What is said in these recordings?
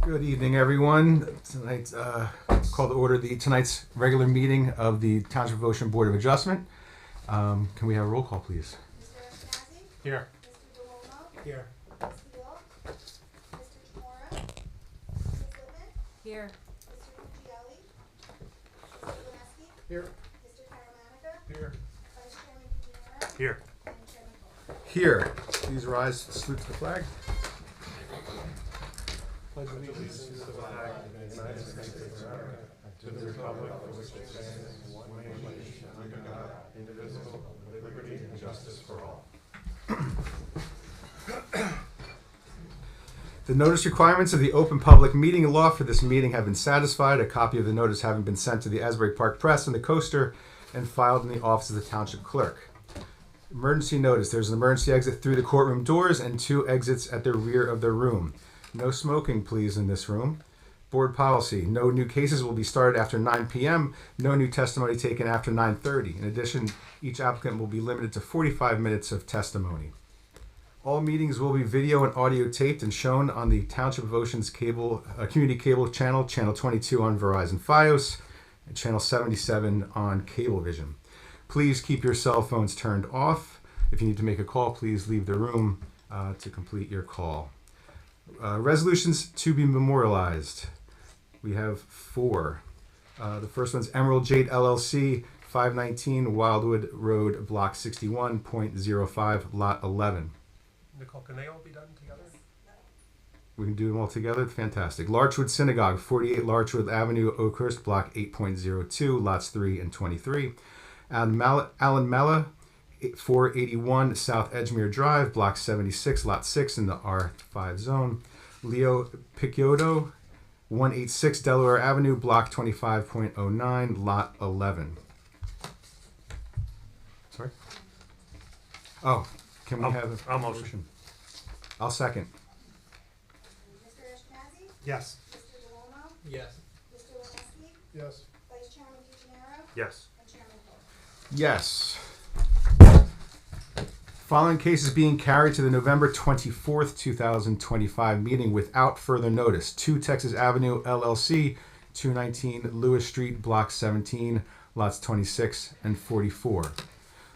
Good evening, everyone. Tonight's call to order tonight's regular meeting of the Township of Ocean Board of Adjustment. Can we have a roll call, please? Mr. Ashkenazi? Here. Mr. DeLuomo? Here. Ms. Gill? Mr. Chamora? Ms. Lippman? Here. Mr. Cuccielli? Mr. Leneski? Here. Mr. Caramanica? Here. Vice Chairman Cuccinero? Here. And Chairman Cole. Here. Please rise to salute to the flag. Pledge allegiance to the flag of the United States of America, to the republic for which it stands, one nation, under God, indivisible, with liberty and justice for all. The notice requirements of the open public meeting law for this meeting have been satisfied. A copy of the notice having been sent to the Asbury Park Press and the Coaster and filed in the office of the Township Clerk. Emergency notice. There's an emergency exit through the courtroom doors and 2 exits at the rear of the room. No smoking, please, in this room. Board policy. No new cases will be started after 9 p.m. No new testimony taken after 9:30. In addition, each applicant will be limited to 45 minutes of testimony. All meetings will be video and audio taped and shown on the Township of Ocean's community cable channel, Channel 22 on Verizon Fios, and Channel 77 on Cablevision. Please keep your cell phones turned off. If you need to make a call, please leave the room to complete your call. Resolutions to be memorialized. We have 4. The first one's Emerald Jade LLC, 519 Wildwood Road, Block 61.05, Lot 11. Nicole, can they all be done together? We can do them all together. Fantastic. Larchwood Synagogue, 48 Larchwood Avenue, Oakhurst, Block 8.02, Lots 3 and 23. Alan Mella, 481 South Edgemere Drive, Block 76, Lot 6 in the R5 zone. Leo Picciotto, 186 Delaware Avenue, Block 25.09, Lot 11. Sorry? Oh, can we have a I'll motion. I'll second. Mr. Ashkenazi? Yes. Mr. DeLuomo? Yes. Mr. Leneski? Yes. Vice Chairman Cuccinero? Yes. And Chairman Cole. Yes. Following cases being carried to the November 24th, 2025 meeting without further notice. 2 Texas Avenue LLC, 219 Lewis Street, Block 17, Lots 26 and 44.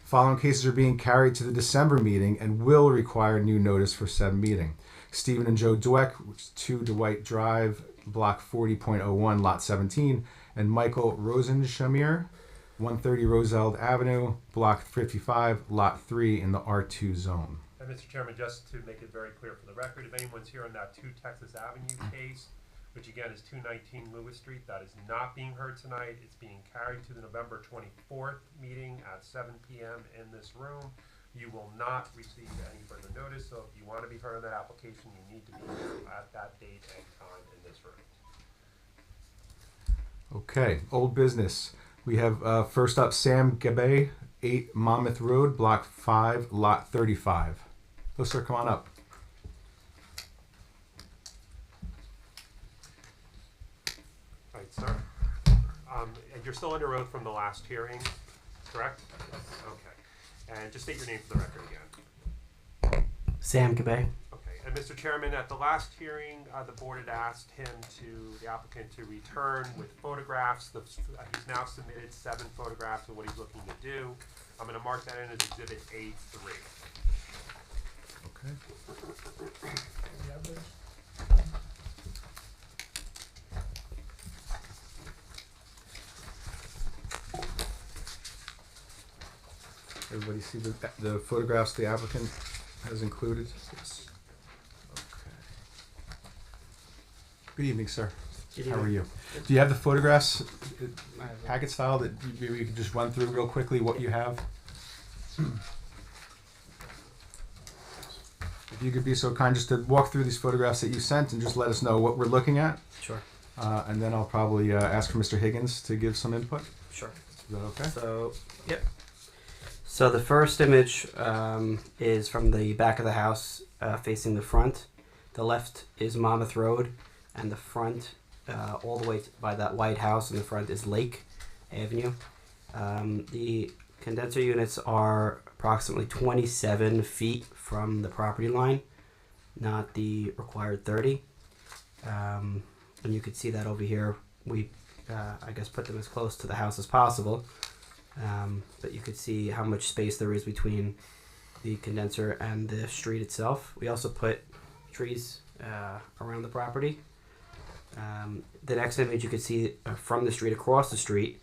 Following cases are being carried to the December meeting and will require new notice for said meeting. Stephen and Joe Dweck, 2 Dwight Drive, Block 40.01, Lot 17, and Michael Rosenshamir, 130 Roselle Avenue, Block 55, Lot 3 in the R2 zone. And Mr. Chairman, just to make it very clear for the record, if anyone's here on that 2 Texas Avenue case, which again is 219 Lewis Street, that is not being heard tonight. It's being carried to the November 24th meeting at 7 p.m. in this room. You will not receive any further notice, so if you want to be heard on that application, you need to be here at that date and time in this room. Okay, old business. We have first up Sam Gabe, 8 Monmouth Road, Block 5, Lot 35. Oh, sir, come on up. All right, sir. And you're still under oath from the last hearing, correct? Yes. Okay. And just state your name for the record again. Sam Gabe. Okay. And Mr. Chairman, at the last hearing, the board had asked the applicant to return with photographs. He's now submitted 7 photographs of what he's looking to do. I'm going to mark that in as Exhibit A3. Okay. Everybody see the photographs the applicant has included? Yes. Okay. Good evening, sir. Good How are evening. you? Do you have the photographs packet style that maybe you could just run through real quickly what you have? If you could be so kind just to walk through these photographs that you sent and just let us know what we're looking at. Sure. And then I'll probably ask for Mr. Higgins to give some input. Sure. Is that okay? So, yep. So the first image is from the back of the house facing the front. The left is Monmouth Road, and the front, all the way by that white house in the front, is Lake Avenue. The condenser units are approximately 27 feet from the property line, not the required 30. And you could see that over here. We, I guess, put them as close to the house as possible. But you could see how much space there is between the condenser and the street itself. We also put trees around the property. The next image you could see from the street, across the street,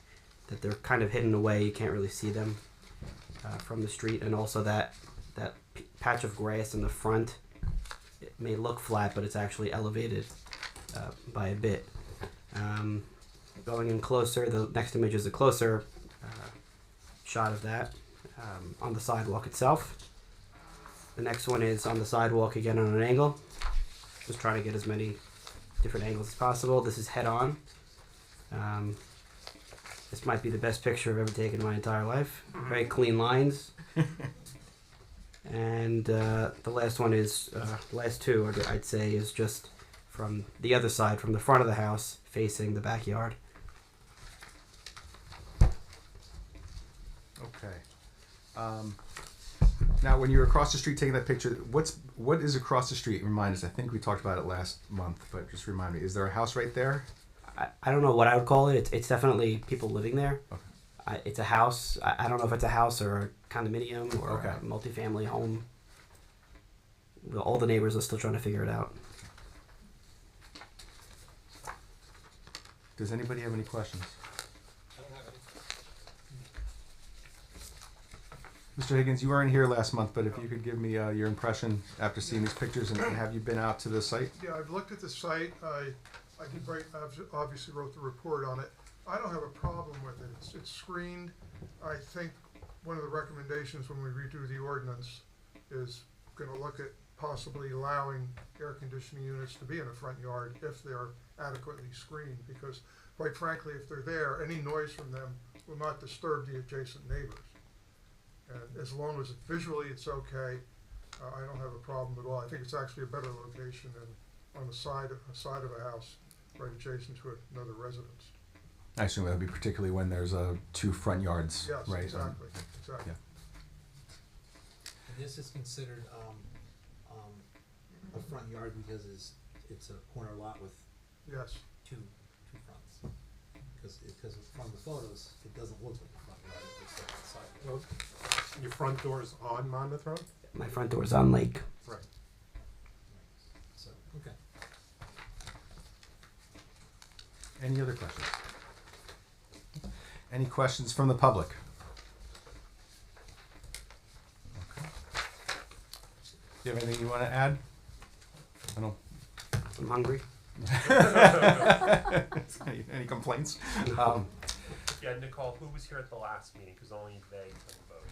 that they're kind of hidden away. You can't really see them from the street. And also that patch of grass in the front, it may look flat, but it's actually elevated by a bit. Going in closer, the next image is a closer shot of that on the sidewalk itself. The next one is on the sidewalk again on an angle. Just trying to get as many different angles as possible. This is head on. This might be the best picture I've ever taken in my entire life. Very clean lines. And the last one is, last two I'd say is just from the other side, from the front of the house facing the backyard. Okay. Now, when you're across the street taking that picture, what is across the street? Remind us. I think we talked about it last month, but just remind me. Is there a house right there? I don't know what I would call it. It's definitely people living there. Okay. It's a house. I don't know if it's a house or a condominium or Okay. a multifamily home. All the neighbors are still trying to figure it out. Does anybody have any questions? Mr. Higgins, you weren't here last month, but if you could give me your impression after seeing these pictures, and have you been out to the site? Yeah, I've looked at the site. I obviously wrote the report on it. I don't have a problem with it. It's screened. I think one of the recommendations when we redo the ordinance is gonna look at possibly allowing air conditioning units to be in the front yard if they're adequately screened, because quite frankly, if they're there, any noise from them will not disturb the adjacent neighbors. And as long as visually it's okay, I don't have a problem at all. I think it's actually a better location than on the side of a house, right adjacent to another residence. I assume that would be particularly when there's two front yards, Yes, right? exactly. Yeah. And this is considered a front yard because it's a corner lot with Yes, two fronts. Because from the photos, it doesn't look like a front yard. It looks like a side yard. Well, your front door's on Monmouth Road? My front door's on Lake. Right. So, okay. Any other questions? Any questions from the public? Okay. Do you have anything you want to add? I don't. I'm hungry. Any complaints? Yeah, Nicole, who was here at the last meeting? Because only they can vote,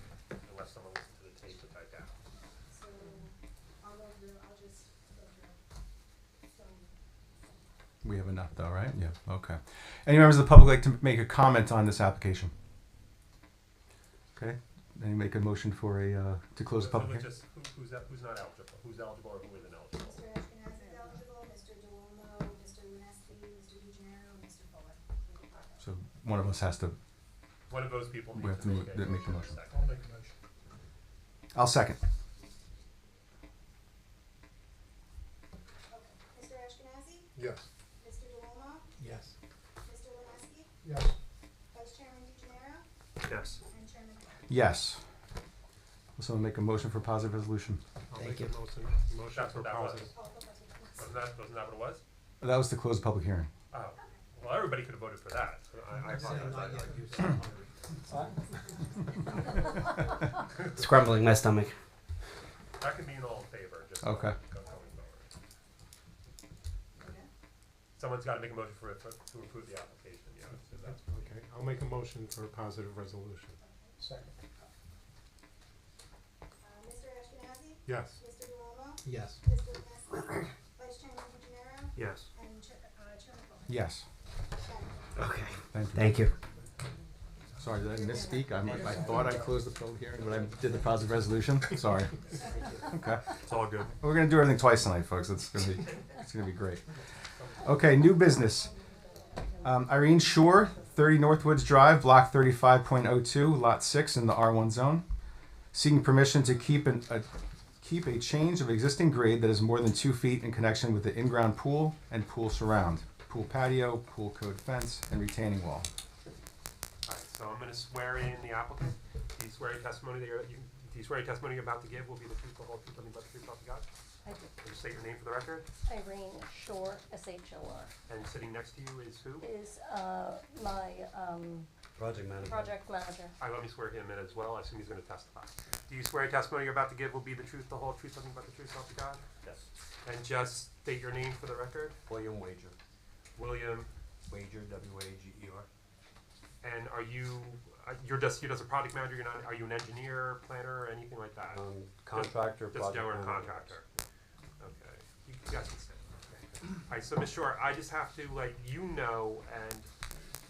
unless someone listened to the tape to type out. So I'll just go through. So We have enough though, right? Yeah, okay. Any members of the public like to make a comment on this application? Okay, then make a motion for to close the public hearing. Just, who's not eligible? Who's eligible or who isn't eligible? Mr. Ashkenazi is eligible, Mr. DeLumo, Mr. Lunesky, Mr. DeGenero, and Mr. Fuller. So one of us has to, One of those people We have needs to to make a make the motion. motion. I'll make a motion. I'll second. Okay. Mr. Ashkenazi? Yes. Mr. DeLumo? Yes. Mr. Lunesky? Yes. Vice Chairman DeGenero? Yes. And Chairman Fuller. Yes. Will someone make a motion for positive resolution? I'll Thank make you. a motion That's for what that was. positive. Oh, that's what Wasn't that what it was? That was to close the public hearing. Oh, well, everybody could have voted for that. I I'm saying apologize. not yet, you're saying hungry. It's crumbling my stomach. That can be an all in favor, just Okay. going forward. Okay. Someone's got to make a motion to approve the application, yeah. So that's, Okay, I'll make a motion for a positive resolution. Second. Mr. Ashkenazi? Yes. Mr. DeLumo? Yes. Mr. Lunesky? Vice Chairman DeGenero? yes. And Chairman Fuller. Yes. Okay. Thank you. Thank you. Sorry, did I misspeak? I thought I closed the public hearing, but I did the positive resolution. Sorry. Okay. It's all good. We're gonna do everything twice tonight, folks. It's gonna be great. Okay, new business. Irene Shore, 30 Northwoods Drive, Block 35.02, Lot 6 in the R1 zone. Seeking permission to keep keep a change of existing grade that is more than 2 feet in connection with the in-ground pool and pool surround, pool patio, pool code fence, and retaining wall. Alright, so I'm gonna swear in the applicant. Do you swear your testimony that do you swear your testimony you're about to give will be the truth, the whole truth, nothing but the truth, so help you God? I do. Will you state your name for the record? Irene Shore, S-H-O-R, And sitting next to you is who? is my Project manager. project manager. Alright, let me swear him in as well. I assume he's gonna testify. Do you swear your testimony you're about to give will be the truth, the whole truth, nothing but the truth, so help you God? Yes. And just state your name for the record. William Wager. William, Wager, W-A-G-E-R. and are you, you're just a project manager, you're not, are you an engineer, planner, or anything like that? Contractor, Just project general manager. contractor. Okay, you guys can stay. Okay. Alright, so Ms. Shore, I just have to let you know, and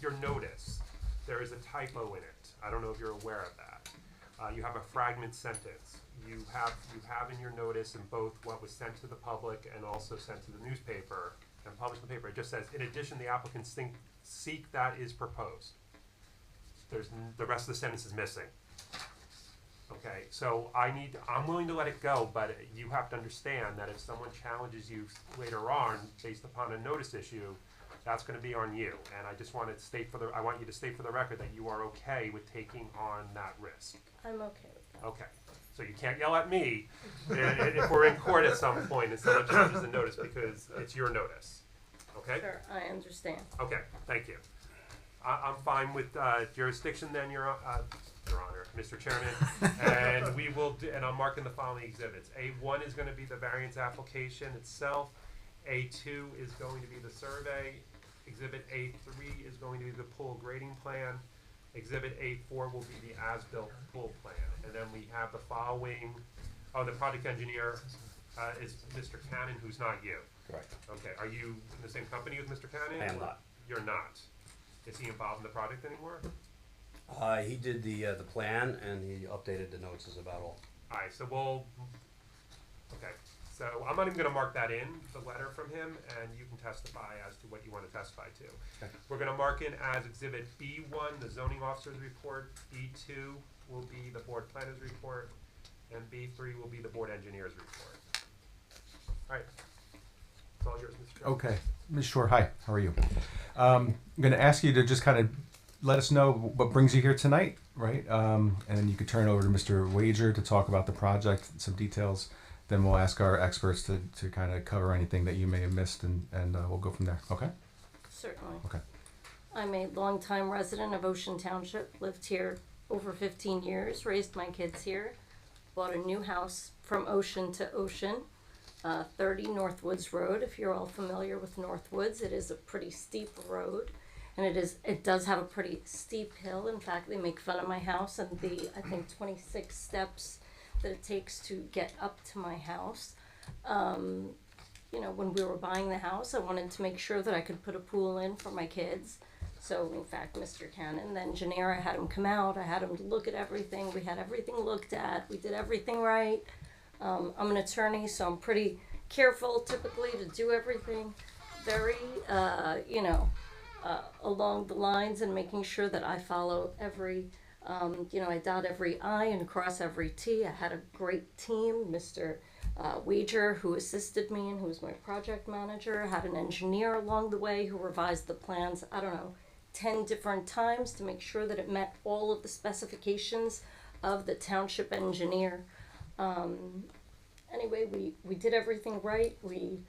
your notice, there is a typo in it. I don't know if you're aware of that. You have a fragment sentence. You have in your notice in both what was sent to the public and also sent to the newspaper and published in the paper. It just says, in addition, the applicants seek that is proposed. The rest of the sentence is missing. Okay, so I'm willing to let it go, but you have to understand that if someone challenges you later on based upon a notice issue, that's gonna be on you. And I just want to state I want you to state for the record that you are okay with taking on that risk. I'm okay with that. Okay, so you can't yell at me if we're in court at some point and someone challenges the notice because it's your notice. Okay? Sure, I understand. Okay, thank you. I'm fine with jurisdiction then, Your Honor, Mr. Chairman. And we will, and I'm marking the following exhibits. A1 is going to be the variance application itself. A2 is going to be the survey. Exhibit A3 is going to be the pool grading plan. Exhibit A4 will be the as-built pool plan. And then we have the following, the project engineer is Mr. Cannon, who's not you. Correct. Okay, are you in the same company with Mr. Cannon? I am not. You're not. Is he involved in the project anymore? He did the plan and he updated the notes is about all. Alright, so okay, so I'm not even gonna mark that in, the letter from him, and you can testify as to what you wanna testify to. Okay. We're gonna mark in as exhibit B1, the zoning officer's report, B2 will be the board planner's report, and B3 will be the board engineer's report. Alright, it's all yours, Mr. Chairman. Okay, Ms. Shore, hi, how are you? I'm going to ask you to just kind of let us know what brings you here tonight, right? And then you could turn it over to Mr. Wager to talk about the project, some details. Then we'll ask our experts to kind of cover anything that you may have missed, and we'll go from there, okay? Certainly. Okay. I'm a longtime resident of Ocean Township, lived here over 15 years, raised my kids here, bought a new house from Ocean to Ocean, 30 Northwoods Road. If you're all familiar with Northwoods, it is a pretty steep road, and it does have a pretty steep hill. In fact, they make fun of my house and the, I think, 26 steps that it takes to get up to my house. You know, when we were buying the house, I wanted to make sure that I could put a pool in for my kids. So, in fact, Mr. Cannon, the engineer, I had him come out, I had him look at everything, we had everything looked at, we did everything right. I'm an attorney, so I'm pretty careful typically to do everything very, along the lines and making sure that I follow every, I dot every I and cross every T. I had a great team, Mr. Wager, who assisted me and who was my project manager. I had an engineer along the way who revised the plans, 10 different times to make sure that it met all of the specifications of the township engineer. Anyway, we did everything right. We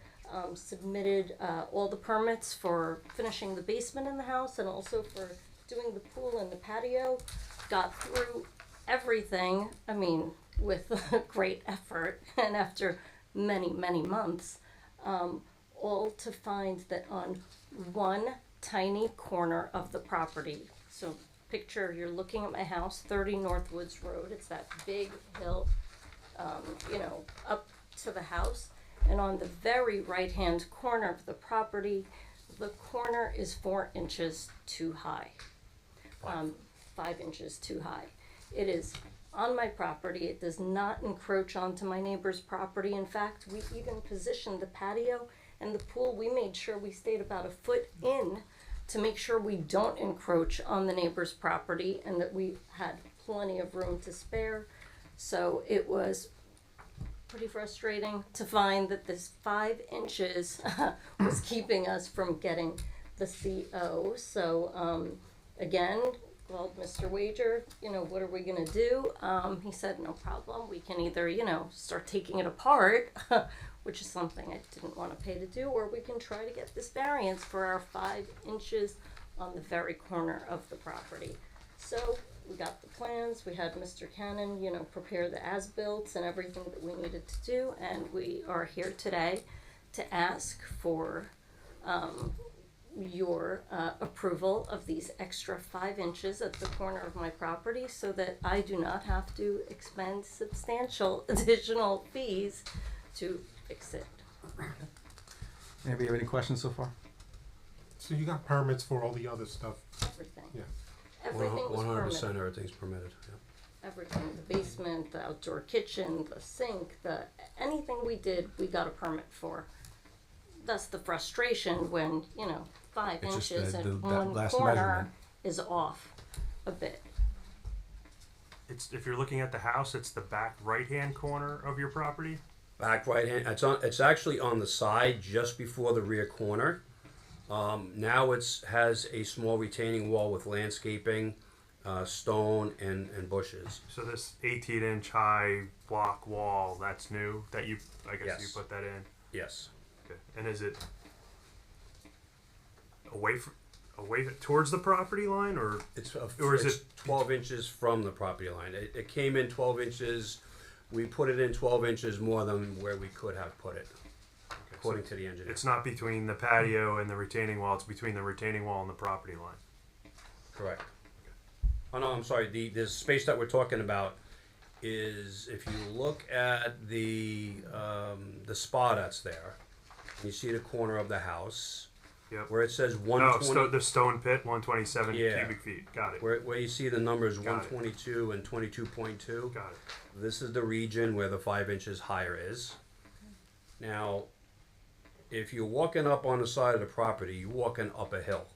submitted all the permits for finishing the basement in the house and also for doing the pool and the patio. Got through everything, with great effort and after many, many months, all to find that on one tiny corner of the property. So picture you're looking at my house, 30 Northwoods Road. It's that big hill, up to the house. And on the very right-hand corner of the property, the corner is 4 inches too high. 5 inches too high. It is on my property. It does not encroach onto my neighbor's property. In fact, we even positioned the patio and the pool. We made sure we stayed about a foot in to make sure we don't encroach on the neighbor's property and that we had plenty of room to spare. So it was pretty frustrating to find that this 5 inches was keeping us from getting the CO. So, again, called Mr. Wager, what are we gonna do? He said, no problem, we can either, start taking it apart, which is something I didn't wanna pay to do, or we can try to get this variance for our 5 inches on the very corner of the property. So, we got the plans, we had Mr. Cannon, prepare the as-built and everything that we needed to do, and we are here today to ask for, your approval of these extra 5 inches at the corner of my property so that I do not have to expend substantial additional fees to fix it. Anybody have any questions so far? So you got permits for all the other stuff? Everything. Yeah. Everything was 100% permitted. everything's permitted, yeah. Everything, the basement, the outdoor kitchen, the sink, anything we did, we got a permit for. That's the frustration when, 5 It's just inches the and that one last corner measurement. is off a bit. It's, if you're looking at the house, it's the back right-hand corner of your property. Back right hand, it's actually on the side just before the rear corner. Now has a small retaining wall with landscaping, stone and bushes. So this 18-inch high block wall, that's new, that you, I guess Yes. you put that in? Yes. Okay. And is it away towards the property line, or? Or is It's it 12 inches from the property line. It came in 12 inches. We put it in 12 inches more than where we could have put it, according to the engineer. It's not between the patio and the retaining wall, it's between the retaining wall and the property line? Correct. Oh no, I'm sorry. The space that we're talking about is, if you look at the spa that's there, you see the corner of the house Yep. where it says No, 120. the stone pit, 127 Yeah. cubic feet. Got it. Where you see the numbers Got it. 122 and 22.2. Got it. This is the region where the 5 inches higher is. Now, if you're walking up on the side of the property, you're walking up a hill.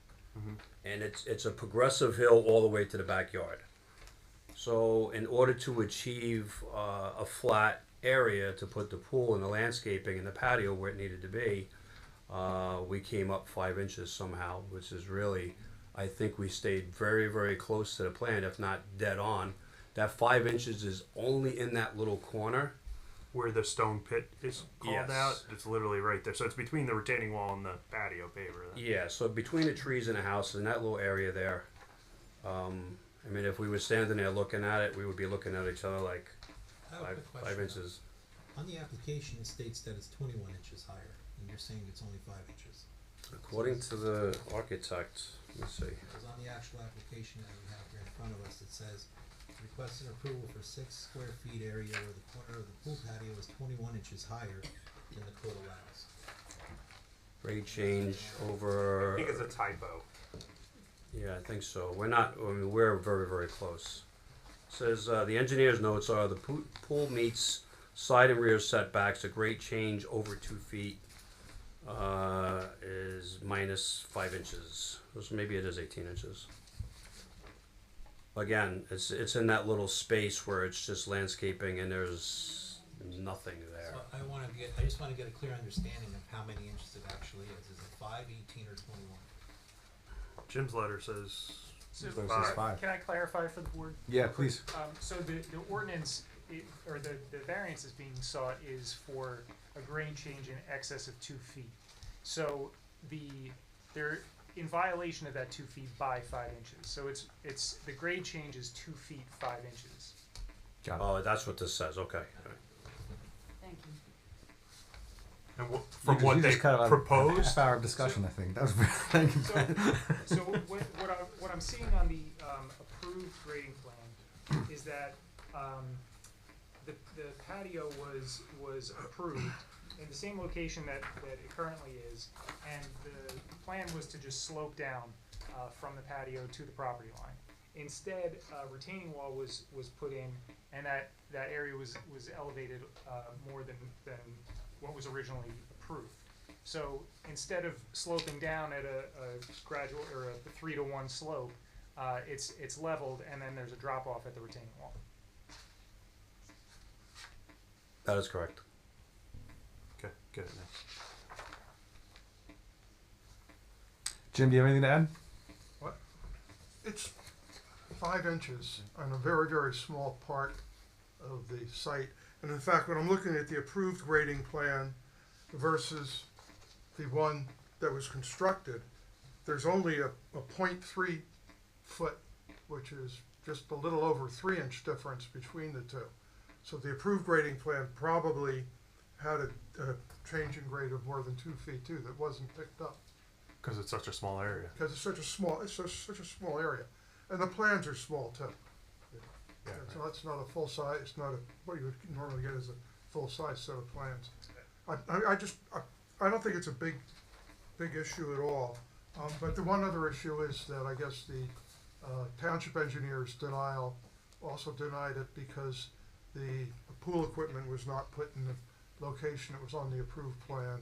And it's a progressive hill all the way to the backyard. So in order to achieve a flat area to put the pool and the landscaping and the patio where it needed to be, we came up 5 inches somehow, which is really, I think we stayed very, very close to the plan, if not dead on. That 5 inches is only in that little corner. Where the stone pit is called Yes. out, it's literally right there. So it's between the retaining wall and the patio paver. Then. Yeah, so between the trees and the house, in that little area there, I mean, if we were standing there looking at it, we would be looking at each other like I have a quick question. 5 inches. On the application, it states that it's 21 inches higher, and you're saying it's only 5 inches. According to the architect, let's see. Because on the actual application that we have here in front of us, it says, requested approval for 6 square feet area where the corner of the pool patio is 21 inches higher than the code allows. Grade change I over. think it's a typo. Yeah, I think so. We're not, I mean, we're very, very close. Says, the engineer's notes are the pool meets side and rear setbacks. A grade change over 2 feet is minus 5 inches. So maybe it is 18 inches. Again, it's in that little space where it's just landscaping and there's nothing there. So I just wanna get a clear understanding of how many inches it actually is. Is it 5, 18, or 21? Jim's letter says So it says 5. Can I clarify for the board? Yeah, please. So the ordinance, or the variance is being sought is for a grade change in excess of 2 feet. So they're in violation of that 2 feet by 5 inches. So it's the grade change is 2 feet 5 inches. Got it. Oh, that's what this says, okay. Thank you. and From from what they proposed. Half-hour of discussion, I think. That was thank you. So what I'm seeing on the approved grading plan is that the patio was approved in the same location that it currently is, and the plan was to just slope down from the patio to the property line. Instead, a retaining wall was put in, and that area was elevated more than what was originally approved. So instead of sloping down at a gradual or a 3-to-1 slope, it's leveled, and then there's a drop off at the retaining wall. That is correct. Okay, get it now. Jim, do you have anything to add? It's 5 inches on a very, very small part of the site. And in fact, when I'm looking at the approved grading plan versus the one that was constructed, there's only a 0.3 foot, which is just a little over 3-inch difference between the two. So the approved grading plan probably had a change in grade of more than 2 feet too that wasn't picked up. Because it's such a small area. Because it's such a small area, and the plans are small too. Yeah, So it's not a full size. It's not what you would normally get is a full size set of plans. I don't think it's a big issue at all. But the one other issue is that I guess the township engineer's denial also denied it because the pool equipment was not put in the location that was on the approved plan.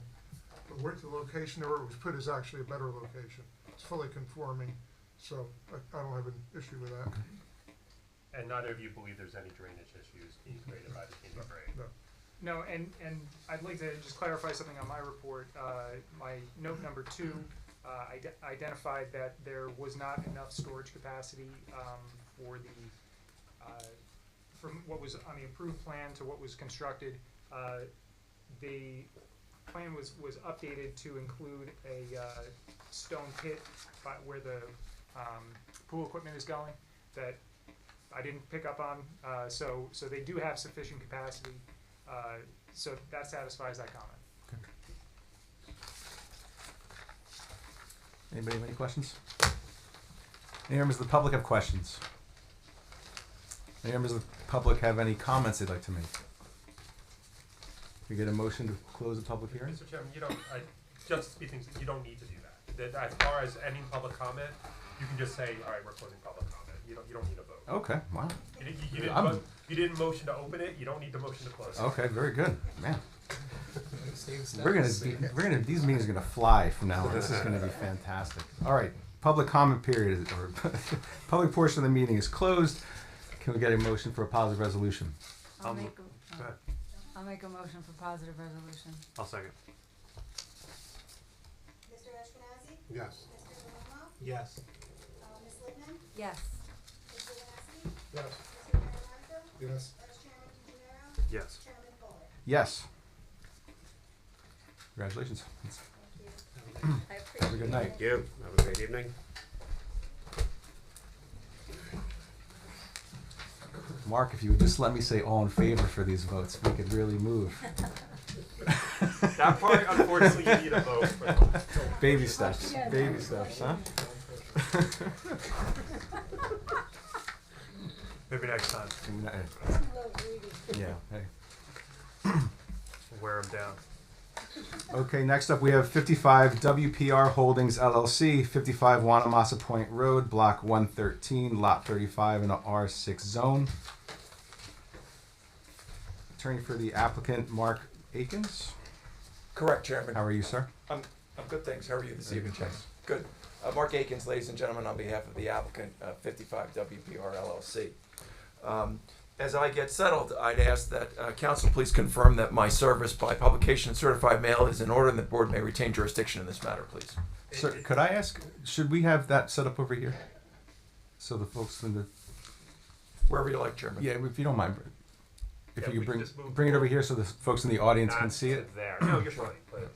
But where the location where it was put is actually a better location. It's fully conforming, so I don't have an issue with that. And neither of you believe there's any drainage issues being created by the changing grade? No. No, and I'd like to just clarify something on my report. My note number 2 identified that there was not enough storage capacity for the from what was on the approved plan to what was constructed. The plan was updated to include a stone pit by where the pool equipment is going that I didn't pick up on. So they do have sufficient capacity. So that satisfies that comment. Anybody have any questions? Any members of the public have questions? Any members of the public have any comments they'd like to make? We get a motion to close the public hearing? Mr. Chairman, just to speed things, you don't need to do that. As far as ending public comment, you can just say, all right, we're closing public comment. You don't need a vote. Okay, wow. You didn't motion to open it, you don't need the motion to close it. Okay, very good, man. Same status. These meetings are gonna fly from now on. This is gonna be fantastic. All right, public comment period, or public portion of the meeting is closed. Can we get a motion for a positive resolution? Go ahead. I'll make a motion for positive resolution. I'll second. Mr. Ashkenazi? Yes. Mr. Delomo? Yes. Ms. Lippman? Yes. Mr. Lemansky? Yes. Mr. Maravito? Yes. Vice Chairman DeGenaro? Yes. Chairman Pollak? Yes. Congratulations. I appreciate Have a good night. Thank you. Have a great evening. Mark, if you would just let me say all in favor for these votes, we could really move. That part, unfortunately, you need a vote for. Baby steps, baby steps, huh? Maybe next time. Yeah, hey. We'll wear them down. Okay, next up we have 55 WPR Holdings LLC, 55 Wanamassa Point Road, Block 113, Lot 35 in the R6 zone. Attorney for the applicant, Mark Akins. Correct, Chairman. How are you, sir? I'm good, thanks. How are you this evening, Chairman? Good. Mark Akins, ladies and gentlemen, on behalf of the applicant, 55 WPR LLC. As I get settled, I'd ask that council please confirm that my service by publication and certified mail is in order and the board may retain jurisdiction in this matter, please. Sir, could I ask, should we have that set up over here? So the folks in the, Wherever you like, Chairman. yeah, if you don't mind, if Yeah, you we could can just move bring it over forward. here so the folks in the audience can Not see it. There. No, you're fine. But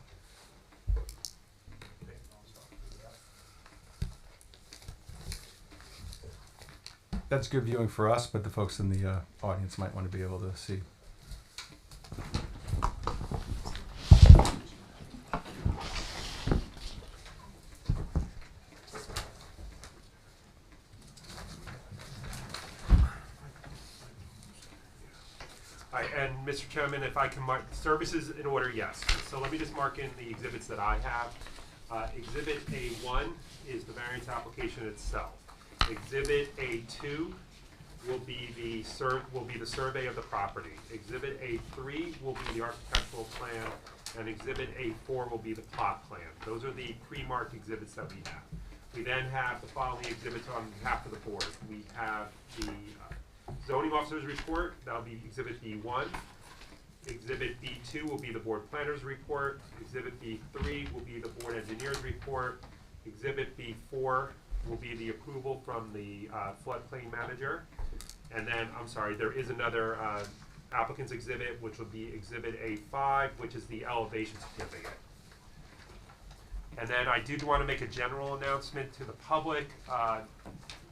That's good viewing for us, but the folks in the audience might want to be able to see. And Mr. Chairman, if I can mark services in order, yes. So let me just mark in the exhibits that I have. Exhibit A1 is the variance application itself. Exhibit A2 will be the survey of the property. Exhibit A3 will be the architectural plan, and Exhibit A4 will be the plot plan. Those are the pre-marked exhibits that we have. We then have the following exhibits on behalf of the board. We have the zoning officer's report, that'll be Exhibit B1. Exhibit B2 will be the board planner's report. Exhibit B3 will be the board engineer's report. Exhibit B4 will be the approval from the floodplain manager. And then, I'm sorry, there is another applicant's exhibit, which will be Exhibit A5, which is the elevation certificate. And then I did want to make a general announcement to the public.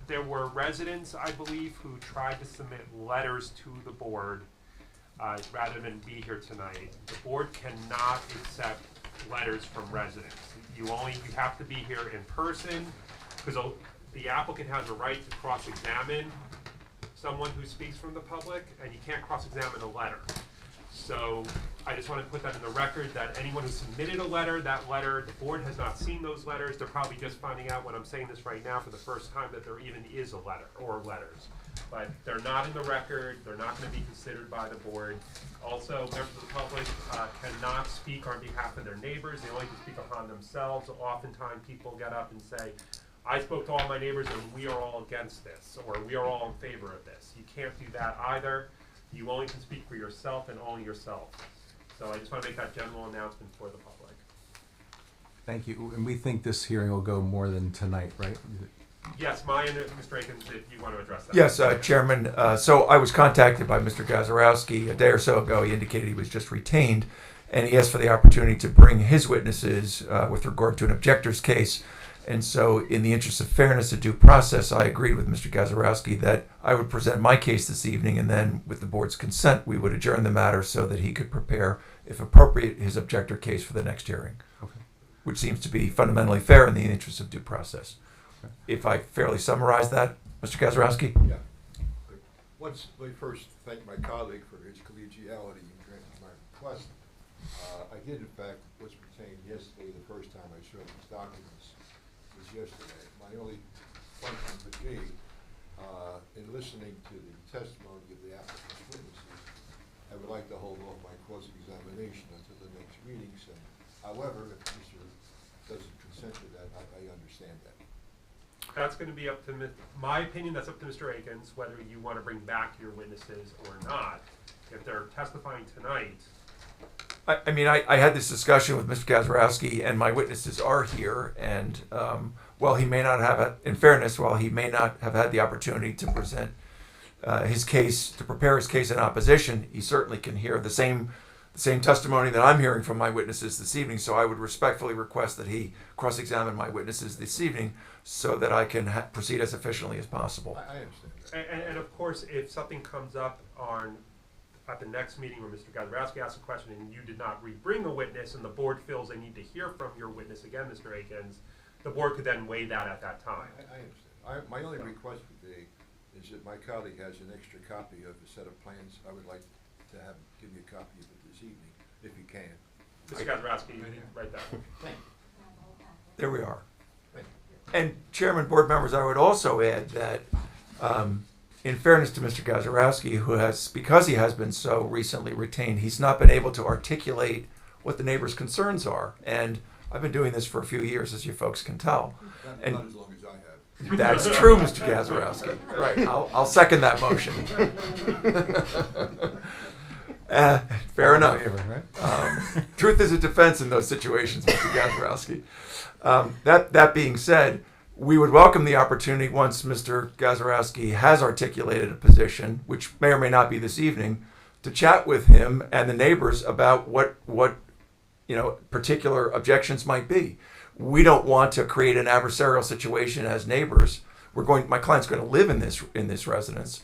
There were residents, I believe, who tried to submit letters to the board rather than be here tonight. The board cannot accept letters from residents. You have to be here in person, because the applicant has a right to cross-examine someone who speaks from the public, and you can't cross-examine a letter. So I just wanted to put that in the record, that anyone who submitted a letter, the board has not seen those letters. They're probably just finding out when I'm saying this right now for the first time that there even is a letter or letters. But they're not in the record. They're not going to be considered by the board. Also, members of the public cannot speak on behalf of their neighbors. They only can speak upon themselves. Oftentimes people get up and say, I spoke to all my neighbors and we are all against this, or we are all in favor of this. You can't do that either. You only can speak for yourself and only yourself. So I just want to make that general announcement for the public. Thank you. And we think this hearing will go more than tonight, right? Yes, Mr. Akins, if you want to address that. Yes, Chairman. So I was contacted by Mr. Gazarovski a day or so ago. He indicated he was just retained, and he asked for the opportunity to bring his witnesses with regard to an objector's case. And so, in the interest of fairness and due process, I agreed with Mr. Gazarovski that I would present my case this evening, and then, with the board's consent, we would adjourn the matter so that he could prepare, if appropriate, his objector case for the next hearing, which seems to be fundamentally fair in the interest of due process. If I fairly summarize that, Mr. Gazarovski? Yeah. Let me first thank my colleague for his collegiality in granting my request. I did, in fact, was retained yesterday. The first time I saw these documents was yesterday. My only function would be, in listening to the testimony of the applicant's witnesses, I would like to hold off my cross-examination until the next meeting. So, however, if Mr. doesn't consent to that, I understand that. That's going to be up to my opinion. That's up to Mr. Akins whether you want to bring back your witnesses or not. If they're testifying tonight. I mean, I had this discussion with Mr. Gazarovski, and my witnesses are here. And while he may not have, in fairness, while he may not have had the opportunity to present his case, to prepare his case in opposition, he certainly can hear the same testimony that I'm hearing from my witnesses this evening. So I would respectfully request that he cross-examine my witnesses this evening so that I can proceed as efficiently as possible. I understand that. And of course, if something comes up at the next meeting where Mr. Gazarovski asks a question and you did not re-bring a witness and the board feels they need to hear from your witness again, Mr. Akins, the board could then weigh that at that time. I understand. My only request would be is that my colleague has an extra copy of the set of plans. I would like to have him give me a copy of it this evening, if you can. Mr. Gazarovski, you can write that. There we are. And Chairman, board members, I would also add that in fairness to Mr. Gazarovski, because he has been so recently retained, he's not been able to articulate what the neighbors' concerns are. And I've been doing this for a few years, as you folks can tell. Not as long as I have. That's true, Mr. Gazarovski. Right, I'll second that motion. Fair enough. Truth is a defense in those situations, Mr. Gazarovski. That being said, we would welcome the opportunity once Mr. Gazarovski has articulated a position, which may or may not be this evening, to chat with him and the neighbors about what particular objections might be. We don't want to create an adversarial situation as neighbors. My client's going to live in this residence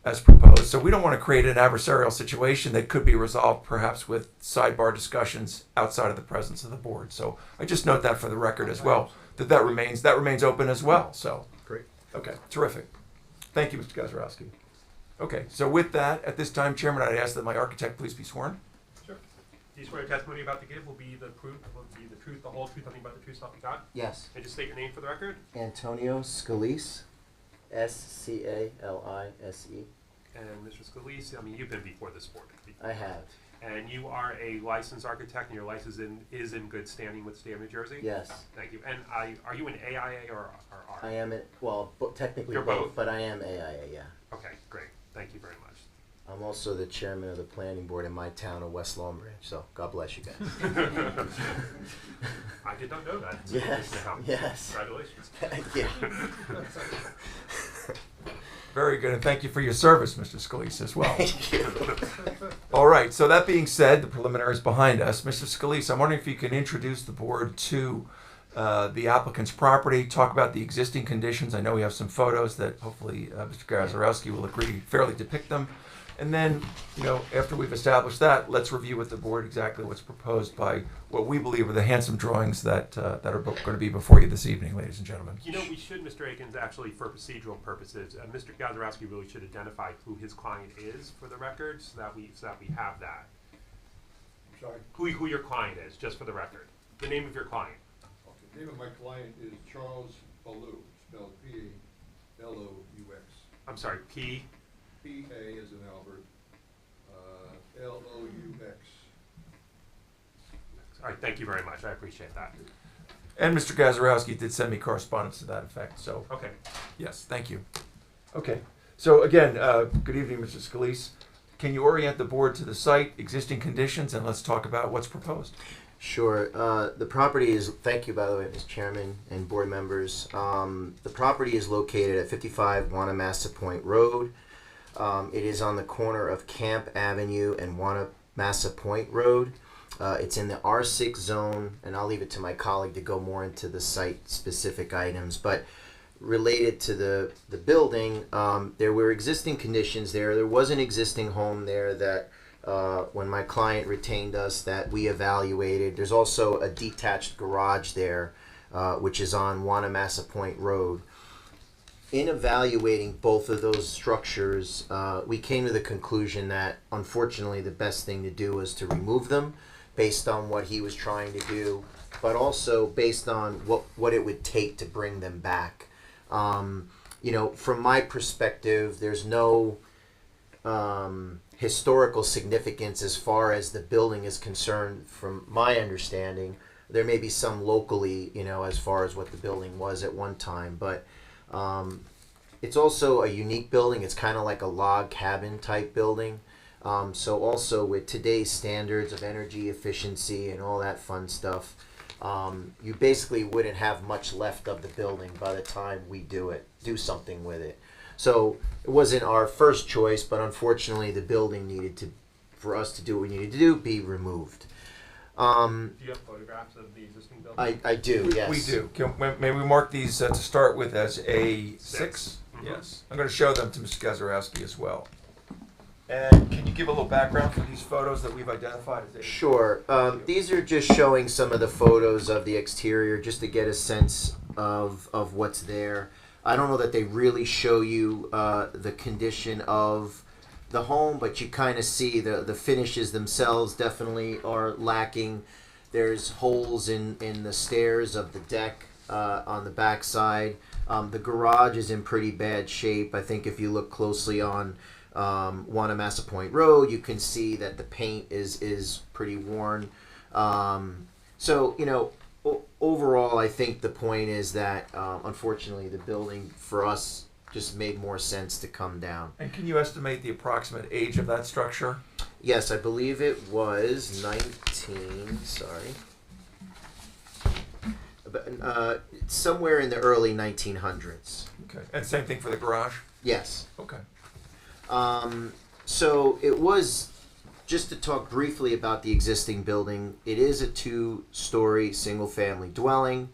as proposed, so we don't want to create an adversarial situation that could be resolved perhaps with sidebar discussions outside of the presence of the board. So I just note that for the record as well, that remains open as well. So Great. Okay, terrific. Thank you, Mr. Gazarovski. Okay, so with that, at this time, Chairman, I'd ask that my architect please be sworn. Sure. Do you swear your testimony you're about to give will be the truth, the whole truth, nothing but the truth, so help you God? Yes. And just state your name for the record. Antonio Scalise, Scalise. And Mr. Scalise, I mean, you've been before this board. I have. And you are a licensed architect, and your license is in good standing with the state of New Jersey? Yes. Thank you. And are you an AIA or R? I am, technically You're both, both, but I am AIA, yeah. Okay, great. Thank you very much. I'm also the chairman of the planning board in my town of West Long Branch, so God bless you guys. I did not know that. Yes, yes. Congratulations. Yeah. Very good, and thank you for your service, Mr. Scalise, as well. Thank you. All right, so that being said, the preliminary is behind us. Mr. Scalise, I'm wondering if you can introduce the board to the applicant's property, talk about the existing conditions. I know we have some photos that hopefully Mr. Gazarovski will agree fairly depict them. And then, after we've established that, let's review with the board exactly what's proposed by what we believe are the handsome drawings that are going to be before you this evening, ladies and gentlemen. We should, Mr. Akins, actually, for procedural purposes, Mr. Gazarovski really should identify who his client is for the record, so that we have that. Sorry. Who your client is, just for the record. The name of your client. Okay, the name of my client is Charles Balou, spelled P-A-L-O-U-X. I'm sorry, P. P-A as in Albert, L-O-U-X. All right, thank you very much. I appreciate that. And Mr. Gazarovski did send me correspondence to that effect, so. Okay. Yes, thank you. Okay, so again, good evening, Mr. Scalise. Can you orient the board to the site, existing conditions, and let's talk about what's proposed? Sure. The property is, thank you, by the way, Mr. Chairman and board members. The property is located at 55 Wanamassa Point Road. It is on the corner of Camp Avenue and Wanamassa Point Road. It's in the R6 zone, and I'll leave it to my colleague to go more into the site-specific items. But related to the building, there were existing conditions there. There was an existing home there that when my client retained us that we evaluated. There's also a detached garage there, which is on Wanamassa Point Road. In evaluating both of those structures, we came to the conclusion that unfortunately the best thing to do was to remove them based on what he was trying to do, but also based on what it would take to bring them back. From my perspective, there's no historical significance as far as the building is concerned. From my understanding, there may be some locally, as far as what the building was at one time, but it's also a unique building. It's kind of like a log cabin type building. So also with today's standards of energy efficiency and all that fun stuff, you basically wouldn't have much left of the building by the time we do something with it. So it wasn't our first choice, but unfortunately the building needed for us to do what we needed to do, be removed. Do you have photographs of the existing building? I do, yes. We do. May we mark these to start with as A6? Mm-hmm. Yes. I'm going to show them to Mr. Gazarovski as well. And can you give a little background for these photos that we've identified as A6? Sure. These are just showing some of the photos of the exterior just to get a sense of what's there. I don't know that they really show you the condition of the home, but you kind of see the finishes themselves definitely are lacking. There's holes in the stairs of the deck on the back side. The garage is in pretty bad shape. I think if you look closely on Wanamassa Point Road, you can see that the paint is pretty worn. Overall, I think the point is that unfortunately the building for us just made more sense to come down. And can you estimate the approximate age of that structure? Yes, I believe it was 19, somewhere in the early 1900s. Okay. And same thing for the garage? Yes. Okay. So it was, just to talk briefly about the existing building, it is a 2-story single-family dwelling.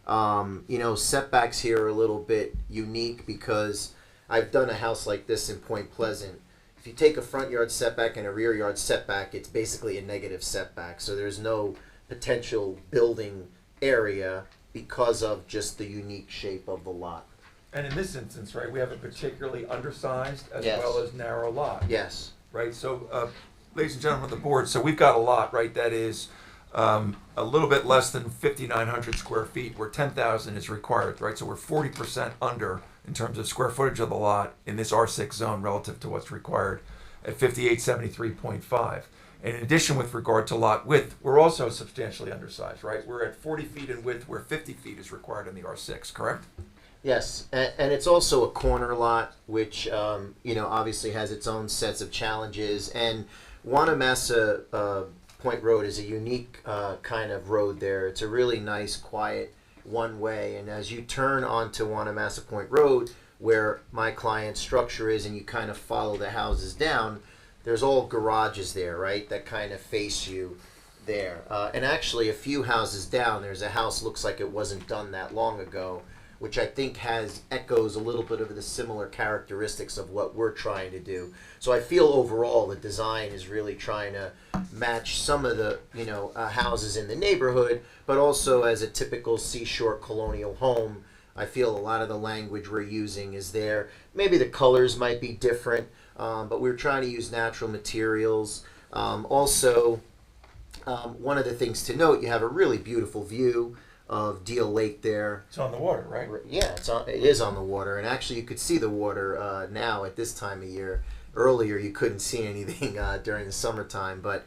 Setbacks here are a little bit unique because I've done a house like this in Point Pleasant. If you take a front yard setback and a rear yard setback, it's basically a negative setback. So there's no potential building area because of just the unique shape of the lot. And in this instance, right, we have a particularly undersized as Yes. well as narrow lot. Yes. Right, so ladies and gentlemen of the board, so we've got a lot, right, that is a little bit less than 5,900 square feet, where 10,000 is required, right? So we're 40% under in terms of square footage of the lot in this R6 zone relative to what's required at 5873.5. And in addition, with regard to lot width, we're also substantially undersized, right? We're at 40 feet in width, where 50 feet is required in the R6, correct? Yes, and it's also a corner lot, which you know obviously has its own sets of challenges. And Wanamassa Point Road is a unique kind of road there. It's a really nice, quiet one way. And as you turn onto Wanamassa Point Road, where my client's structure is, and you kind of follow the houses down, there's all garages there, right? That kind of face you there. And actually, a few houses down, there's a house looks like it wasn't done that long ago, which I think echoes a little bit of the similar characteristics of what we're trying to do. So I feel overall the design is really trying to match some of the houses in the neighborhood, but also as a typical seashore colonial home. I feel a lot of the language we're using is there. Maybe the colors might be different, but we're trying to use natural materials. Also, one of the things to note, you have a really beautiful view of Deal Lake there. It's on the water, right? Yeah, it is on the water, and actually you could see the water now at this time of year. Earlier you couldn't see anything during the summertime, but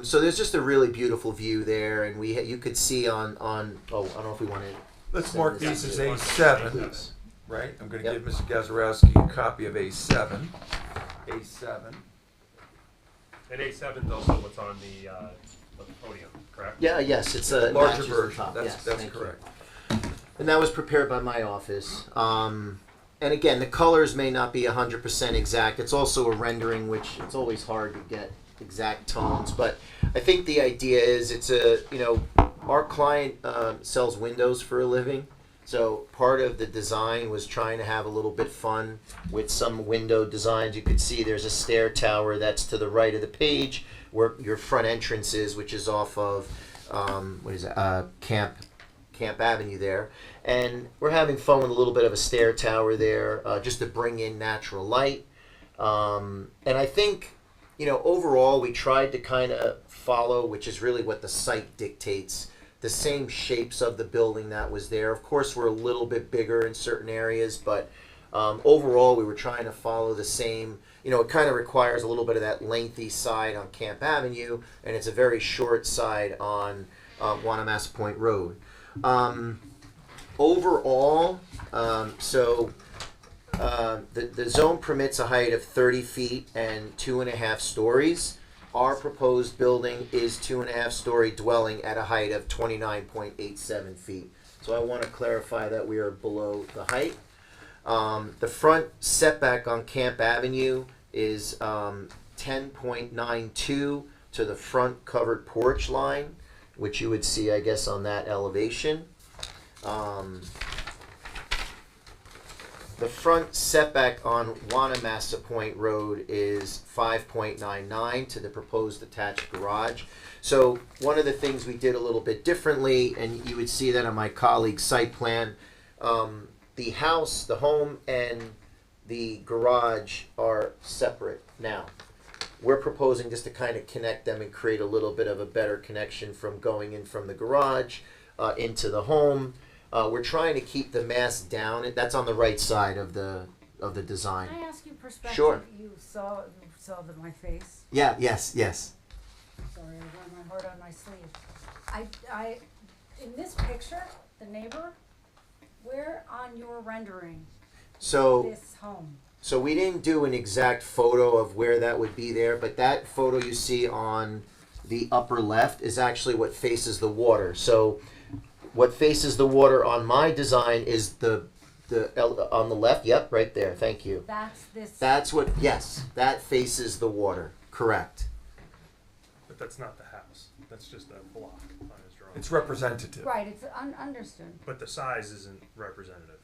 so there's just a really beautiful view there, and you could see on oh, I don't know if we want to. Let's mark these as A7, right? I'm going to give Mr. Gazarovski a copy of A7. A7. And A7 is also what's on the podium, correct? Yeah, yes, it's a larger matches the version. top. That's, Yes, that's thank you. correct. And that was prepared by my office. And again, the colors may not be 100% exact. It's also a rendering, which it's always hard to get exact tones. But I think the idea is our client sells windows for a living. So part of the design was trying to have a little bit fun with some window designs. You could see there's a stair tower that's to the right of the page where your front entrance is, which is off of Camp Avenue there. And we're having fun with a little bit of a stair tower there, just to bring in natural light. And I think, overall we tried to kind of follow, which is really what the site dictates, the same shapes of the building that was there. Of course, we're a little bit bigger in certain areas, but overall we were trying to follow the same. It kind of requires a little bit of that lengthy side on Camp Avenue, and it's a very short side on Wanamassa Point Road. Overall, the zone permits a height of 30 feet and 2.5 stories. Our proposed building is 2.5-story dwelling at a height of 29.87 feet. So I want to clarify that we are below the height. The front setback on Camp Avenue is 10.92 to the front covered porch line, which you would see, I guess, on that elevation. The front setback on Wanamassa Point Road is 5.99 to the proposed attached garage. So one of the things we did a little bit differently, and you would see that on my colleague's site plan, the house, the home, and the garage are separate now. We're proposing just to kind of connect them and create a little bit of a better connection from going in from the garage into the home. We're trying to keep the mass down. That's on the right side of the design. Can I ask you perspective? Sure. You saw my face. Yeah. Yes. Sorry, I wear my heart on my sleeve. I in this picture, the neighbor, where on your rendering this home? So we didn't do an exact photo of where that would be there, but that photo you see on the upper left is actually what faces the water. So what faces the water on my design is the on the left. Yep, right there. Thank you. That faces the water. Correct. But that's not the house. That's just a block on his drawing. It's representative. Right, it's understood. But the size isn't representative.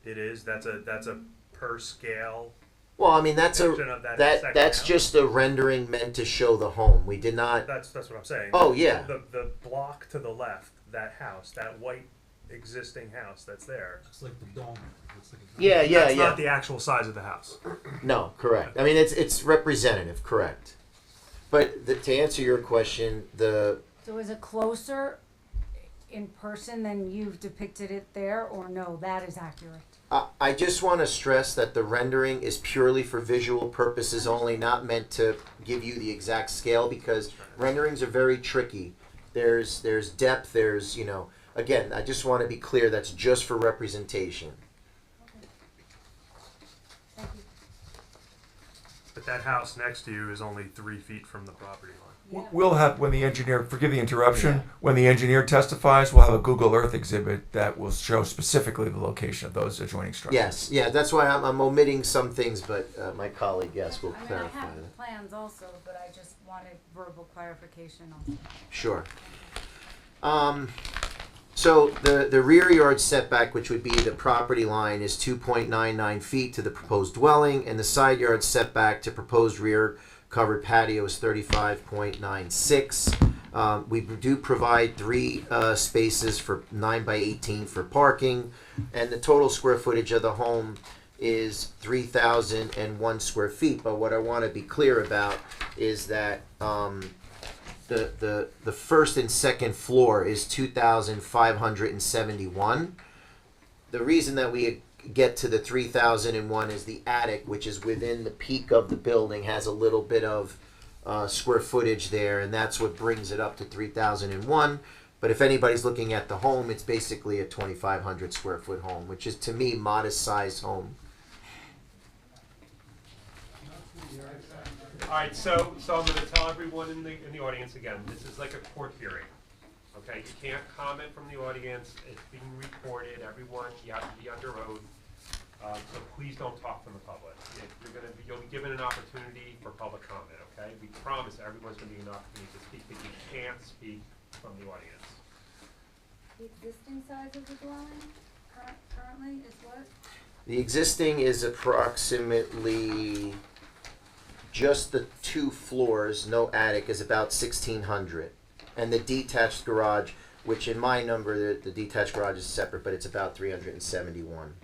It is. That's a per scale. Well, I mean that's that's just a rendering meant to show the home. We did not. That's what I'm saying. Oh yeah. The block to the left, that house, that white existing house that's there. Looks like the dome. That's not the actual size of the house. No, correct. I mean it's representative, correct. But to answer your question, So is it closer in person than you've depicted it there, or no, that is accurate? I just want to stress that the rendering is purely for visual purposes only, not meant to give you the exact scale, because renderings are very tricky. There's depth, there's again, I just want to be clear, that's just for representation. Thank you. But that house next to you is only 3 feet from the property line. We'll have, when the engineer, forgive the interruption, Yeah. when the engineer testifies, we'll have a Google Earth exhibit that will show specifically the location of those adjoining structures. Yes, yeah, that's why I'm omitting some things, but my colleague, yes, will I mean, I clarify have the that. plans also, but I just wanted verbal clarification on. Sure. So the rear yard setback, which would be the property line, is 2.99 feet to the proposed dwelling, and the side yard setback to proposed rear covered patio is 35.96. We do provide 3 spaces for 9 by 18 for parking, and the total square footage of the home is 3,001 square feet. But what I want to be clear about is that the first and second floor is 2,571. The reason that we get to the 3,001 is the attic, which is within the peak of the building, has a little bit of square footage there, and that's what brings it up to 3,001. But if anybody's looking at the home, it's basically a 2,500 square foot home, which is, to me, modest sized home. All right, so I'm going to tell everyone in the audience again, this is like a court hearing. Okay, you can't comment from the audience. It's being recorded. Everyone, you have to be under oath. So please don't talk from the public. You'll be given an opportunity for public comment. Okay, we promise everyone's going to be an opportunity to speak, but you can't speak from the audience. The existing size of the dwelling currently is what? The existing is approximately just the 2 floors, no attic, is about 1,600. And the detached garage, which in my number, the detached garage is separate, but it's about 371.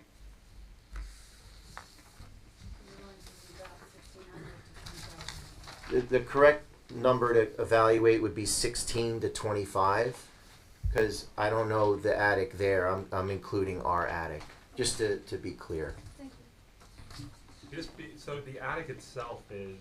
The correct number to evaluate would be 16 to 25, because I don't know the attic there. I'm including our attic, just to be clear. Thank you. So the attic itself is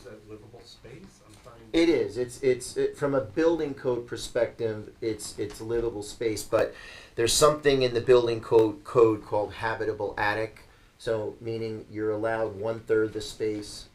a livable space? I'm trying. It is. It's from a building code perspective, it's livable space, but there's something in the building code called habitable attic. So meaning you're allowed 1/3 the space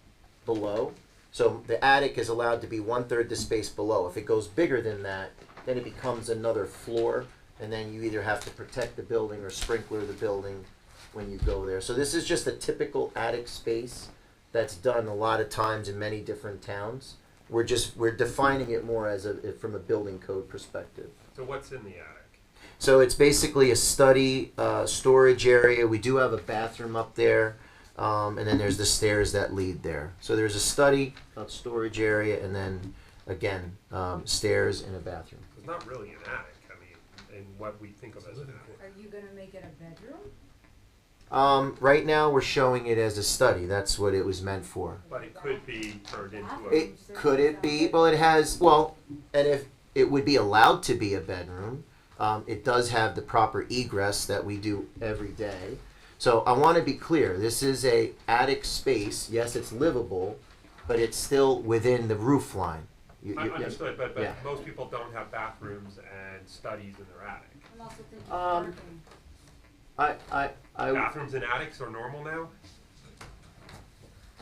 below. So the attic is allowed to be 1/3 the space below. If it goes bigger than that, then it becomes another floor, and then you either have to protect the building or sprinkler the building when you go there. So this is just a typical attic space that's done a lot of times in many different towns. We're defining it more as from a building code perspective. So what's in the attic? So it's basically a study, storage area. We do have a bathroom up there, and then there's the stairs that lead there. So there's a study, a storage area, and then again stairs and a bathroom. It's not really an attic. I mean, in what we think of as an attic. Are you gonna make it a bedroom? Right now we're showing it as a study. That's what it was meant for. But it could be turned into Could it be? Well, it has. Well, and if it would be allowed to be a bedroom, it does have the proper egress that we do every day. So I want to be clear. This is a attic space. Yes, it's livable, but it's still within the roof line. I understood, but yeah. most people don't have bathrooms and studies in their attic. I'm also thinking parking. Bathrooms in attics are normal now?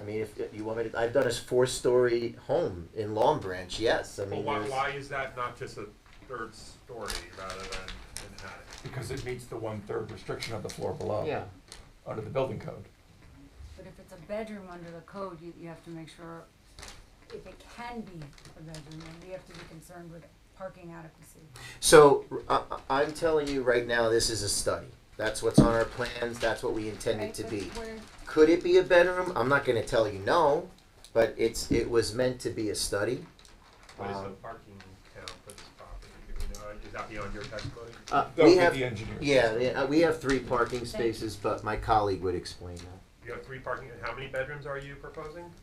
I mean, if you want me to, I've done a 4-story home in Long Branch. Yes, I mean. Well, why is that not just a 3rd story rather than an attic? Because it meets the 1/3 restriction of the floor below. Yeah. Under the building code. But if it's a bedroom under the code, you have to make sure if it can be a bedroom, then we have to be concerned with parking adequacy. So I'm telling you right now, this is a study. That's what's on our plans. That's what we intend it to be. Could it be a bedroom? I'm not going to tell you no, but it was meant to be a study. What is the parking count for this property? Do we know? Is that beyond your testimony? We have the engineers. Yeah, we have 3 parking spaces, but my colleague would explain that. You have 3 parking, and how many bedrooms are you proposing?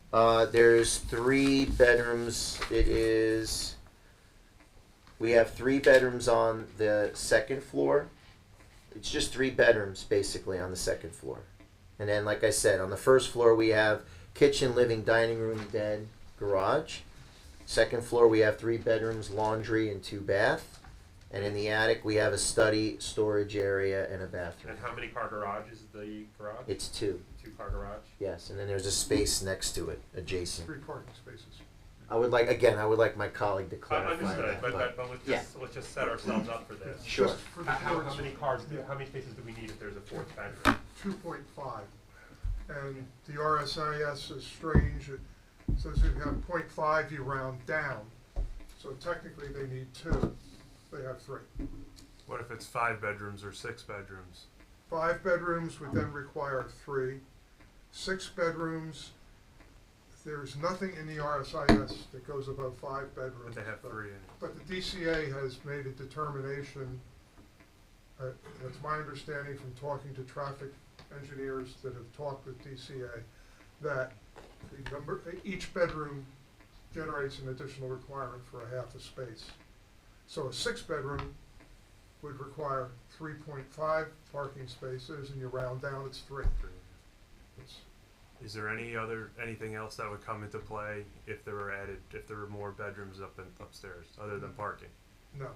There's 3 bedrooms. We have 3 bedrooms on the 2nd floor. It's just 3 bedrooms basically on the 2nd floor. And then, like I said, on the 1st floor we have kitchen, living, dining room, den, garage. 2nd floor we have 3 bedrooms, laundry, and 2 bath. And in the attic, we have a study, storage area, and a bathroom. And how many car garage is the garage? It's 2. 2-car garage? Yes, and then there's a space next to it, adjacent. 3 parking spaces. I would like my colleague to clarify Understood, that. but let's just set ourselves up for this. Sure. Just for the How board's- how many spaces do we need if there's a 4th bedroom? 2.5. And the RSIS is strange. It says if you have 0.5, you round down. So technically, they need 2. They have 3. What if it's 5 bedrooms or 6 bedrooms? 5 bedrooms would then require 3. 6 bedrooms, there's nothing in the RSIS that goes above 5 bedrooms. But they have 3 in it. But the DCA has made a determination, that's my understanding from talking to traffic engineers that have talked with DCA, that each bedroom generates an additional requirement for a half a space. So a 6-bedroom would require 3.5 parking spaces, and you round down, it's 3. Is there anything else that would come into play if there were more bedrooms upstairs other than parking? No.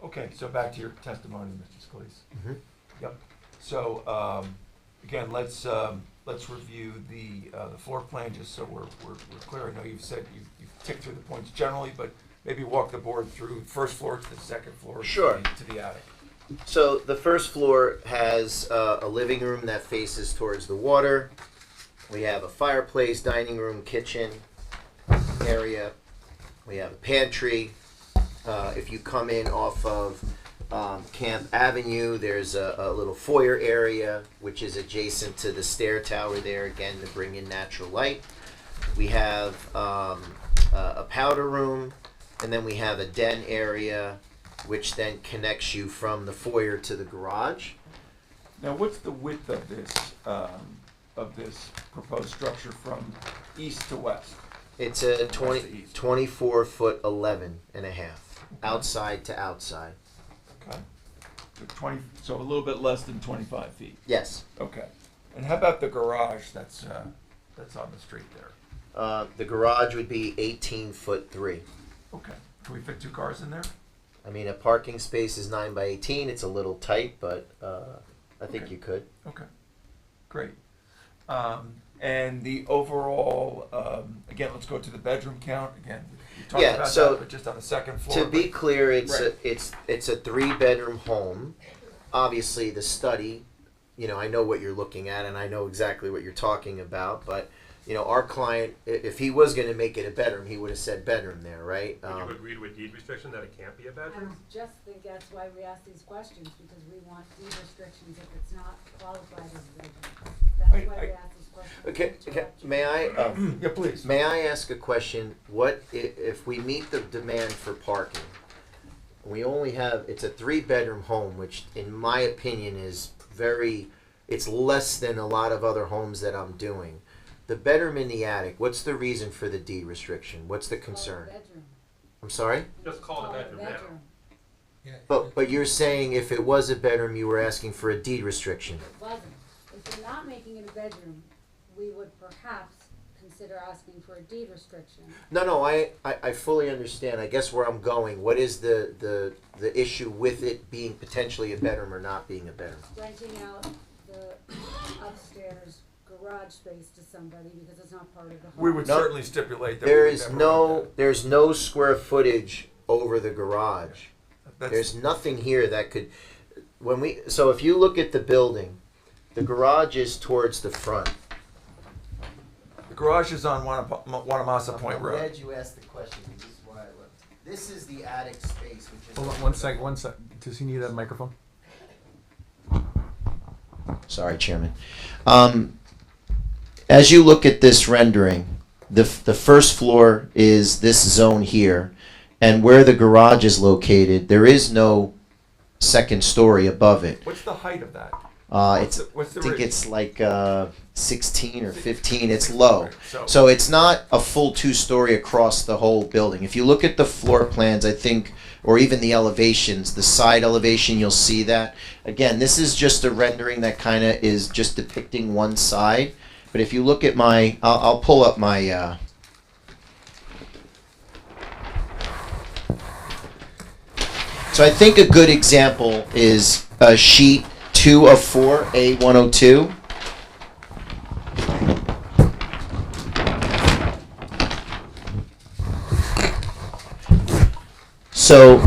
Okay, so back to your testimony, Mr. Scalise. Mhm. Yep. So, again, let's review the floor plan, just so we're clear. I know you've said you've ticked through the points generally, but maybe walk the board through first floor to the second floor. Sure. To the attic. So the first floor has a living room that faces towards the water. We have a fireplace, dining room, kitchen area. We have a pantry. If you come in off of Camp Avenue, there's a little foyer area which is adjacent to the stair tower there, again to bring in natural light. We have a powder room, and then we have a den area which then connects you from the foyer to the garage. Now, what's the width of this proposed structure from east to west? It's a West to east. 24 foot 11 and a half, outside to outside. Okay. So a little bit less than 25 feet. Yes. Okay. And how about the garage that's on the street there? The garage would be 18 foot 3. Okay. Can we fit 2 cars in there? I mean, a parking space is 9 by 18. It's a little tight, but I think Okay. you could. Okay. Great. And the overall, again, let's go to the bedroom count. Again, you talked Yeah, about so that, but just on the second floor. To be clear, it's Right. it's a 3-bedroom home. Obviously, the study, I know what you're looking at, and I know exactly what you're talking about. But our client, if he was going to make it a bedroom, he would have said bedroom there, right? Would you agree to a deed restriction that it can't be a I bedroom? just think that's why we ask these questions, because we want deed restrictions if it's not qualified as a bedroom. That's why we ask these questions. Okay, may I? Yeah, please. May I ask a question? What if we meet the demand for parking? We only have it's a 3-bedroom home, which in my opinion is it's less than a lot of other homes that I'm doing. The bedroom in the attic, what's the reason for the deed restriction? What's the concern? Bedroom. I'm sorry? Just call it a bedroom now. Yeah, But you're saying if it was a bedroom, you were asking for a deed restriction. It wasn't. If you're not making it a bedroom, we would perhaps consider asking for a deed restriction. No, I fully understand. I guess where I'm going, what is the issue with it being potentially a bedroom or not being a bedroom? Renting out the upstairs garage space to somebody because it's not part of the home. We would No, certainly stipulate that. There we would is never there's no square footage over the garage. That's- There's nothing here that could so if you look at the building, the garage is towards the front. The garage is on Wanamasa Point I'm Road. glad you asked the question. This is why I looked. This is the attic space, which is. Hold on one sec. Does he need a microphone? Sorry, Chairman. As you look at this rendering, the first floor is this zone here, and where the garage is located, there is no second story above it. What's the height of that? I What's the think ridge? it's like 16 or 15. It's low. Right, So it's not a full 2-story across the whole building. If you look at the floor plans, I think or even the elevations, the side elevation, you'll see that. Again, this is just a rendering that kind of is just depicting one side. But if you look at my, I'll pull up my, so I think a good example is sheet 2 of 4, A102. So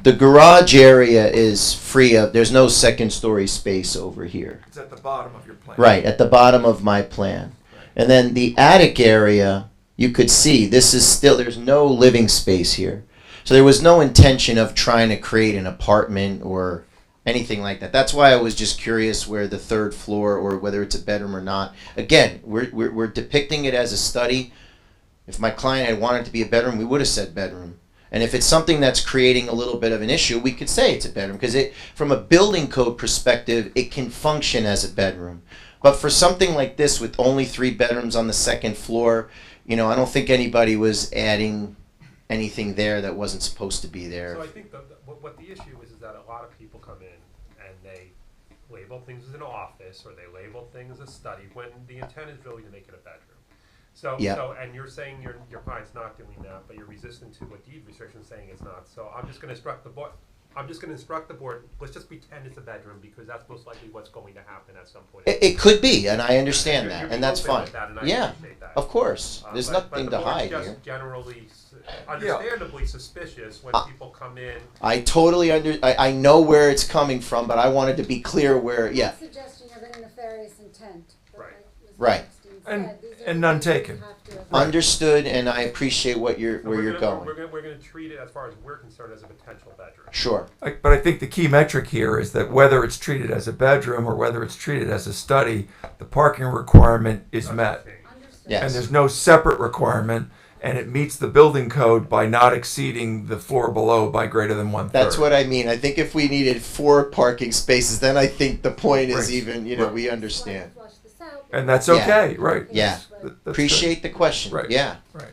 the garage area is free of, there's no second story space over here. It's at the bottom of your plan. Right, at the bottom of my plan. And then the attic area, you could see, this is still, there's no living space here. So there was no intention of trying to create an apartment or anything like that. That's why I was just curious where the third floor or whether it's a bedroom or not. Again, we're depicting it as a study. If my client had wanted it to be a bedroom, we would have said bedroom. And if it's something that's creating a little bit of an issue, we could say it's a bedroom because it, from a building code perspective, it can function as a bedroom. But for something like this with only 3 bedrooms on the second floor, you know, I don't think anybody was adding anything there that wasn't supposed to be there. So I think what the issue is that a lot of people come in and they label things as an office or they label things as a study when the intent is really to make it a bedroom. So, Yeah. so and you're saying your client's not doing that, but you're resistant to what deed restriction's saying it's not. So I'm just going to instruct the board. Let's just pretend it's a bedroom because that's most likely what's going to happen at some point. It could be, and I understand You're that, being and that's open fine. with that, and I Yeah, appreciate that. of course. There's But nothing the to board's hide just here. generally, understandably suspicious when people come in. I totally I know where it's coming from, but I wanted to be clear where, yeah. I'm not suggesting you have any nefarious intent. but Right. like Mr. Right. Epstein And- said, these are and the none things you taken. have to- Understood, and I appreciate what you're So where we're you're gonna- going. We're going to treat it, as far as we're concerned, as a potential bedroom. Sure. But I think the key metric here is that whether it's treated as a bedroom or whether it's treated as a study, the parking requirement is met. Understood. Yes. And there's no separate requirement, and it meets the building code by not exceeding the floor below by greater than 1/3. That's what I mean. I think if we needed 4 parking spaces, then I think the point is Right. even, you know, we understand. Flush this out, And that's Yeah. okay, right? Yeah. That's Appreciate the question. Right. Yeah. Right.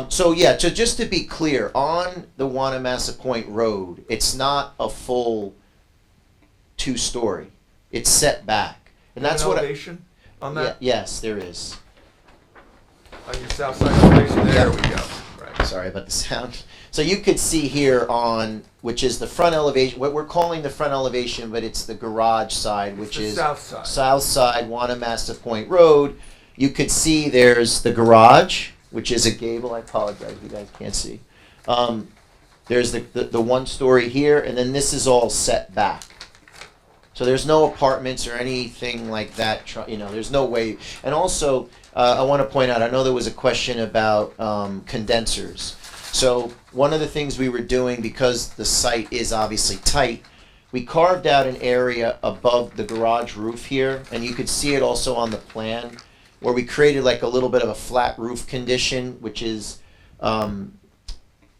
So yeah, so just to be clear, on the Wanamassa Point Road, it's not a full 2-story. It's set back, and that's An what. elevation on that? Yes, there is. On your south side elevation, there we go. Right. Sorry about the sound. So you could see here on, which is the front elevation, what we're calling the front elevation, but it's the garage side, which the is south side. South side, Wanamassa Point Road. You could see there's the garage, which is a gable. I apologize, you guys can't see. There's the 1-story here, and then this is all set back. So there's no apartments or anything like that. You know, there's no way. And also, I want to point out, I know there was a question about condensers. So one of the things we were doing, because the site is obviously tight, we carved out an area above the garage roof here, and you could see it also on the plan, where we created like a little bit of a flat roof condition, which is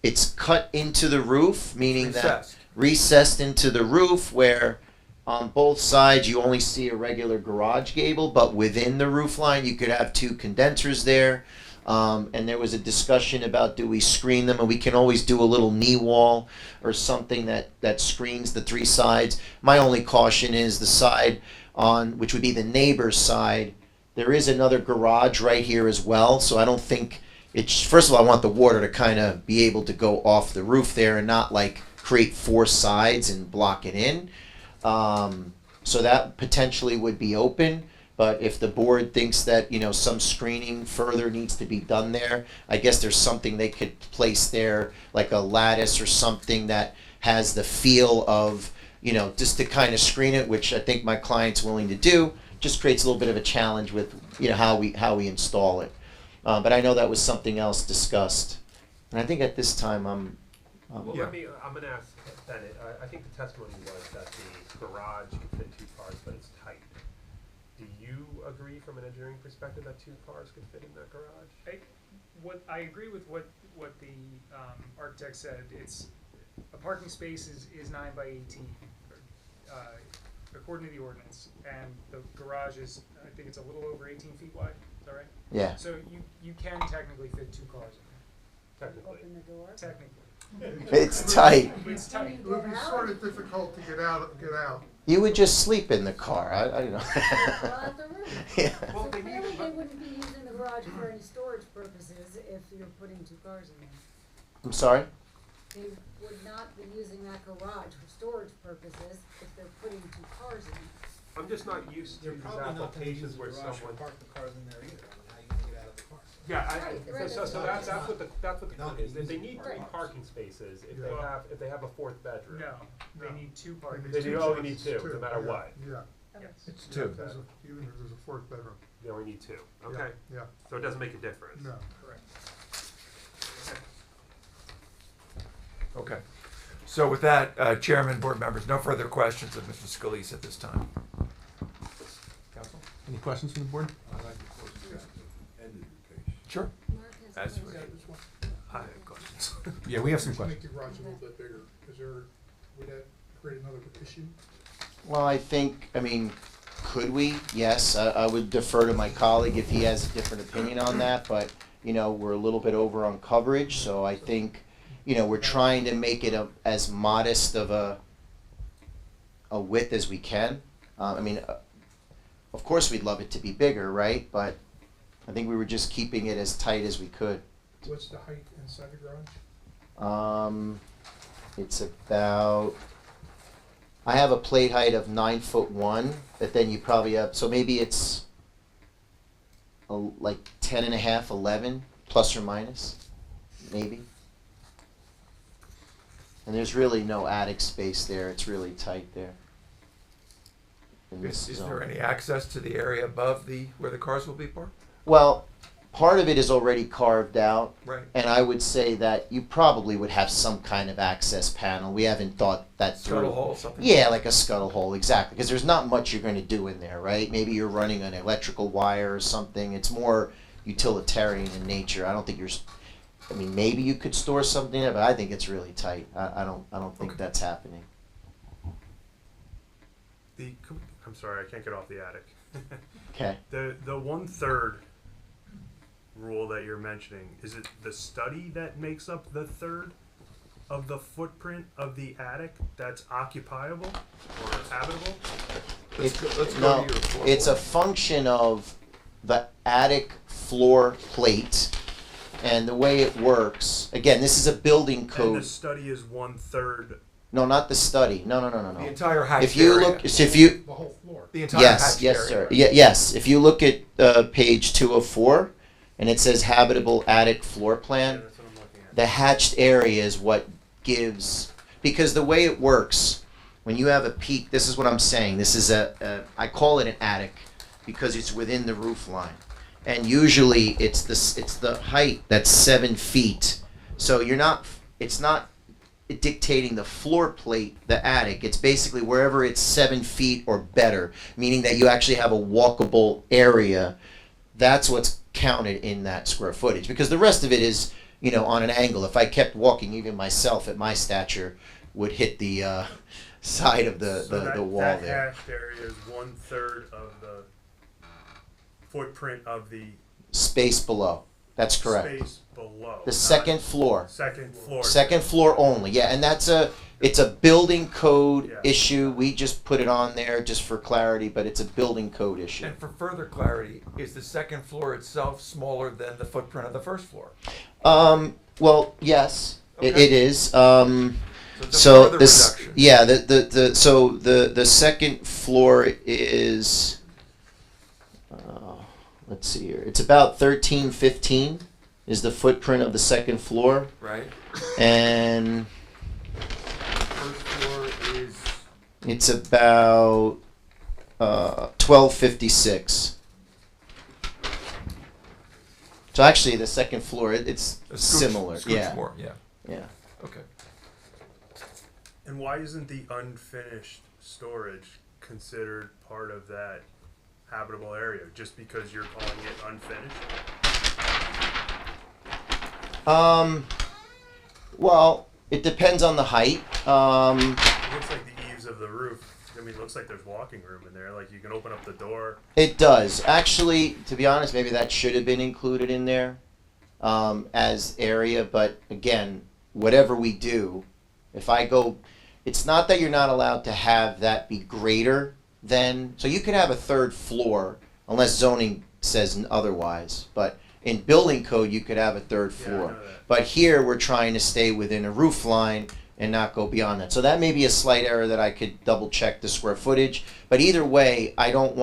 it's cut into the roof, meaning that Recessed. recessed into the roof, where on both sides you only see a regular garage gable, but within the roof line you could have 2 condensers there. And there was a discussion about, do we screen them, and we can always do a little knee wall or something that screens the 3 sides. My only caution is the side on, which would be the neighbor's side, there is another garage right here as well, so I don't think it's, first of all, I want the water to kind of be able to go off the roof there and not like create 4 sides and block it in. So that potentially would be open. But if the board thinks that, you know, some screening further needs to be done there, I guess there's something they could place there, like a lattice or something that has the feel of, you know, just to kind of screen it, which I think my client's willing to do. Just creates a little bit of a challenge with, you know, how we install it. But I know that was something else discussed. And I think at this time I'm Well, I'm going to ask Bennett. I think the testimony was that the garage could fit 2 cars, but it's tight. Do you agree from an engineering perspective that 2 cars could fit in that garage? I agree with what the architect said. It's a parking space is 9 by 18, according to the ordinance, and the garage is, I think it's a little over 18 feet wide. Is that right? Yeah. So you can technically fit 2 cars in there. Technically. Open the door. Technically. It's tight. It's Can tight. It would be sort of difficult to get out. You would just sleep in the car. I don't know. Well, out the room. Yeah. Well, So they clearly need, they wouldn't be using the garage for any storage purposes if you're putting 2 cars in there. I'm sorry? They would not be using that garage for storage purposes if they're putting 2 cars in there. I'm just not used to They're these probably not gonna use applications the where garage someone. to park the cars in there either. I mean, how you gonna get out of the car? Yeah, Right, right, so that's that's what the You're not code is. gonna They use need it. 3 Right. parking spaces if Yeah. they have a 4th bedroom. no, they No. need 2 parking. They do only need It's 2, no matter yeah, what. Yeah. Yes. It's Yeah, even if there's a 4th bedroom. They only need 2. Yeah, Okay. Yeah, So it doesn't make a difference. no. Correct. Okay. So with that, Chairman, board members, no further questions of Mr. Scalise at this time. Council? Any questions from the board? I'd like to close the end of your case. Sure. Mark has As a we- question. I have questions. Yeah, we have some Make questions. the garage a little bit bigger. Would that create another issue? Well, I mean, could we? Yes, I would defer to my colleague if he has a different opinion on that, but, we're a little bit over on coverage, so I think, we're trying to make it as modest of a width as we can. Of course, we'd love it to be bigger, right? But I think we were just keeping it as tight as we could. What's the height inside the garage? It's about, I have a plate height of 9'1", but then you probably have, so maybe it's like 10 and a half, 11, plus or minus, maybe. And there's really no attic space there. It's really tight there. In this Is zone. there any access to the area above where the cars will be parked? Well, part of it is already carved out. Right. And I would say that you probably would have some kind of access panel. We haven't thought that through. Scuttle hole, something? Yeah, like a scuttle hole, exactly. Because there's not much you're going to do in there, right? Maybe you're running an electrical wire or something. It's more utilitarian in nature. I don't think maybe you could store something there, but I think it's really tight. I don't think that's happening. I'm sorry, I can't get off the attic. Okay. The 1/3 rule that you're mentioning, is it the study that makes up the 1/3 of the footprint of the attic that's occupiable or habitable? Let's go to No, your floor it's plan. a function of the attic floor plate and the way it works. Again, this is a building And code. the study is 1/3. No, not the study. No. The entire hatched If you area. look, so if you, The whole floor. The entire yes, hatched yes, area. sir. Yes. If you look at page 204, and it says habitable attic floor plan, That's what I'm looking at. the hatched area is what gives, because the way it works, when you have a peak, this is what I'm saying. This is I call it an attic because it's within the roof line, and usually it's the height that's 7 feet. So it's not dictating the floor plate, the attic. It's basically wherever it's 7 feet or better, meaning that you actually have a walkable area. That's what's counted in that square footage, because the rest of it is, on an angle. If I kept walking, even myself at my stature would hit the side of the wall that there. hatched area is 1/3 of the footprint of the Space below. That's correct. space below. The not second floor. Second floor. Second floor only. Yeah, and it's a building code Yeah. issue. We just put it on there just for clarity, but it's a building code issue. And for further clarity, is the second floor itself smaller than the footprint of the first floor? Well, yes, Okay. it is. So it's a So further this, reduction. yeah, the second floor is, let's see here. It's about 1315 is the footprint of the second floor, Right. and First floor is it's about 1256. So actually, the second floor it's a scooch- similar. scooch Yeah, more, yeah. yeah. Okay. And why isn't the unfinished storage considered part of that habitable area? Just because you're calling it unfinished? Well, it depends on the height. It looks like the eaves of the roof. I mean, it looks like there's walking room in there. Like you can open up the door. It does. Actually, to be honest, maybe that should have been included in there. as area, but again, whatever we do, if I go, it's not that you're not allowed to have that be greater than, so you could have a third floor unless zoning says otherwise, but in building code, you could have a third Yeah, I floor. know that. But here, we're trying to stay within a roof line and not go beyond that. So that may be a slight error that I could double check the square footage. But either way, I know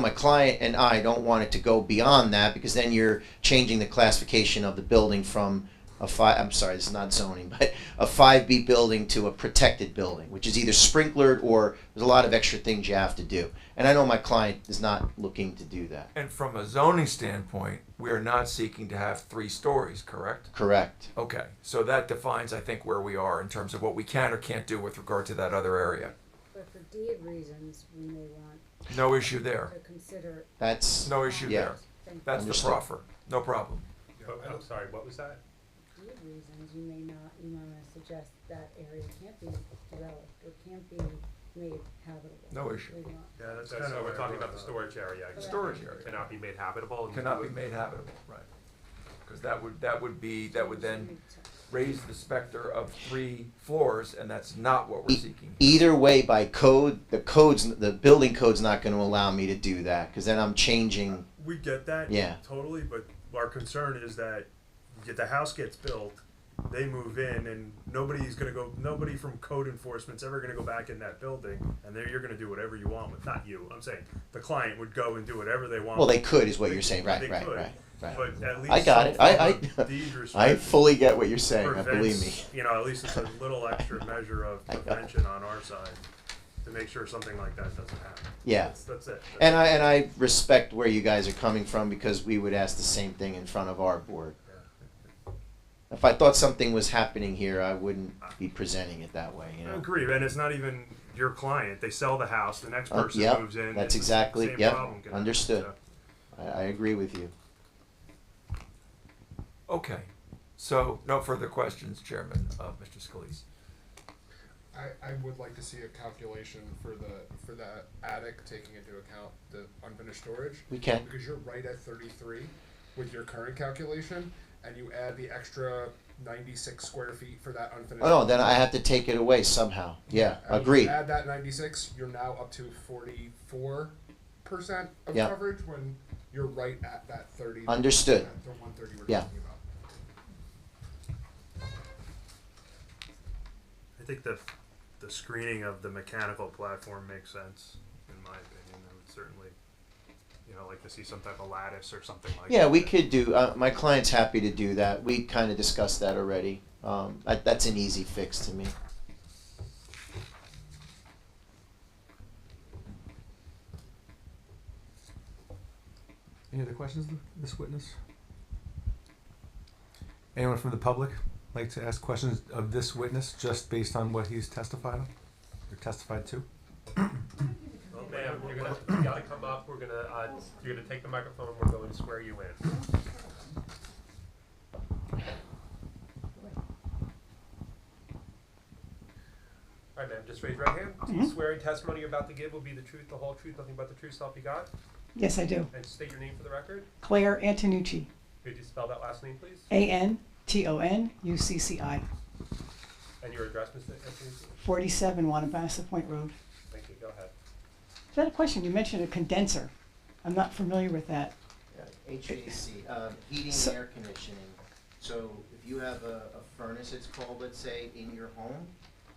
my client and I don't want it to go beyond that, because then you're changing the classification of the building from I'm sorry, this is not zoning, but a 5B building to a protected building, which is either sprinklered or there's a lot of extra things you have to do. And I know my client is not looking to do that. And from a zoning standpoint, we are not seeking to have 3 stories, correct? Correct. Okay, so that defines, I think, where we are in terms of what we can or can't do with regard to that other area. But for deed reasons, we may want No issue there. to consider. That's No issue yeah. there. That's the Understood. proffer. No problem. I'm sorry, what was that? Deed reasons, you might wanna suggest that area can't be developed or can't be made habitable. No issue. We want- Yeah, that's So kind of we're talking about the storage area. Storage area. Cannot be made habitable. and Cannot be made habitable, right? Because that would then raise the specter of 3 floors, and that's not what we're seeking. Either way, by code, the building code's not going to allow me to do that, because then I'm changing. We get that, Yeah. totally, but our concern is that the house gets built, they move in, and nobody from code enforcement's ever gonna go back in that building, and then you're gonna do whatever you want with, not you, I'm saying, the client would go and do whatever they want. Well, they could, is what you're saying. Right, They right, could, right, right. But at least I got it. some I form of deed I restriction fully get what you're saying. I believe me. prevents, you know, at least it's a little extra measure of I got it. prevention on our side to make sure something like that doesn't happen. Yeah. That's it. And I respect where you guys are coming from, because we would ask the same thing in front of our board. If I thought something was happening here, I wouldn't be presenting it that way. You I know. agree, and it's not even your client. They sell the house, the next person Yep, moves in. that's it's the exactly. same Yep. problem can happen, Understood. so. I agree with you. Okay, so no further questions, Chairman, Mr. Scalise. I would like to see a calculation for the attic, taking into account the unfinished storage. We can. Because you're right at 33 with your current calculation, and you add the extra 96 square feet for that unfinished. Oh no, then I have to take it away somehow. Yeah, And when agreed. you add that 96, you're now up to 44% of Yeah. coverage when you're right at that 30. Understood. The 130 we're Yeah. talking about. I think the screening of the mechanical platform makes sense, in my opinion. I would certainly, like to see some type of lattice or something like that. Yeah, we could do. My client's happy to do that. We kind of discussed that already. That's an easy fix to me. Any other questions of this witness? Anyone from the public like to ask questions of this witness just based on what he's testified on or testified to? Well, ma'am, you gotta come up, you're gonna take the microphone, and we're going to swear you in. All right, ma'am, just raise your right hand. Do you swear in testimony you're about to give will be the truth, the whole truth, nothing but the truth, so help you God? Yes, I do. And state your name for the record. Claire Antonucci. Could you spell that last name, please? Antonucci. And your address, Mr. Antonucci? 47 Wanabassa Point Road. Thank you, go ahead. Is that a question? You mentioned a condenser. I'm not familiar with that. HVAC, heating So- and air conditioning. So if you have a furnace, it's called, let's say, in your home.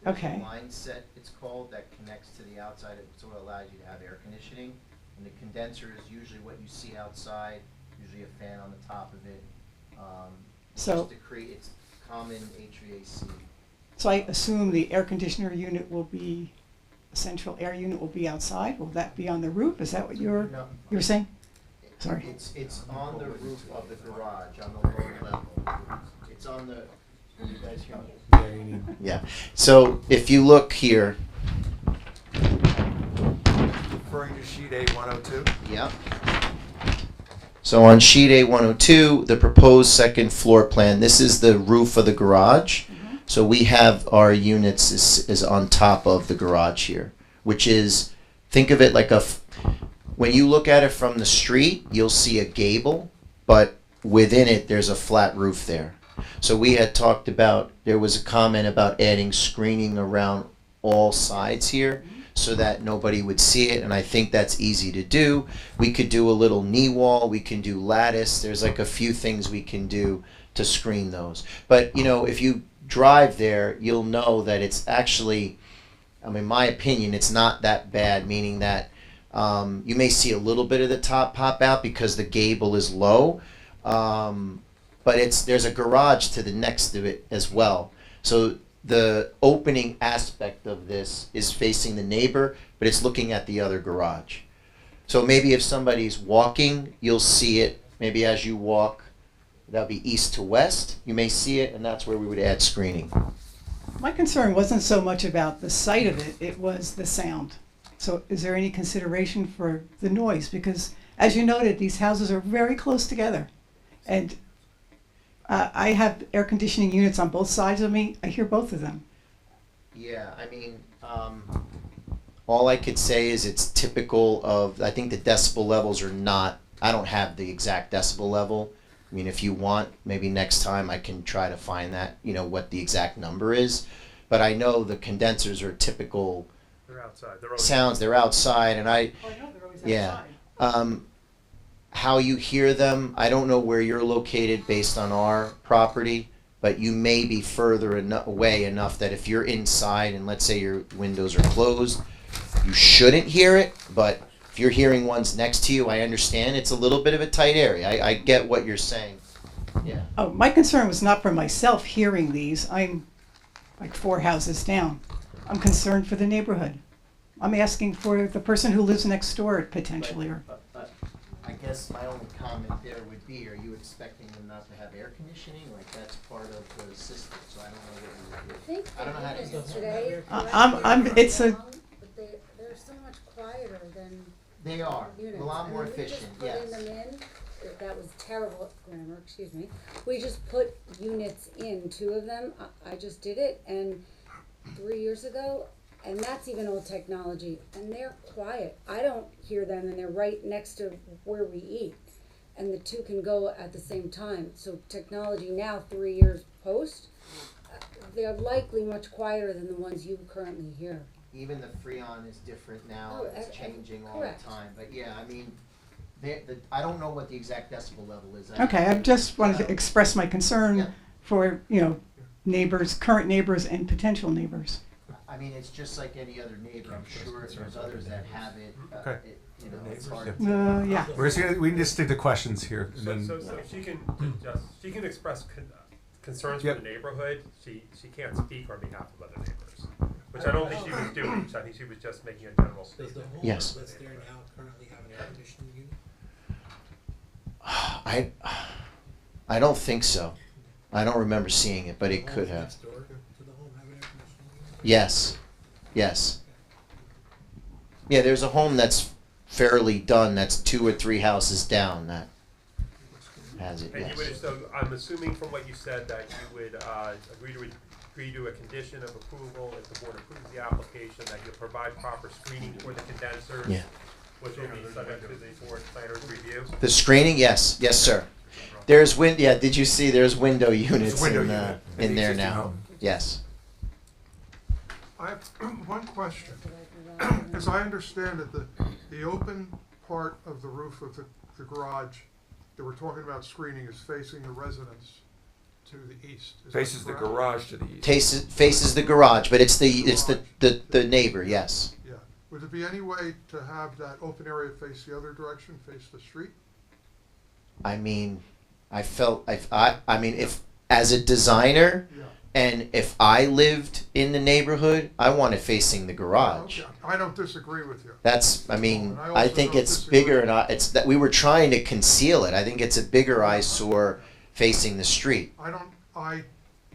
There's Okay. a line set, it's called, that connects to the outside. It's what allows you to have air conditioning. And the condenser is usually what you see outside, usually a fan on the top of it. So- Just to create, it's common HVAC. So I assume the air conditioner unit will be, a central air unit will be outside? Will that be on the roof? Is that what you're saying? Sorry. It's on the roof of the garage, on the lower level. It's on the, you guys hear me? Yeah, you need. Yeah, so if you look here, Referring to sheet A102? yep. So on sheet A102, the proposed second floor plan, this is the roof of the garage. So we have our units is on top of the garage here, which is, think of it like when you look at it from the street, you'll see a gable, but within it, there's a flat roof there. So we had talked about, there was a comment about adding screening around all sides here so that nobody would see it, and I think that's easy to do. We could do a little knee wall, we can do lattice, there's like a few things we can do to screen those. But, you know, if you drive there, you'll know that it's actually, I mean, my opinion, it's not that bad, meaning that you may see a little bit of the top pop out because the gable is low, but there's a garage to the next of it as well. So the opening aspect of this is facing the neighbor, but it's looking at the other garage. So maybe if somebody's walking, you'll see it. Maybe as you walk, that'll be east to west. You may see it, and that's where we would add screening. My concern wasn't so much about the sight of it, it was the sound. So is there any consideration for the noise? Because as you noted, these houses are very close together. And I have air conditioning units on both sides of me. I hear both of them. Yeah, I mean, all I could say is it's typical of, I think the decibel levels are not, I don't have the exact decibel level. I mean, if you want, maybe next time I can try to find that, you know, what the exact number is. But I know the condensers are typical They're outside. They're always sounds. They're outside, and Oh, I know they're always yeah. outside. How you hear them, I don't know where you're located based on our property, but you may be further away enough that if you're inside and let's say your windows are closed, you shouldn't hear it. But if you're hearing ones next to you, I understand it's a little bit of a tight area. I get what you're saying. Yeah. Oh, my concern was not for myself hearing these. I'm like 4 houses down. I'm concerned for the neighborhood. I'm asking for the person who lives next door potentially. Or I guess my only comment there would be, are you expecting them not to have air conditioning? Like that's part of the system, so I don't know what you would do. I don't know how to answer that. it's a. But they're so much quieter than They are units. a lot And more we just efficient, put yes. them in. That was terrible grammar, excuse me. We just put units in, 2 of them. I just did it, and 3 years ago, and that's even old technology, and they're quiet. I don't hear them, and they're right next to where we eat, and the 2 can go at the same time. So technology now, 3 years post, they're likely much quieter than the ones you currently hear. Even the Freon is different now. Oh, It's changing all correct. the time. But yeah, I mean, I don't know what the exact decibel level is. Okay, I just wanted to express my concern for, you know, neighbors, current neighbors and potential neighbors. I mean, it's just like any other neighbor. I'm sure there's others that have it. Okay. You know, it's hard. Yeah. We can just stick to questions here. And then, So she can express concerns Yep. for the neighborhood. She can't speak on behalf of other neighbors, which I don't think she was doing. So I think she was just making a general Does the statement. home Yes. that's there now currently have an air conditioning unit? I don't think so. I don't remember seeing it, but it could have. Next door to the home have an air conditioning unit? Yes. Yes. Yeah, there's a home that's fairly done. That's 2 or 3 houses down that has it. And Yes. you would, so I'm assuming from what you said that you would agree to a condition of approval if the board approves the application, that you'll provide proper screening for the condensers, Yeah. which will be subject to the board planner's review. The screening, yes, yes, sir. There's Yeah, did you see? There's window units window in, unit in there existing now. home. Yes. I have one question. As I understand it, the open part of the roof of the garage that we're talking about screening is facing the residence to the east. Is that Faces the correct? garage to the east. Faces the garage, but it's the neighbor. Yes. Yeah. Would there be any way to have that open area face the other direction, face the street? I mean, I mean, if as a designer, Yeah. and if I lived in the neighborhood, I want it facing the garage. Okay. I don't disagree with you. That's, I mean, And I I also think don't it's disagree. bigger, and it's that we were trying to conceal it. I think it's a bigger eyesore facing the street. I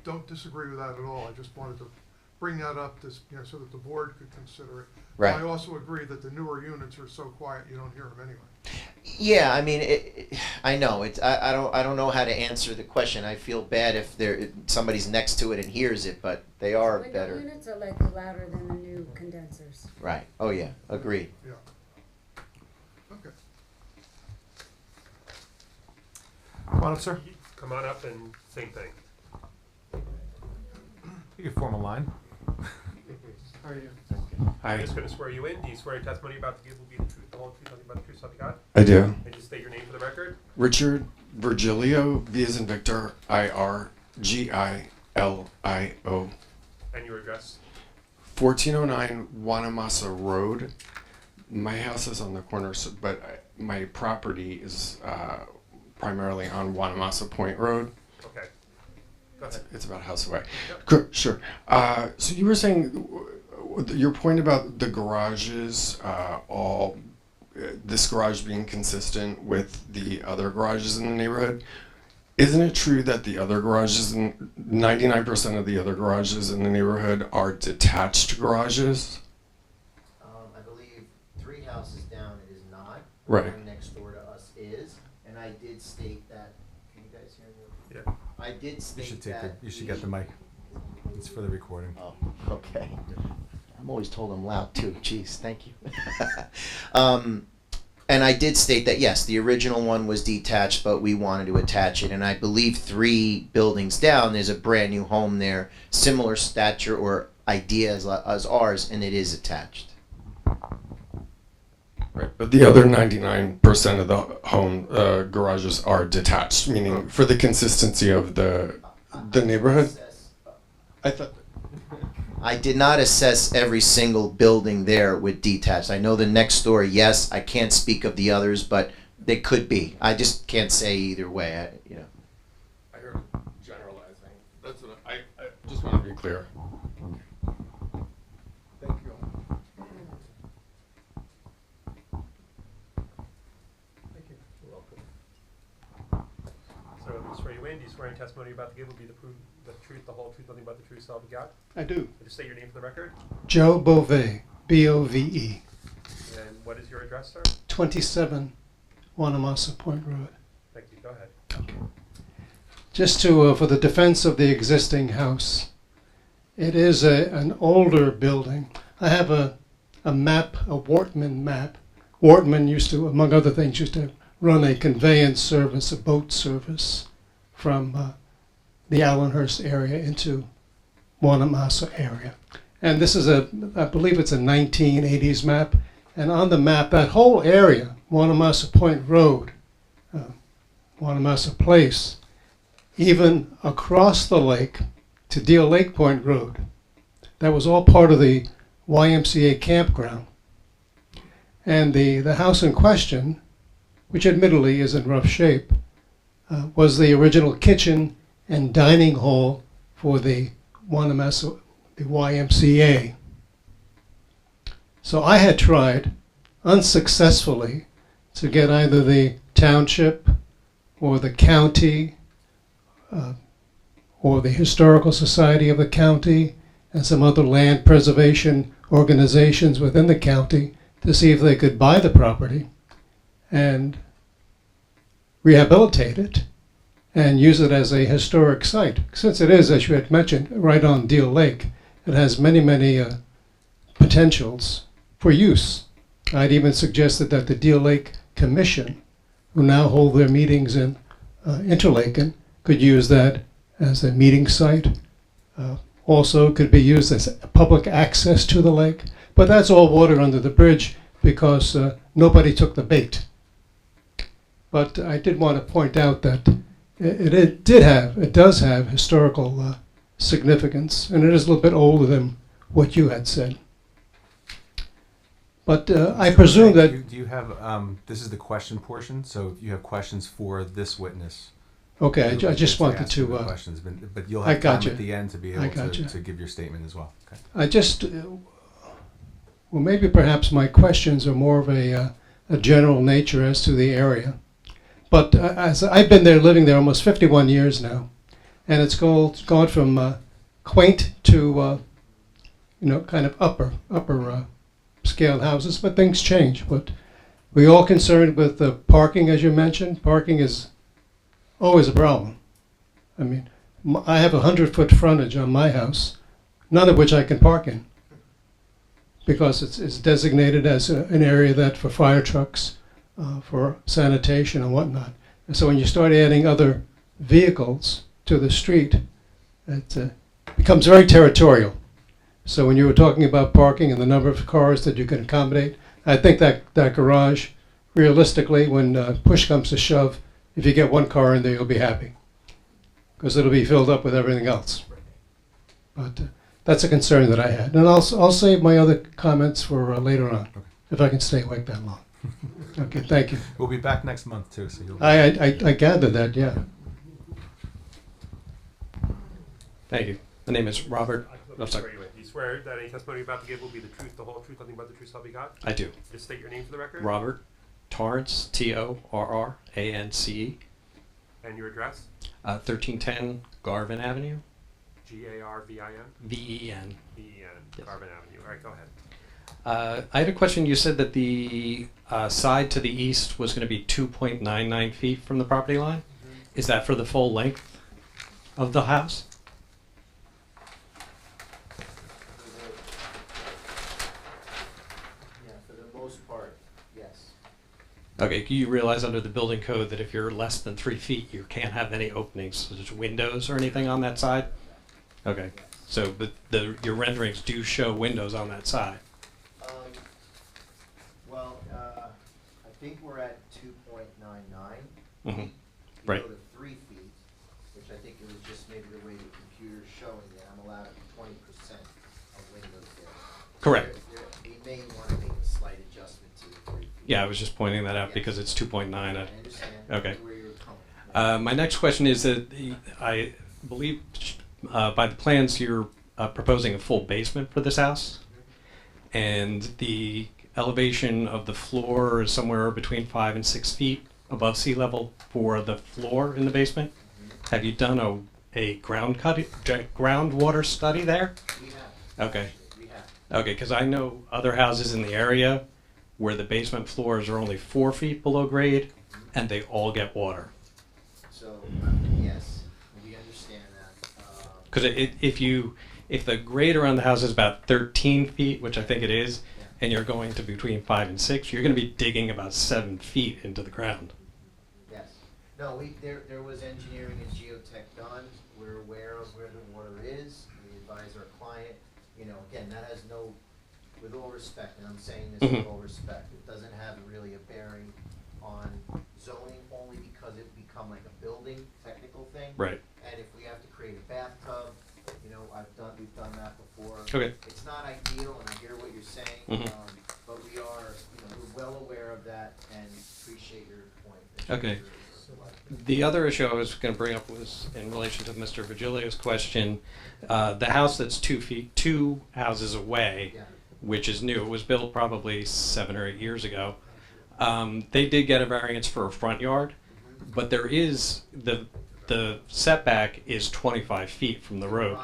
don't disagree with that at all. I just wanted to bring that up so that the board could consider it. Right. I also agree that the newer units are so quiet you don't hear them anyway. Yeah, I mean, I know it's. I don't know how to answer the question. I feel bad if somebody's next to it and hears it, but they are Window better. units are likely louder than the new condensers. Right. Oh yeah. Agreed. Yeah. Okay. Come on up, sir. Come on up and same thing. You can form a line. How are you? I'm just going to swear you in. Do you swear your testimony you're about to give will be the truth, the whole truth, nothing but the truth, so help you God? I do. And just state your name for the record. Richard Virgilio, V as in Victor, IRGILIO. And your address. 1409 Wanamassa Road. My house is on the corner, but my property is primarily on Wanamassa Point Road. Okay. Go ahead. It's about a house away. Yep. Sure. So you were saying your point about the garages, this garage being consistent with the other garages in the neighborhood. Isn't it true that the other garages, 99% of the other garages in the neighborhood are detached garages? I believe 3 houses down it is not. Right. The one next door to us is, and I did state that. Can you guys hear me? Yeah. I did state that. You should get the mic. It's for the recording. Oh, okay. I'm always told I'm loud too. Jeez, thank you. And I did state that yes, the original one was detached, but we wanted to attach it. And I believe 3 buildings down, there's a brand new home there, similar stature or idea as ours, and it is attached. Right, but the other 99% of the home garages are detached, meaning for the consistency of the neighborhood. I thought. I did not assess every single building there with detached. I know the next door, yes. I can't speak of the others, but they could be. I just can't say either way. I heard generalizing. That's what I just want to be clear. Thank you. Thank you. You're welcome. So I'm going to swear you in. Do you swear in testimony you're about to give will be the truth, the whole truth, nothing but the truth, so help you God? I do. And just state your name for the record. Joe Bove, B-O-V-E, And what is your address, sir? 27 Wanamassa Point Road. Thank you. Go ahead. Okay. Just to, for the defense of the existing house, it is an older building. I have a map, a Wortman map. Wortman used to, among other things, used to run a conveyance service, a boat service from the Allenhurst area into Wanamassa area. And this is I believe it's a 1980s map. And on the map, that whole area, Wanamassa Point Road, Wanamassa Place, even across the lake to Deal Lake Point Road, that was all part of the YMCA campground. And the house in question, which admittedly is in rough shape, was the original kitchen and dining hall for the Wanamassa, the YMCA. So I had tried unsuccessfully to get either the township or the county or the Historical Society of the county and some other land preservation organizations within the county to see if they could buy the property and rehabilitate it and use it as a historic site. Since it is, as you had mentioned, right on Deal Lake, it has many, many potentials for use. I'd even suggested that the Deal Lake Commission, who now hold their meetings in Interlaken, could use that as a meeting site. Also could be used as public access to the lake. But that's all water under the bridge because nobody took the bait. But I did want to point out that it does have historical significance, and it is a little bit older than what you had said. But I presume that... Do you have, this is the question portion, so if you have questions for this witness. Okay, I just wanted ask to... the questions, but you'll I have got time you. at the end to be I able got to, you. to give your statement as well. Okay. I just... well, maybe perhaps my questions are more of a general nature as to the area. But as I've been there, living there almost 51 years now, and it's gone from quaint to, kind of upper scale houses, but things change. But we all concerned with the parking, as you mentioned. Parking is always a problem. I mean, I have 100-foot frontage on my house, none of which I can park in, because it's designated as an area that for fire trucks, for sanitation and whatnot. And so when you start adding other vehicles to the street, it becomes very territorial. So when you were talking about parking and the number of cars that you can accommodate, I think that garage, realistically, when push comes to shove, if you get one car in there, you'll be happy, because it'll be filled up with everything else. But that's a concern that I had. And I'll save my other comments for later on, if I can stay awake that long. Okay, thank you. We'll be back next month too, so you'll. I gathered that, yeah. Thank you. The name is Robert. Oh, sorry. Do you swear that any testimony you're about to give will be the truth, the whole truth, nothing but the truth, so help you God? I do. Just state your name for the record. Robert Torrance, Torrance. And your address? 1310 Garvin Avenue. Garvin? VEN. VEN, Garvin Avenue. All right, go ahead. I had a question. You said that the side to the east was going to be 2.99 feet from the property line. Is that for the full length of the house? Yeah, for the most part, yes. Okay, you realize under the building code that if you're less than 3 feet, you can't have any openings, such as windows or anything on that side? Okay, so but your renderings do show windows on that side. Well, I think we're at 2.99. Mhm. Below Right. the 3 feet, which I think it was just maybe the way the computer's showing it. I'm allowed 20% of windows there. Correct. We may want to make a slight adjustment to the 3 feet. Yeah, I was just pointing that out Yes. because it's 2.9. I understand. Okay. Where you're coming. My next question is that I believe by the plans you're proposing a full basement for this house, and the elevation of the floor is somewhere between 5 and 6 feet above sea level for the floor in the basement. Have you done a groundwater study there? We have. Okay. We have. Okay, because I know other houses in the area where the basement floors are only 4 feet below grade, and they all get water. So, yes, we understand that. Because if the grade around the house is about 13 feet, which I think it is, and you're going to between 5 and 6, you're going to be digging about 7 feet into the ground. Yes. No, there was engineering and geotech done. We're aware of where the water is. We advise our client. You know, again, that has no, with all respect, and I'm saying this with all respect, it doesn't have really a bearing on zoning, only because it become like a building technical thing. Right. And if we have to create a bathtub, you know, we've done that before. Okay. It's not ideal, and I hear what you're saying, but we are, we're well aware of that and appreciate your point. Okay. The other issue I was going to bring up was in relation to Mr. Virgilio's question. The house that's 2 feet, 2 houses away, which is new, it was built probably 7 or 8 years ago. They did get a variance for a front yard, but there is the setback is 25 feet from the road.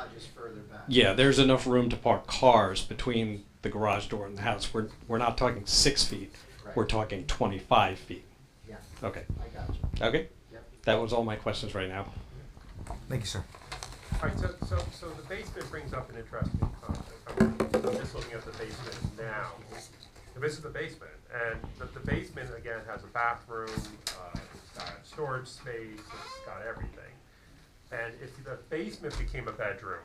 Yeah, there's enough room to park cars between the garage door and the house. We're not talking 6 feet. Right. We're talking 25 feet. Yeah. Okay. I got you. Okay. Yep. That was all my questions right now. Thank you, sir. All right, so the basement brings up an interesting concept. I'm just looking at the basement now. This is the basement, and the basement, again, has a bathroom, it's got storage space, it's got everything. And if the basement became a bedroom,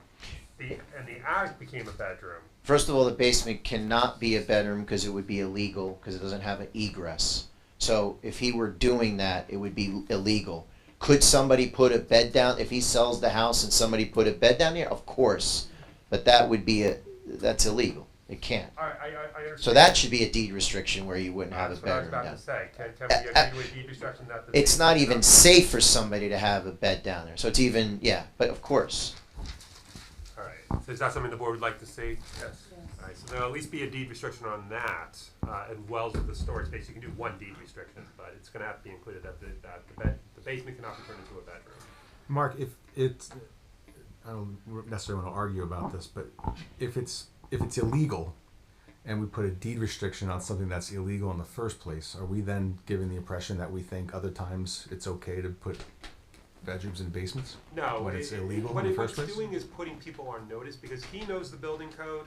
and the attic became a bedroom. First of all, the basement cannot be a bedroom because it would be illegal because it doesn't have an egress. So if he were doing that, it would be illegal. Could somebody put a bed down if he sells the house and somebody put a bed down there? Of course, but that would be that's illegal. It can't. I understand. So that should be a deed restriction where you wouldn't have a bedroom down. That's what I was about to say. Can we agree to a deed restriction that the It's not even safe for somebody to have a bed down there. So it's even but of course. All right. So is that something the board would like to see? Yes. All right. So there'll at least be a deed restriction on that, as well as the storage space. You can do one deed restriction, but it's going to have to be included that the basement cannot be turned into a bedroom. Mark, if it's, I don't necessarily want to argue about this, but if it's illegal, and we put a deed restriction on something that's illegal in the first place, are we then giving the impression that we think other times it's okay to put bedrooms in basements? No, when it's illegal what in the first it's place? doing is putting people on notice because he knows the building code.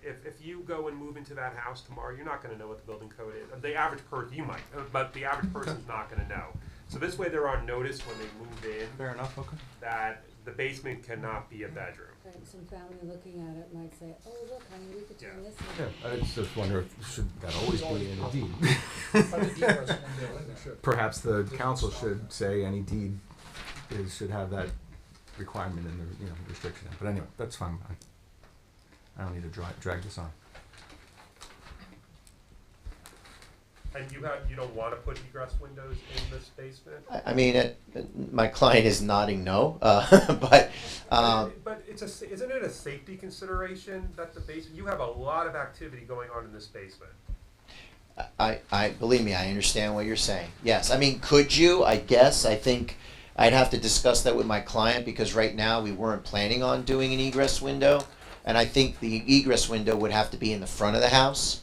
If you go and move into that house tomorrow, you're not going to know what the building code is. The average person, you might, but the average person's not going to know. So this way they're on notice when they move in. Fair enough, okay. That the basement cannot be a bedroom. Right, some family looking at it might say, oh, look, honey, we could turn this Yeah, in. I just wonder if should that always be in a deed? Perhaps the council should say any deed should have that requirement in the restriction. But anyway, that's fine. I don't need to drag this on. And you don't want to put egress windows in this basement? I mean, my client is nodding no, but. But isn't it a safety consideration that the basement, you have a lot of activity going on in this basement? I believe me, I understand what you're saying. Yes, I mean, could you? I guess. I think I'd have to discuss that with my client because right now we weren't planning on doing an egress window, and I think the egress window would have to be in the front of the house.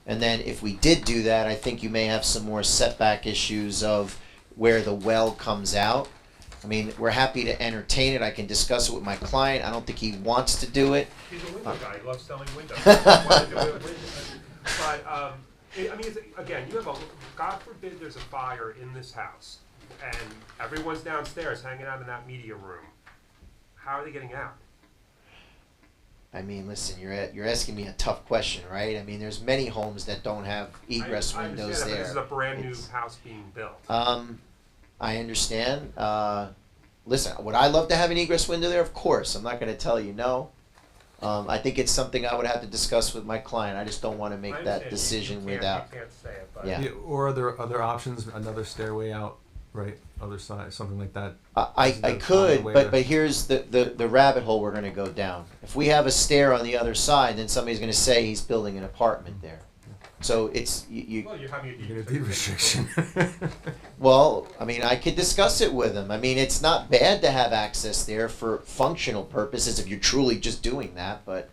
And then if we did do that, I think you may have some more setback issues of where the well comes out. I mean, we're happy to entertain it. I can discuss it with my client. I don't think he wants to do it. He's a window guy. He loves selling windows. But I mean, again, you have God forbid there's a fire in this house, and everyone's downstairs hanging out in that media room. How are they getting out? I mean, listen, you're asking me a tough question, right? I mean, there's many homes that don't have egress windows I understand that, there. but this is a brand new house being built. I understand. Listen, would I love to have an egress window there? Of course. I'm not going to tell you no. I think it's something I would have to discuss with my client. I just don't want to make that decision without. You can't say it, but Yeah. Or are there other options? Another stairway out, right? Other side, something like that. I could, but here's the rabbit hole we're going to go down. If we have a stair on the other side, then somebody's going to say he's building an apartment there. So it's you. Well, you're having a deed restriction. Well, I mean, I could discuss it with him. I mean, it's not bad to have access there for functional purposes if you're truly just doing that. But,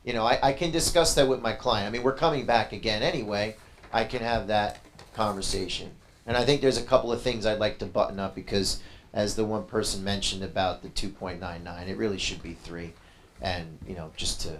I can discuss that with my client. I mean, we're coming back again anyway. I can have that conversation. And I think there's a couple of things I'd like to button up because, as the one person mentioned about the 2.99, it really should be 3. And, just to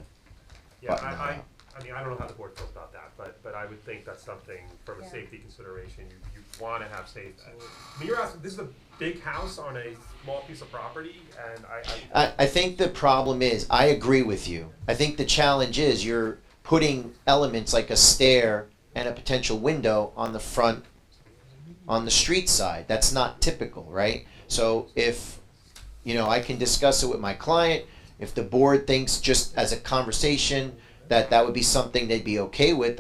button that up. I mean, I don't know how the board feels about that, but I would think that's something from a safety consideration you want to have safe. I mean, you're asking, this is a big house on a small piece of property, and I think the problem is, I agree with you. I think the challenge is you're putting elements like a stair and a potential window on the front, on the street side. That's not typical, right? So if, I can discuss it with my client, if the board thinks just as a conversation that would be something they'd be okay with,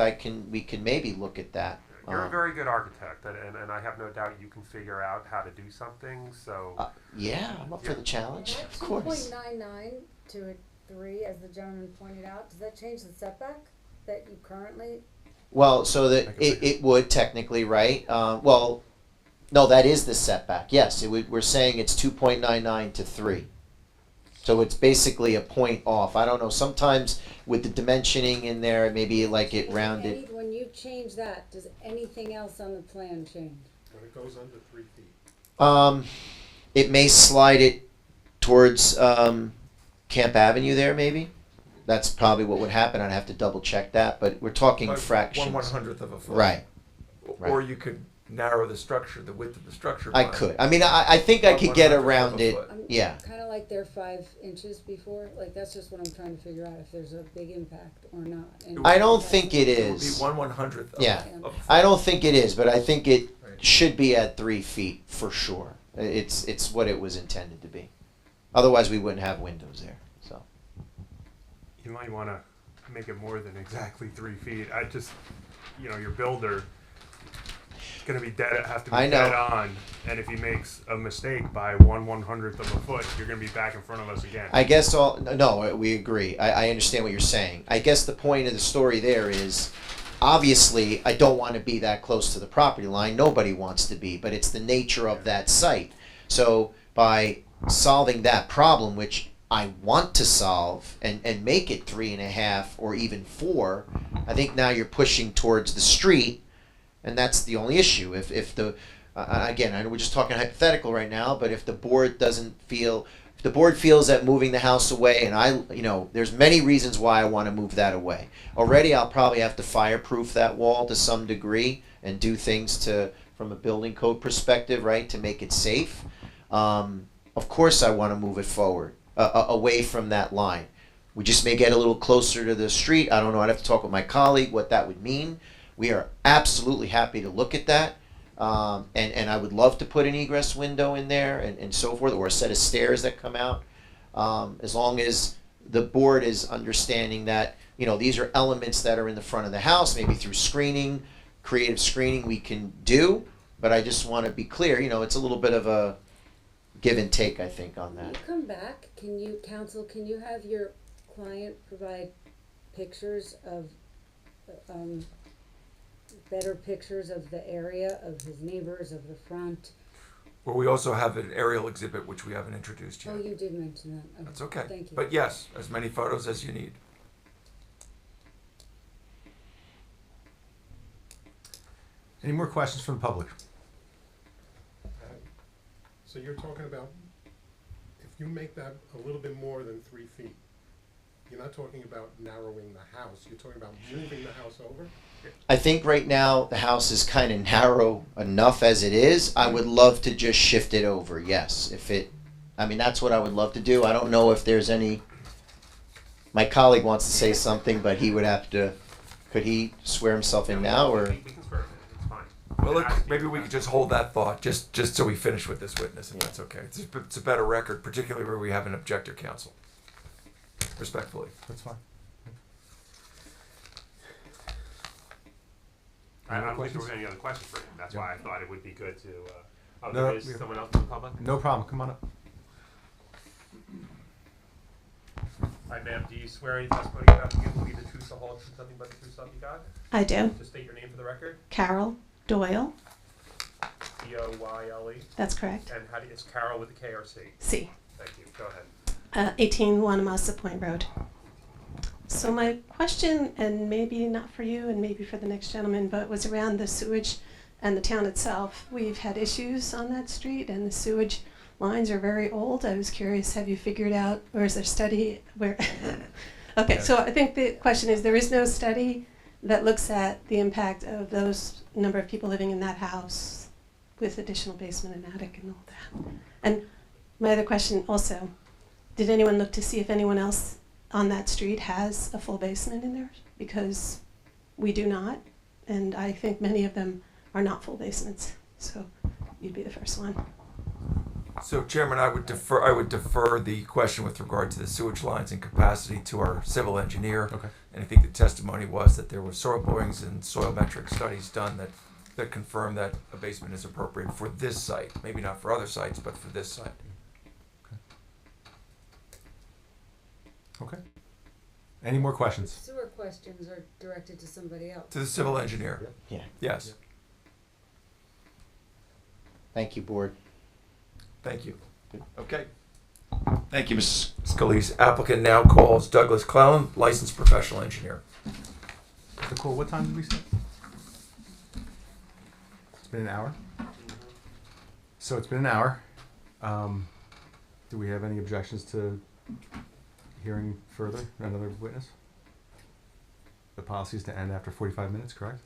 we can maybe look at that. you're a very good architect, and I have no doubt you can figure out how to do something. So yeah, I'm up for the challenge, of course. 2.99 to a 3, as the gentleman pointed out, does that change the setback that you currently? Well, so that it would technically, right? Well, no, that is the setback. Yes, we're saying it's 2.99 to 3. So it's basically a point off. I don't know. Sometimes with the dimensioning in there, maybe like it rounded. When you change that, does anything else on the plan change? When it goes under 3 feet. It may slide it towards Camp Avenue there, maybe. That's probably what would happen. I'd have to double check that, but we're talking Like fractions. 1/100th of a foot. Right. Or you could narrow the structure, the width of the structure. I could. I mean, I think I could get 1/100th of a around it. foot. Yeah. Kind of like they're 5 inches before. Like that's just what I'm trying to figure out if there's a big impact or not. And I don't think it It would be is. 1/100th. Yeah. Of a foot. I don't think it is, but I think it should be at 3 feet for sure. It's what it was intended to be. Otherwise, we wouldn't have windows there. So. You might want to make it more than exactly 3 feet. I just, your builder is going to be have to be I know. dead on, and if he makes a mistake by 1/100th of a foot, you're going to be back in front of us again. I guess no, we agree. I understand what you're saying. I guess the point of the story there is, obviously, I don't want to be that close to the property line. Nobody wants to be, but it's the nature of that site. So by solving that problem, which I want to solve and make it 3.5 or even 4, I think now you're pushing towards the street, and that's the only issue. If the again, I know we're just talking hypothetical right now, but if the board feels that moving the house away, and there's many reasons why I want to move that away. Already, I'll probably have to fireproof that wall to some degree and do things to from a building code perspective, right, to make it safe. Of course I want to move it forward, away from that line. We just may get a little closer to the street. I don't know, I'd have to talk with my colleague what that would mean. We are absolutely happy to look at that. And I would love to put an egress window in there and so forth, or a set of stairs that come out. As long as the board is understanding that, you know, these are elements that are in the front of the house, maybe through screening, creative screening we can do. But I just want to be clear, you know, it's a little bit of a give and take, I think, on When you that. come back, can you, counsel, can you have your client provide pictures of, better pictures of the area, of his neighbors, of the front? Well, we also have an aerial exhibit which we haven't introduced yet. Oh, you did mention that. That's okay. Thank you. But yes, as many photos as you need. Any more questions from the public? So you're talking about, if you make that a little bit more than 3 feet, you're not talking about narrowing the house, you're talking about moving the house over? I think right now the house is kind of narrow enough as it is. I would love to just shift it over, yes. I mean, that's what I would love to do. I don't know if there's any, my colleague wants to say something, but he would have to, could he swear himself in now, or? We can swear it in, it's fine. Well, look, maybe we could just hold that thought, just so we finish with this witness, if that's okay. It's a better record, particularly where we have an objector counsel. Respectfully. That's fine. I don't think there were any other questions for him. That's why I thought it would be good to, No, there is someone else in the public? No problem. Come on up. Hi, ma'am, do you swear any testimony you have to give will be the truth, the whole truth, nothing but the truth, so help you God? I do. Just state your name for the record. Carol Doyle. D-O-Y-L-E. That's correct. And how do you, it's Carol with a K or C? C. Thank you. Go ahead. 18 Wanamassa Point Road. So my question, and maybe not for you and maybe for the next gentleman, but was around the sewage and the town itself. We've had issues on that street and the sewage lines are very old. I was curious, have you figured out, or is there study where? Okay, so I think the question is, there is no study that looks at the impact of those number of people living in that house with additional basement and attic and all that. And my other question also, did anyone look to see if anyone else on that street has a full basement in there? Because we do not, and I think many of them are not full basements. So you'd be the first one. So, Chairman, I would defer the question with regard to the sewage lines and capacity to our civil engineer. Okay. And I think the testimony was that there were soil borings and soil metric studies done that confirm that a basement is appropriate for this site. Maybe not for other sites, but for this site. Okay. Any more questions? Sewer questions are directed to somebody else. To the civil engineer. Yeah. Yes. Thank you, board. Thank you. Okay. Thank you, Mrs. Scalise. Applicant now calls Douglas Clellon, licensed professional engineer. Nicole, what time did we say? It's been an hour. So it's been an hour. Do we have any objections to hearing further another witness? The policy is to end after 45 minutes, correct?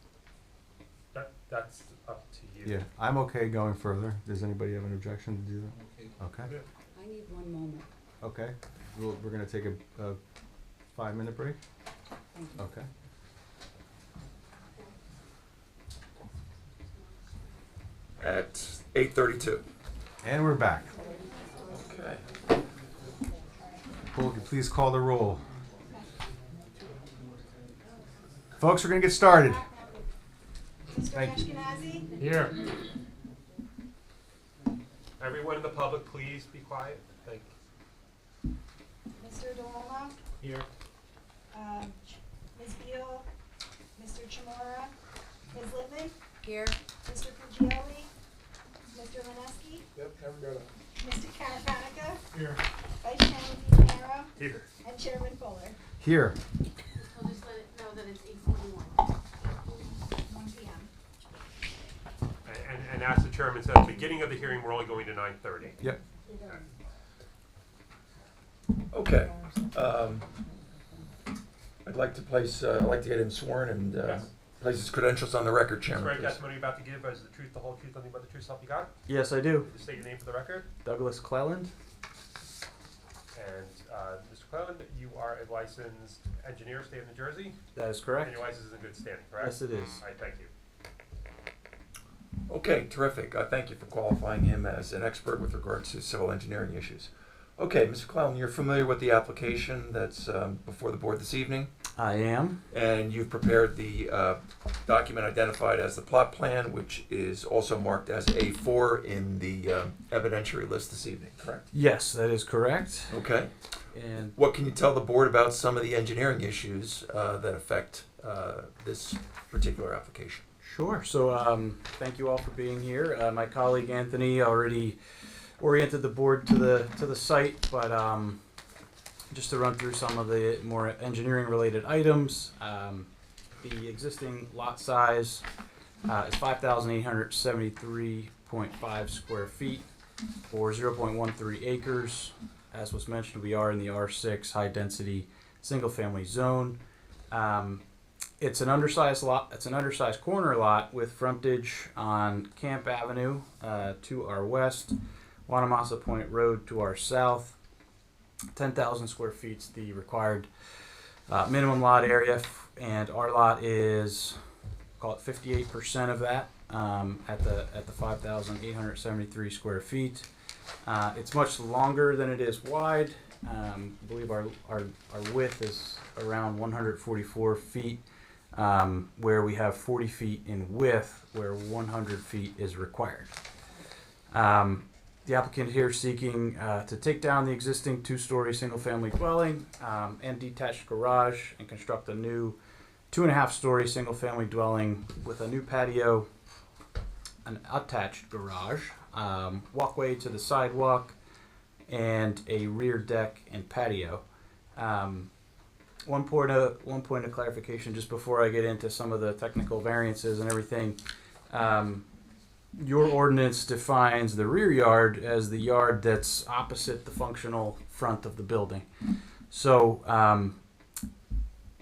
That's up to you. Yeah, I'm okay going further. Does anybody have an objection to do that? Okay. I need one moment. Okay. We're going to take a 5-minute break? Thank you. Okay. At 8:32. And we're back. Okay. Will you please call the roll? Folks, we're going to get started. Thank you. Here. Everyone in the public, please be quiet. Thank you. Mr. Duomo, Here. Ms. Beal, Mr. Chimora, Ms. Lippman, Here. Mr. Pugioli, Mr. Lineski, Yep, everybody. Mr. Carapanica, Here. Vice Chairman DiPiero, Here. and Chairman Fuller. Here. We'll just let it know that it's 8:41. 1 p.m. And as the chairman said, at the beginning of the hearing, we're only going to 9:30. Yep. Okay. I'd like to get him sworn and Place his credentials on the record, Chairman, Swear please. testimony you're about to give is the truth, the whole truth, nothing but the truth, so help you God? Yes, I do. Just state your name for the record. Douglas Cleland. And Mr. Cleland, you are a licensed engineer, state of New Jersey? That is correct. And your license is in good standing, correct? Yes, it is. All right, thank you. Okay, terrific. Thank you for qualifying him as an expert with regards to civil engineering issues. Okay, Mr. Clown, you're familiar with the application that's before the board this evening? I am. And you've prepared the document identified as the plot plan, which is also marked as A4 in the evidentiary list this evening, correct? Yes, that is correct. Okay. And What can you tell the board about some of the engineering issues that affect this particular application? sure. So thank you all for being here. My colleague Anthony already oriented the board to the site, but just to run through some of the more engineering related items. The existing lot size is 5,873.5 square feet or 0.13 acres. As was mentioned, we are in the R6 high density single family zone. It's an undersized lot. It's an undersized corner lot with frontage on Camp Avenue to our west, Wanamassa Point Road to our south. 10,000 square feet is the required minimum lot area, and our lot is, call it 58% of that at the 5,873 square feet. It's much longer than it is wide. I believe our width is around 144 feet, where we have 40 feet in width, where 100 feet is required. The applicant here is seeking to take down the existing two-story single-family dwelling and detached garage and construct a new 2.5-story single-family dwelling with a new patio, an attached garage, walkway to the sidewalk, and a rear deck and patio. One point of clarification just before I get into some of the technical variances and everything. Your ordinance defines the rear yard as the yard that's opposite the functional front of the building. So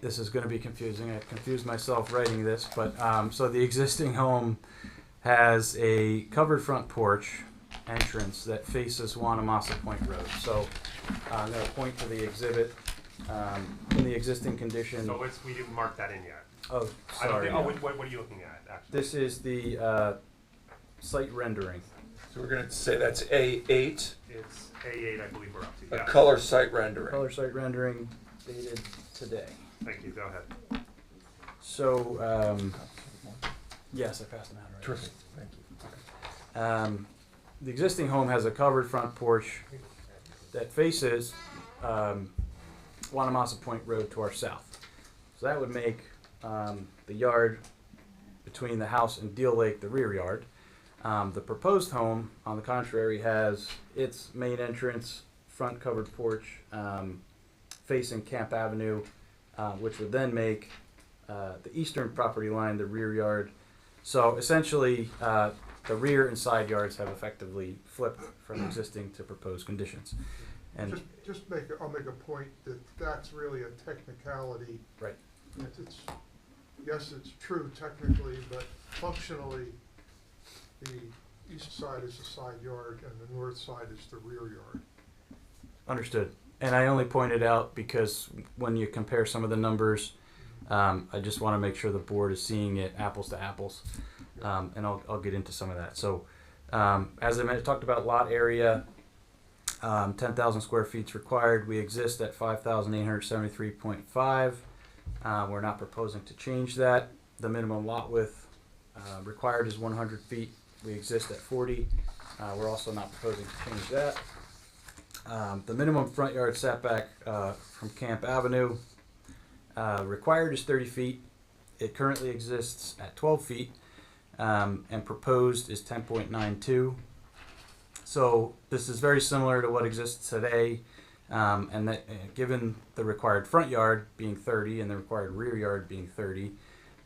this is going to be confusing. I confused myself writing this, but so the existing home has a covered front porch entrance that faces Wanamassa Point Road. So I'm going to point to the exhibit in the existing condition. So we didn't mark that in yet. Oh, I don't sorry. think, what are you looking at, actually? This is the site rendering. So we're going to say that's A8, It's A8, I believe we're up to. a Yes. color site rendering. Color site rendering dated today. Thank you, go ahead. So, yes, I passed them out already. Terrific, thank you. The existing home has a covered front porch that faces Wanamassa Point Road to our south. So that would make the yard between the house and Deal Lake the rear yard. The proposed home, on the contrary, has its main entrance, front covered porch facing Camp Avenue, which would then make the eastern property line the rear yard. So essentially, the rear and side yards have effectively flipped from existing to proposed conditions. And I'll make a point that that's really a technicality. right. Yes, it's true technically, but functionally, the east side is the side yard and the north side is the rear yard. Understood. And I only pointed out because when you compare some of the numbers, I just want to make sure the board is seeing it apples to apples. And I'll get into some of that. So as I talked about lot area, 10,000 square feet is required. We exist at 5,873.5. We're not proposing to change that. The minimum lot width required is 100 feet. We exist at 40. We're also not proposing to change that. The minimum front yard setback from Camp Avenue required is 30 feet. It currently exists at 12 feet and proposed is 10.92. So this is very similar to what exists today, and that given the required front yard being 30 and the required rear yard being 30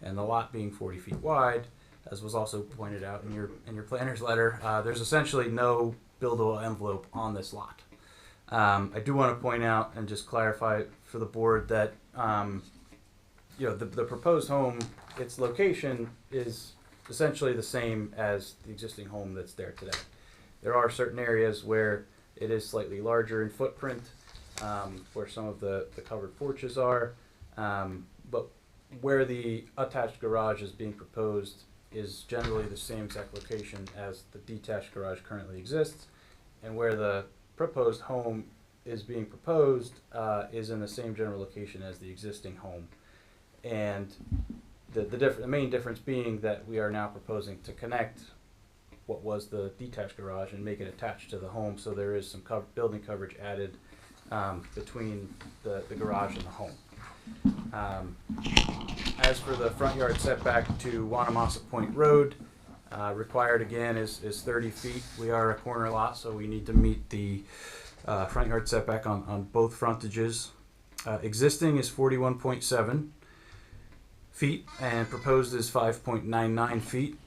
and the lot being 40 feet wide, as was also pointed out in your planner's letter, there's essentially no buildable envelope on this lot. I do want to point out and just clarify for the board that the proposed home, its location is essentially the same as the existing home that's there today. There are certain areas where it is slightly larger in footprint, where some of the covered porches are, but where the attached garage is being proposed is generally the same exact location as the detached garage currently exists, and where the proposed home is being proposed is in the same general location as the existing home. And the main difference being that we are now proposing to connect what was the detached garage and make it attached to the home, so there is some building coverage added between the garage and the home. As for the front yard setback to Wanamassa Point Road, required again is 30 feet. We are a corner lot, so we need to meet the front yard setback on both frontages. Existing is 41.7 feet and proposed is 5.99 feet.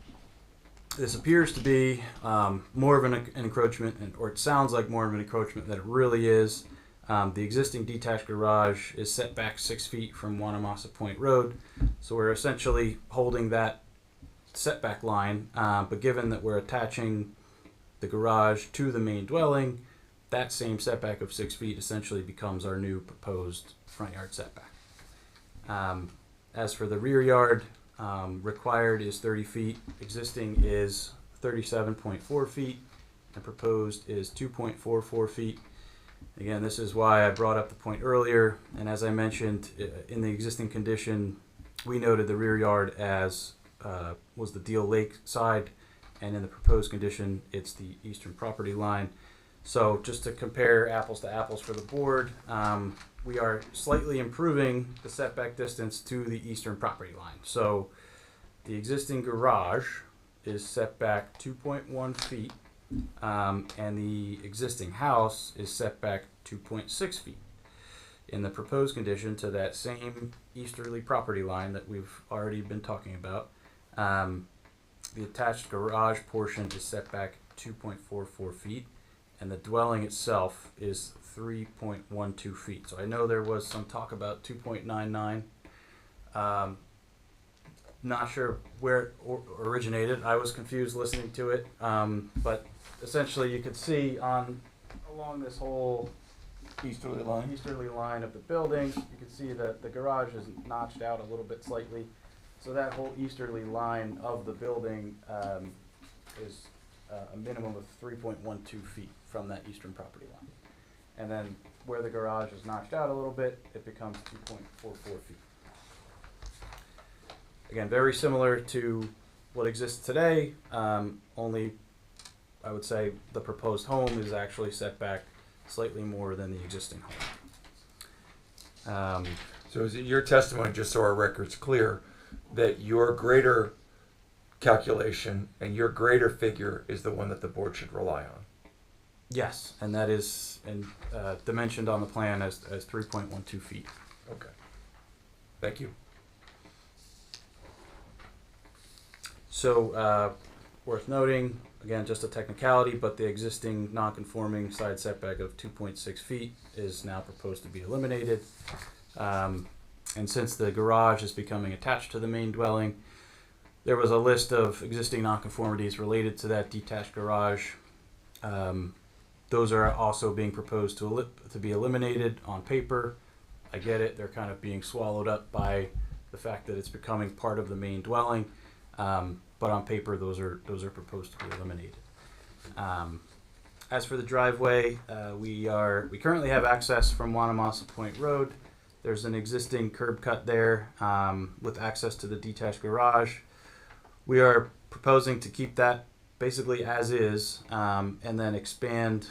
This appears to be more of an encroachment, or it sounds like more of an encroachment than it really is. The existing detached garage is set back 6 feet from Wanamassa Point Road, so we're essentially holding that setback line, but given that we're attaching the garage to the main dwelling, that same setback of 6 feet essentially becomes our new proposed front yard setback. As for the rear yard, required is 30 feet, existing is 37.4 feet, and proposed is 2.44 feet. Again, this is why I brought up the point earlier, and as I mentioned, in the existing condition, we noted the rear yard as was the Deal Lake side, and in the proposed condition, it's the eastern property line. So just to compare apples to apples for the board, we are slightly improving the setback distance to the eastern property line. So the existing garage is set back 2.1 feet, and the existing house is set back 2.6 feet. In the proposed condition to that same easterly property line that we've already been talking about, the attached garage portion is set back 2.44 feet, and the dwelling itself is 3.12 feet. So I know there was some talk about 2.99. Not sure where it originated. I was confused listening to it, but essentially you could see along this whole easterly line of the building, you can see that the garage is notched out a little bit slightly. So that whole easterly line of the building is a minimum of 3.12 feet from that eastern property line. And then where the garage is notched out a little bit, it becomes 2.44 feet. Again, very similar to what exists today, only I would say the proposed home is actually set back slightly more than the existing home. So is it your testimony, just so our record's clear, that your greater calculation and your greater figure is the one that the board should rely on? Yes, and that is dimensioned on the plan as 3.12 feet. Okay. Thank you. So, worth noting, again, just a technicality, but the existing non-conforming side setback of 2.6 feet is now proposed to be eliminated. And since the garage is becoming attached to the main dwelling, there was a list of existing nonconformities related to that detached garage. Those are also being proposed to be eliminated on paper. I get it, they're kind of being swallowed up by the fact that it's becoming part of the main dwelling. But on paper, those are proposed to be eliminated. As for the driveway, we currently have access from Wanamassa Point Road. There's an existing curb cut there with access to the detached garage. We are proposing to keep that basically as is, and then expand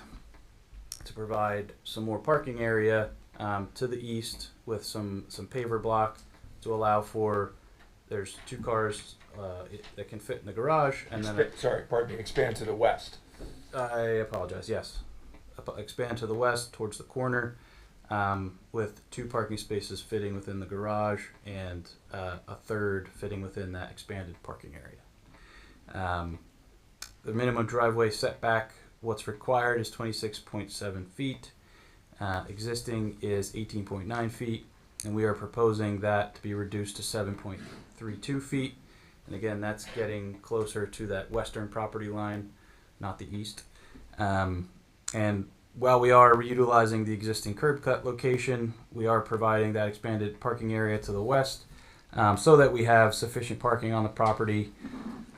to provide some more parking area to the east with some paver block to allow for, there's 2 cars that can fit in the garage, and then expand to the west. I apologize. Yes, expand to the west towards the corner, with 2 parking spaces fitting within the garage and a third fitting within that expanded parking area. The minimum driveway setback, what's required is 26.7 feet. Existing is 18.9 feet, and we are proposing that to be reduced to 7.32 feet. And again, that's getting closer to that western property line, not the east. And while we are utilizing the existing curb cut location, we are providing that expanded parking area to the west, so that we have sufficient parking on the property.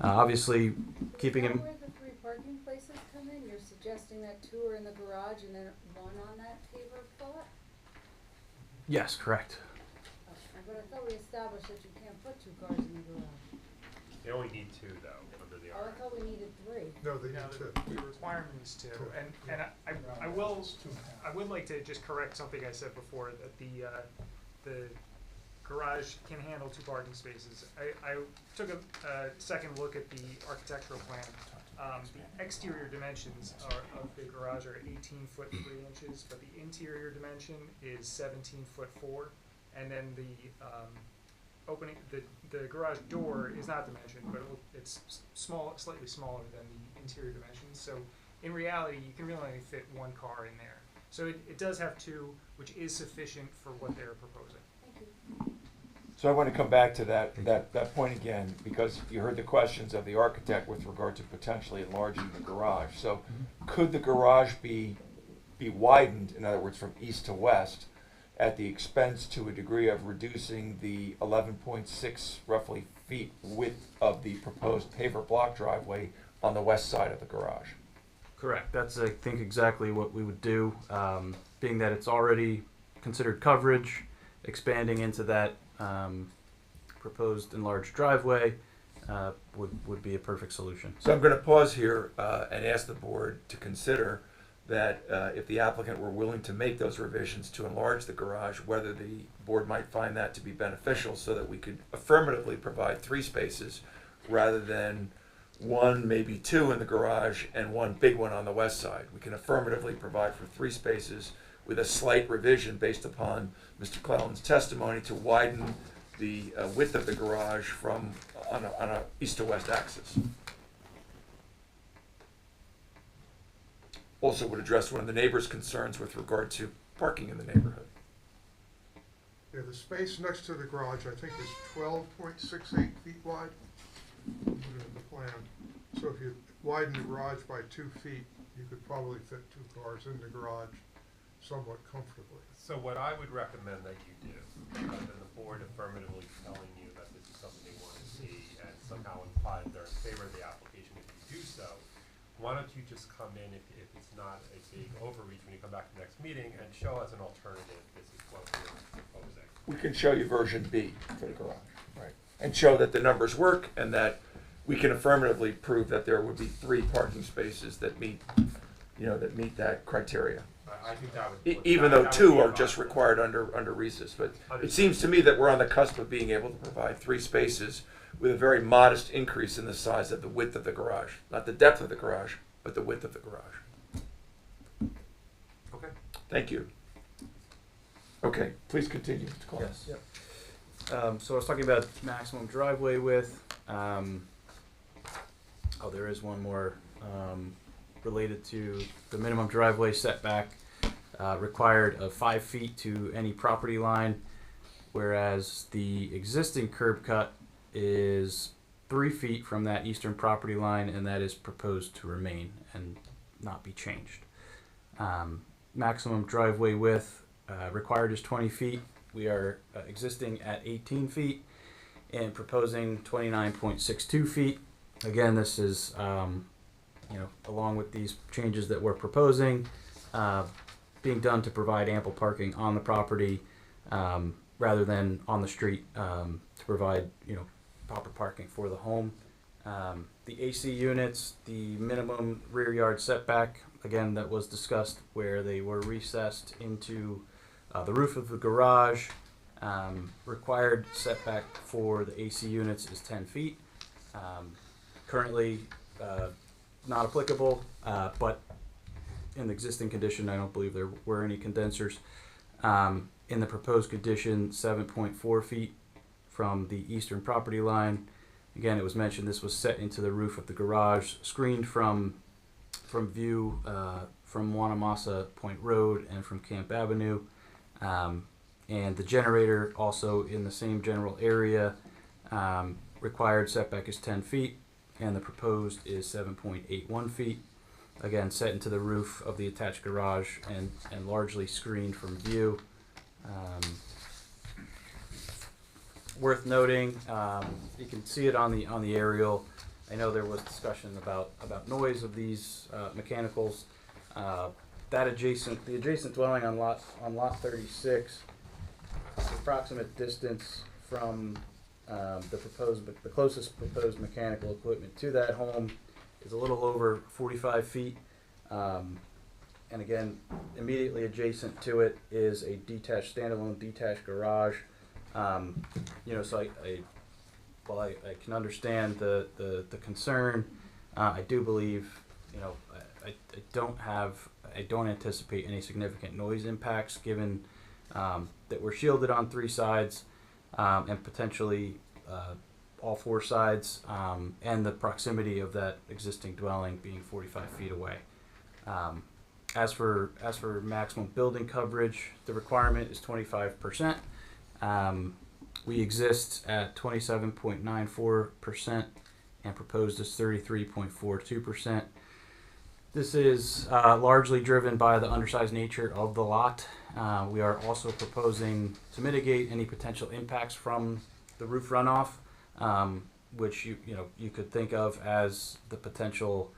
Obviously, keeping in Where the 3 parking places come in, you're suggesting that 2 are in the garage and then 1 on that paver plot? yes, correct. But I thought we established that you can't put 2 cars in the garage. You only need 2 though, under the Oh, I thought we needed 3. No, they No, need to. the requirement is 2, and I would like to just correct something I said before, that the garage can handle 2 parking spaces. I took a second look at the architectural plan. The exterior dimensions of the garage are 18 foot 3 inches, but the interior dimension is 17 foot 4, and then the opening, the garage door is not dimensioned, but it's small, slightly smaller than the interior dimensions. So in reality, you can really only fit 1 car in there. So it does have 2, which is sufficient for what they're proposing. So I want to come back to that point again, because you heard the questions of the architect with regard to potentially enlarging the garage. So could the garage be widened, in other words, from east to west, at the expense to a degree of reducing the 11.6 roughly feet width of the proposed paver block driveway on the west side of the garage? Correct. That's, I think, exactly what we would do. Being that it's already considered coverage, expanding into that proposed enlarged driveway would be a perfect solution. So I'm going to pause here and ask the board to consider that if the applicant were willing to make those revisions to enlarge the garage, whether the board might find that to be beneficial, so that we could affirmatively provide 3 spaces rather than 1, maybe 2 in the garage and 1 big one on the west side. We can affirmatively provide for 3 spaces with a slight revision based upon Mr. Clellan's testimony to widen the width of the garage from on a east to west axis. Also would address one of the neighbors' concerns with regard to parking in the neighborhood. Yeah, the space next to the garage, I think, is 12.68 feet wide. Looking at the plan. So if you widen the garage by 2 feet, you could probably fit 2 cars in the garage somewhat comfortably. So what I would recommend that you do, rather than the board affirmatively telling you that this is something they want to see and somehow imply that they're in favor of the application if you do so, why don't you just come in, if it's not a big overreach, when you come back to the next meeting, and show us an alternative, this is what we're proposing. We can show you version B for the garage, right? And show that the numbers work and that we can affirmatively prove that there would be 3 parking spaces that meet, that criteria. I think that would. Even though 2 are just required under RESIS, but it seems to me that we're on the cusp of being able to provide 3 spaces with a very modest increase in the size of the width of the garage. Not the depth of the garage, but the width of the garage. Okay. Thank you. Okay, please continue, Mr. Collins. Yes. So I was talking about maximum driveway width. There is one more related to the minimum driveway setback required of 5 feet to any property line, whereas the existing curb cut is 3 feet from that eastern property line, and that is proposed to remain and not be changed. Maximum driveway width required is 20 feet. We are existing at 18 feet and proposing 29.62 feet. Again, this is, along with these changes that we're proposing, being done to provide ample parking on the property rather than on the street to provide, proper parking for the home. The AC units, the minimum rear yard setback, again, that was discussed where they were recessed into the roof of the garage. Required setback for the AC units is 10 feet. Currently not applicable, but in the existing condition, I don't believe there were any condensers. In the proposed condition, 7.4 feet from the eastern property line. Again, it was mentioned this was set into the roof of the garage, screened from view from Wanamassa Point Road and from Camp Avenue. and the generator also in the same general area. Required setback is 10 feet, and the proposed is 7.81 feet. Again, set into the roof of the attached garage and largely screened from view. Worth noting, you can see it on the aerial. I know there was discussion about noise of these mechanicals. The adjacent dwelling on lot 36, the approximate distance from the closest proposed mechanical equipment to that home is a little over 45 feet. And again, immediately adjacent to it is a standalone detached garage. So I can understand the concern. I do believe, I don't anticipate any significant noise impacts given that we're shielded on 3 sides and potentially all 4 sides, and the proximity of that existing dwelling being 45 feet away. As for maximum building coverage, the requirement is 25%. We exist at 27.94% and proposed is 33.42%. This is largely driven by the undersized nature of the lot. We are also proposing to mitigate any potential impacts from the roof runoff, which you could think of as the potential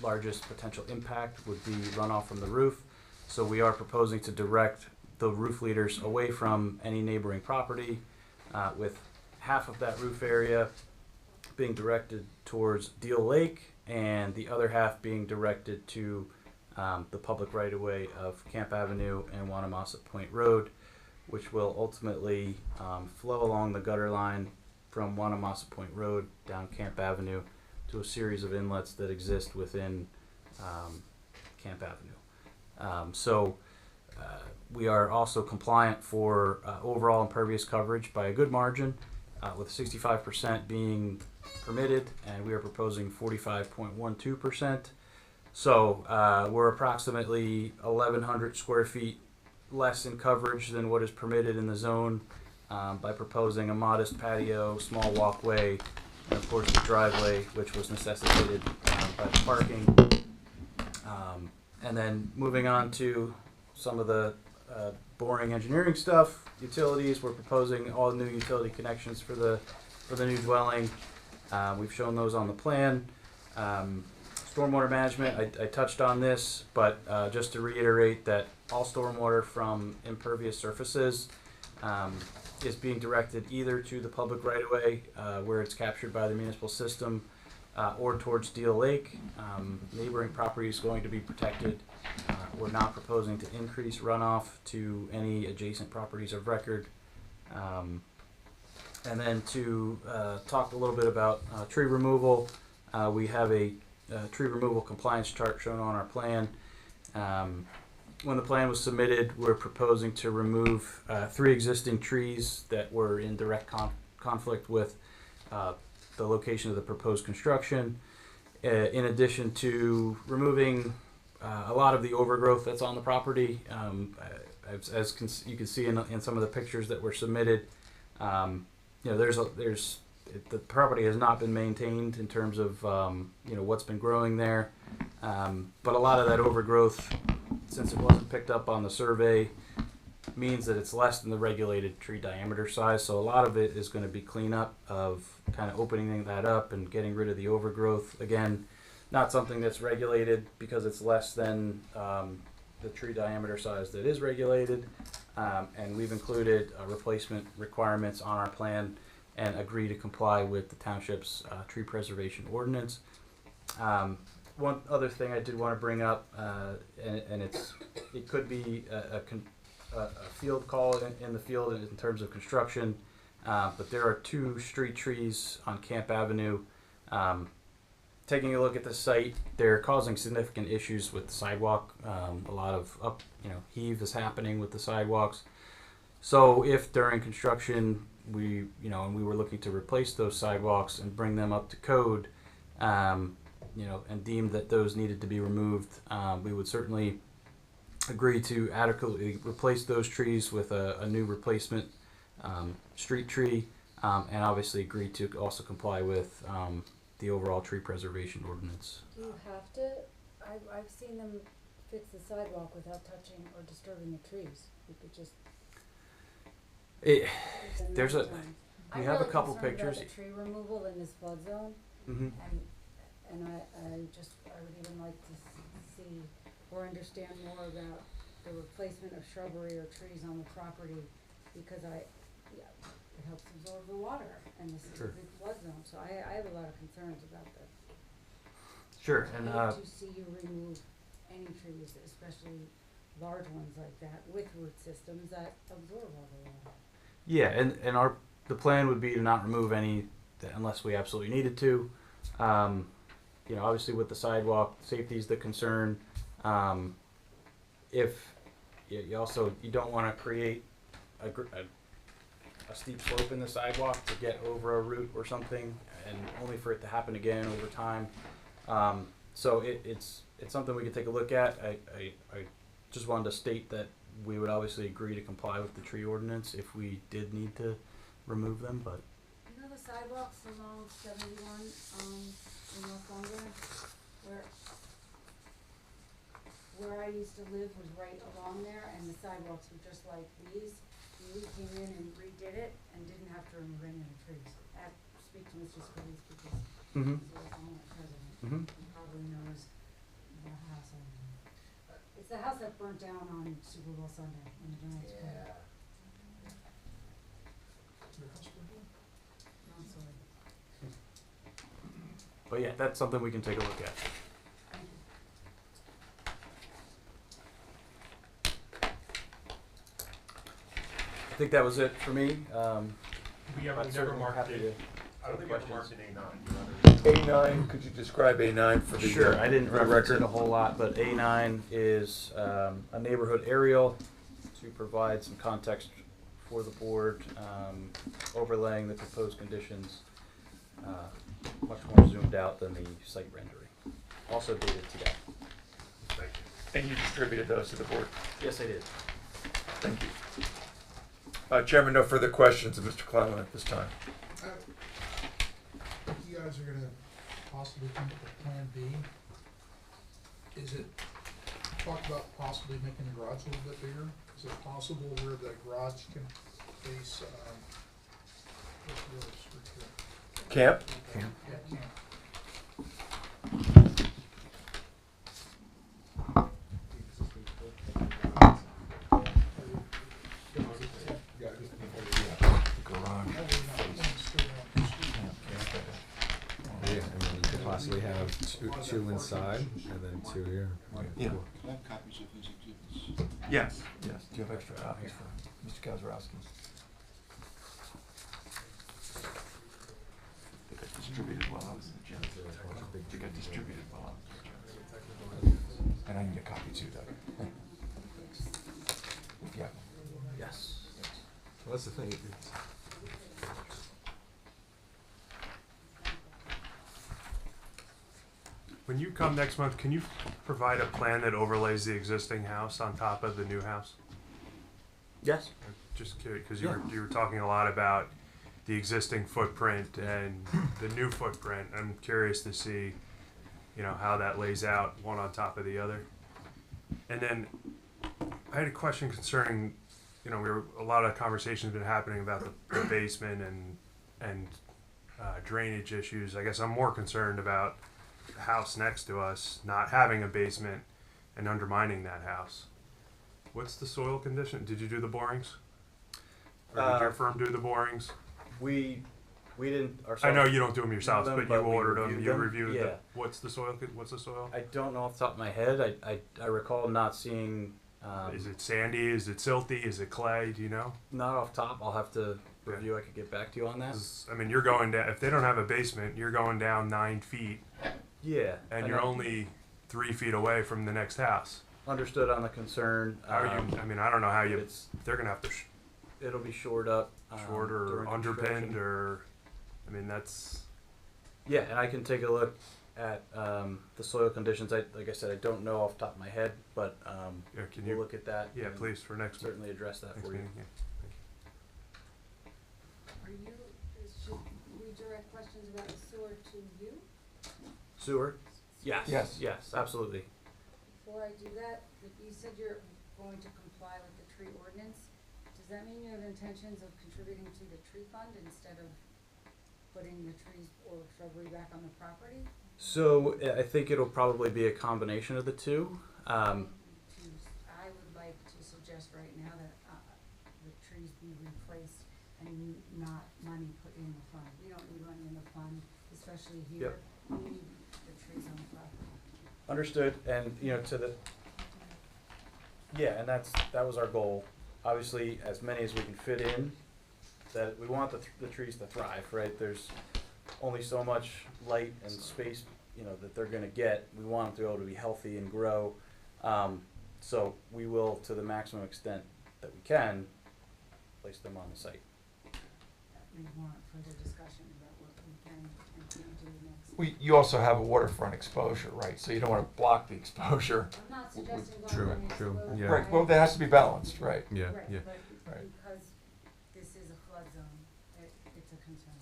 largest potential impact would be runoff from the roof. So we are proposing to direct the roof leaders away from any neighboring property, with half of that roof area being directed towards Deal Lake and the other half being directed to the public right-of-way of Camp Avenue and Wanamassa Point Road, which will ultimately flow along the gutter line from Wanamassa Point Road down Camp Avenue to a series of inlets that exist within Camp Avenue. We are also compliant for overall impervious coverage by a good margin, with 65% being permitted, and we are proposing 45.12%. So we're approximately 1,100 square feet less in coverage than what is permitted in the zone by proposing a modest patio, small walkway, and of course the driveway, which was necessitated by the parking. And then moving on to some of the boring engineering stuff, utilities, we're proposing all new utility connections for the new dwelling. We've shown those on the plan. Stormwater management, I touched on this, but just to reiterate that all stormwater from impervious surfaces is being directed either to the public right-of-way where it's captured by the municipal system or towards Deal Lake. Neighboring property is going to be protected. We're not proposing to increase runoff to any adjacent properties of record. And then to talk a little bit about tree removal, we have a tree removal compliance chart shown on our plan. When the plan was submitted, we're proposing to remove 3 existing trees that were in direct conflict with the location of the proposed construction, in addition to removing a lot of the overgrowth that's on the property. As you can see in some of the pictures that were submitted, the property has not been maintained in terms of what's been growing there, but a lot of that overgrowth, since it wasn't picked up on the survey, means that it's less than the regulated tree diameter size. So a lot of it is going to be cleanup of kind of opening that up and getting rid of the overgrowth. Again, not something that's regulated because it's less than the tree diameter size that is regulated, and we've included replacement requirements on our plan and agree to comply with the township's tree preservation ordinance. One other thing I did want to bring up, and it could be a field call in the field in terms of construction, but there are 2 street trees on Camp Avenue. Taking a look at the site, they're causing significant issues with the sidewalk. A lot of heave is happening with the sidewalks. So if during construction we were looking to replace those sidewalks and bring them up to code, and deemed that those needed to be removed, we would certainly agree to adequately replace those trees with a new replacement street tree, and obviously agree to also comply with the overall tree preservation ordinance. Do you have to, I've seen them fix the sidewalk without touching or disturbing the trees. You could just. There's a, we have a couple I'm really pictures. concerned about the tree removal in this flood zone, Mhm. and I would even like to see or understand more about the replacement of shrubbery or trees on the property, because it helps absorb the water, and this is a Sure. big flood zone, so I have a lot of concerns about this. Sure, and I hate to see you remove any trees, especially large ones like that, with root systems that absorb all the water. yeah, and the plan would be to not remove any unless we absolutely needed to. Obviously with the sidewalk, safety is the concern. If you don't want to create a steep slope in the sidewalk to get over a root or something, and only for it to happen again over time. So it's something we could take a look at. I just wanted to state that we would obviously agree to comply with the tree ordinance if we did need to remove them, but You know the sidewalks along 71 in North Longwood, where I used to live was right along there, and the sidewalks were just like these. We came in and redid it and didn't have to remove any of the trees. Speak to Mr. Scalise because Mhm. he's the former president. Mhm. He probably knows the house. It's the house that burnt down on Super Bowl Sunday when the Giants played. I'm sorry. But yeah, that's something we can take a look at. I think that was it for me. We but never certainly marked happy it. to I don't take think we ever questions. marked an A9. A9, could you describe A9 for the Sure, I didn't for the reference it record? a whole lot, but A9 is a neighborhood aerial to provide some context for the board, overlaying the proposed conditions, much more zoomed out than the site rendering. Also dated today. Thank you. And you distributed those to the board? Yes, I did. Thank you. Chairman, no further questions of Mr. Clement at this time. You guys are gonna possibly come up with Plan B. Is it, talk about possibly making the garage a little bit bigger? Is it possible where the garage can face, what's the other street here? Camp? Yeah, camp. Yeah, and then you could possibly have two inside and then two here. Yeah. Can I have copies of his exhibits? Yes. Yes. Do you have extra copies for Mr. Gazarovski? They got distributed while I was in the gym. They got distributed while I was in the gym. And I need a copy too, Doug. Yeah. Yes. Well, that's the thing. When you come next month, can you provide a plan that overlays the existing house on top of the new house? Yes. Just curious, because you were talking a lot about the existing footprint and the new footprint. I'm curious to see, how that lays out one on top of the other. And then I had a question concerning, a lot of conversations been happening about the basement and drainage issues. I guess I'm more concerned about the house next to us not having a basement and undermining that house. What's the soil condition? Did you do the borings? Or did your firm do the borings? We didn't ourselves. I know you don't do them yourselves, them, but you we ordered them. reviewed You them. reviewed Yeah. them. What's the soil? What's the soil? I don't know off the top of my head. I recall not seeing. Is it sandy? Is it silty? Is it clay? Do you know? Not off top. I'll have to review. I could get back to you on that. 'Cause, I mean, you're going down. If they don't have a basement, you're going down 9 feet, Yeah. and I you're know. only 3 feet away from the next house. Understood on the concern. How are you? I mean, I don't know how you. It's They're gonna have to it'll be shored up. short or during underpinned construction. or. I mean, that's. Yeah, and I can take a look at the soil conditions. Like I said, I don't know off the top of my head, but Yeah, can we'll you look at that. Yeah, and please, for next certainly address that next for you. meeting. Yeah. Are you, should we direct questions about the sewer to you? Sewer? Yes. Yes. Yes, absolutely. Before I do that, you said you're going to comply with the tree ordinance. Does that mean you have intentions of contributing to the tree fund instead of putting the trees or shrubbery back on the property? So I think it'll probably be a combination of the two. I would like to suggest right now that the trees be replaced and not money put in the fund. We don't need money in the fund, especially here. Yep. We need the trees on the property. Understood, and and that was our goal. Obviously, as many as we can fit in. That we want the trees to thrive, right? There's only so much light and space, that they're going to get. We want them to be able to be healthy and grow. So we will, to the maximum extent that we can, place them on the site. We want further discussion about what we can and can't do next. You also have a waterfront exposure, right? So you don't want to block the exposure. I'm not suggesting True, going true, any yeah. Right, well, that has to be balanced, right? Yeah, Right, yeah. but Right. because this is a flood zone, it's a concern.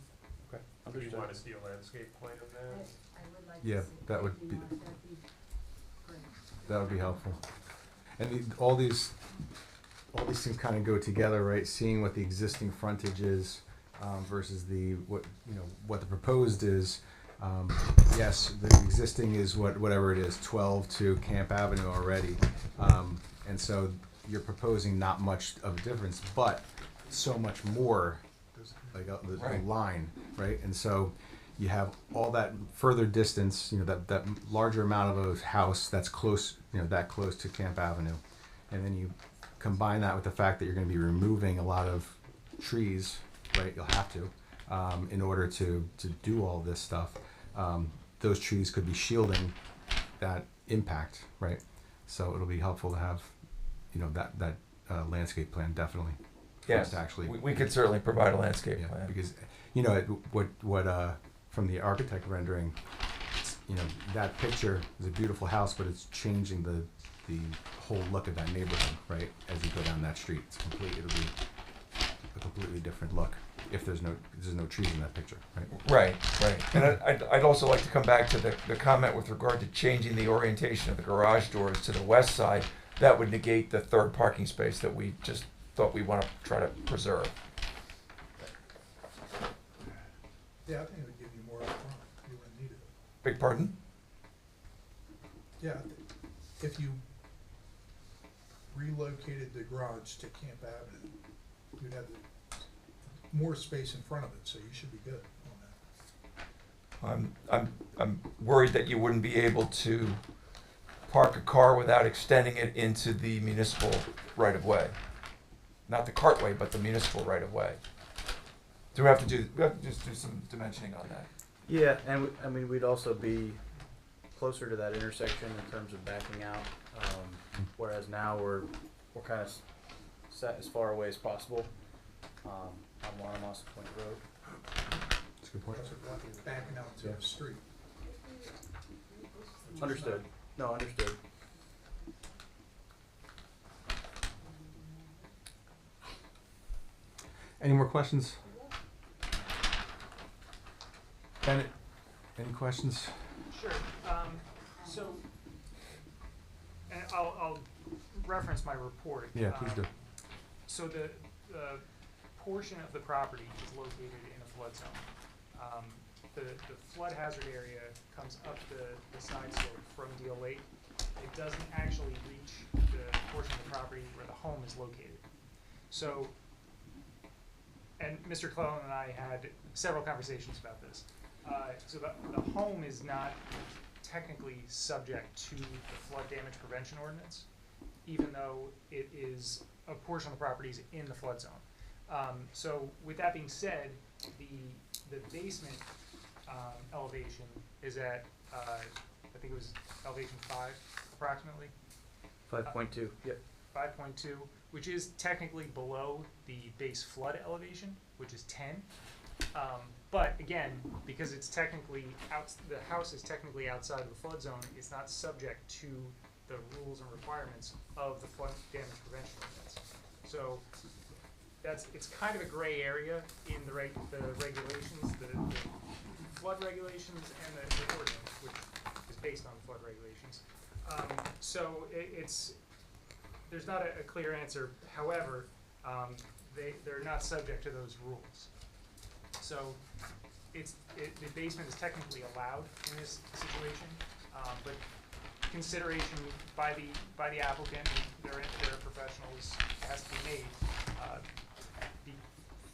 Okay. Do you want to see a landscape plan of that? I would like Yeah, to see. that would thank be- you, Mark. That'd be great. That would be helpful. And all these things kind of go together, right? Seeing what the existing frontage is versus what the proposed is. Yes, the existing is whatever it is, 12 to Camp Avenue already, and so you're proposing not much of a difference, but so much more, like the Right. line, right? And so you have all that further distance, that larger amount of a house that's close, that close to Camp Avenue, and then you combine that with the fact that you're going to be removing a lot of trees, right? You'll have to, in order to do all this stuff. Those trees could be shielding that impact, right? So it'll be helpful to have, that landscape plan definitely. for us Yes, to actually. we could certainly provide a landscape Yeah, plan. because what from the architect rendering, that picture is a beautiful house, but it's changing the whole look of that neighborhood, right? As you go down that street, it'll be a completely different look if there's no trees in that picture, right? Right. And I'd also like to come back to the comment with regard to changing the orientation of the garage doors to the west side. That would negate the third parking space that we just thought we want to try to preserve. Yeah, I think it would give you more up front. You wouldn't need it. Beg pardon? Yeah, if you relocated the garage to Camp Avenue, you'd have more space in front of it, so you should be good on that. I'm worried that you wouldn't be able to park a car without extending it into the municipal right of way. Not the cartway, but the municipal right of way. We have to just do some dimensioning on that. Yeah, and we'd also be closer to that intersection in terms of backing out, whereas now we're kind of set as far away as possible on Monmouth Point Road. That's a good point. That's what backing out to the street. Understood. No, understood. Any more questions? Bennett, any questions? Sure. So, and I'll reference my report. Yeah, please do. So the portion of the property is located in a flood zone. The flood hazard area comes up the side slope from Deal Lake. It doesn't actually reach the portion of the property where the home is located. So, and Mr. Clellan and I had several conversations about this. So the home is not technically subject to the flood damage prevention ordinance, even though it is a portion of the property is in the flood zone. So with that being said, the basement elevation is at I think it was elevation 5 approximately. 5.2. Yep. 5.2, which is technically below the base flood elevation, which is 10. But again, because it's technically the house is technically outside of the flood zone, it's not subject to the rules and requirements of the flood damage prevention ordinance. So it's kind of a gray area in the regulations, the flood regulations and the ordinance, which is based on the flood regulations. So there's not a clear answer. However, they're not subject to those rules. So the basement is technically allowed in this situation, but consideration by the applicant and their professionals has to be made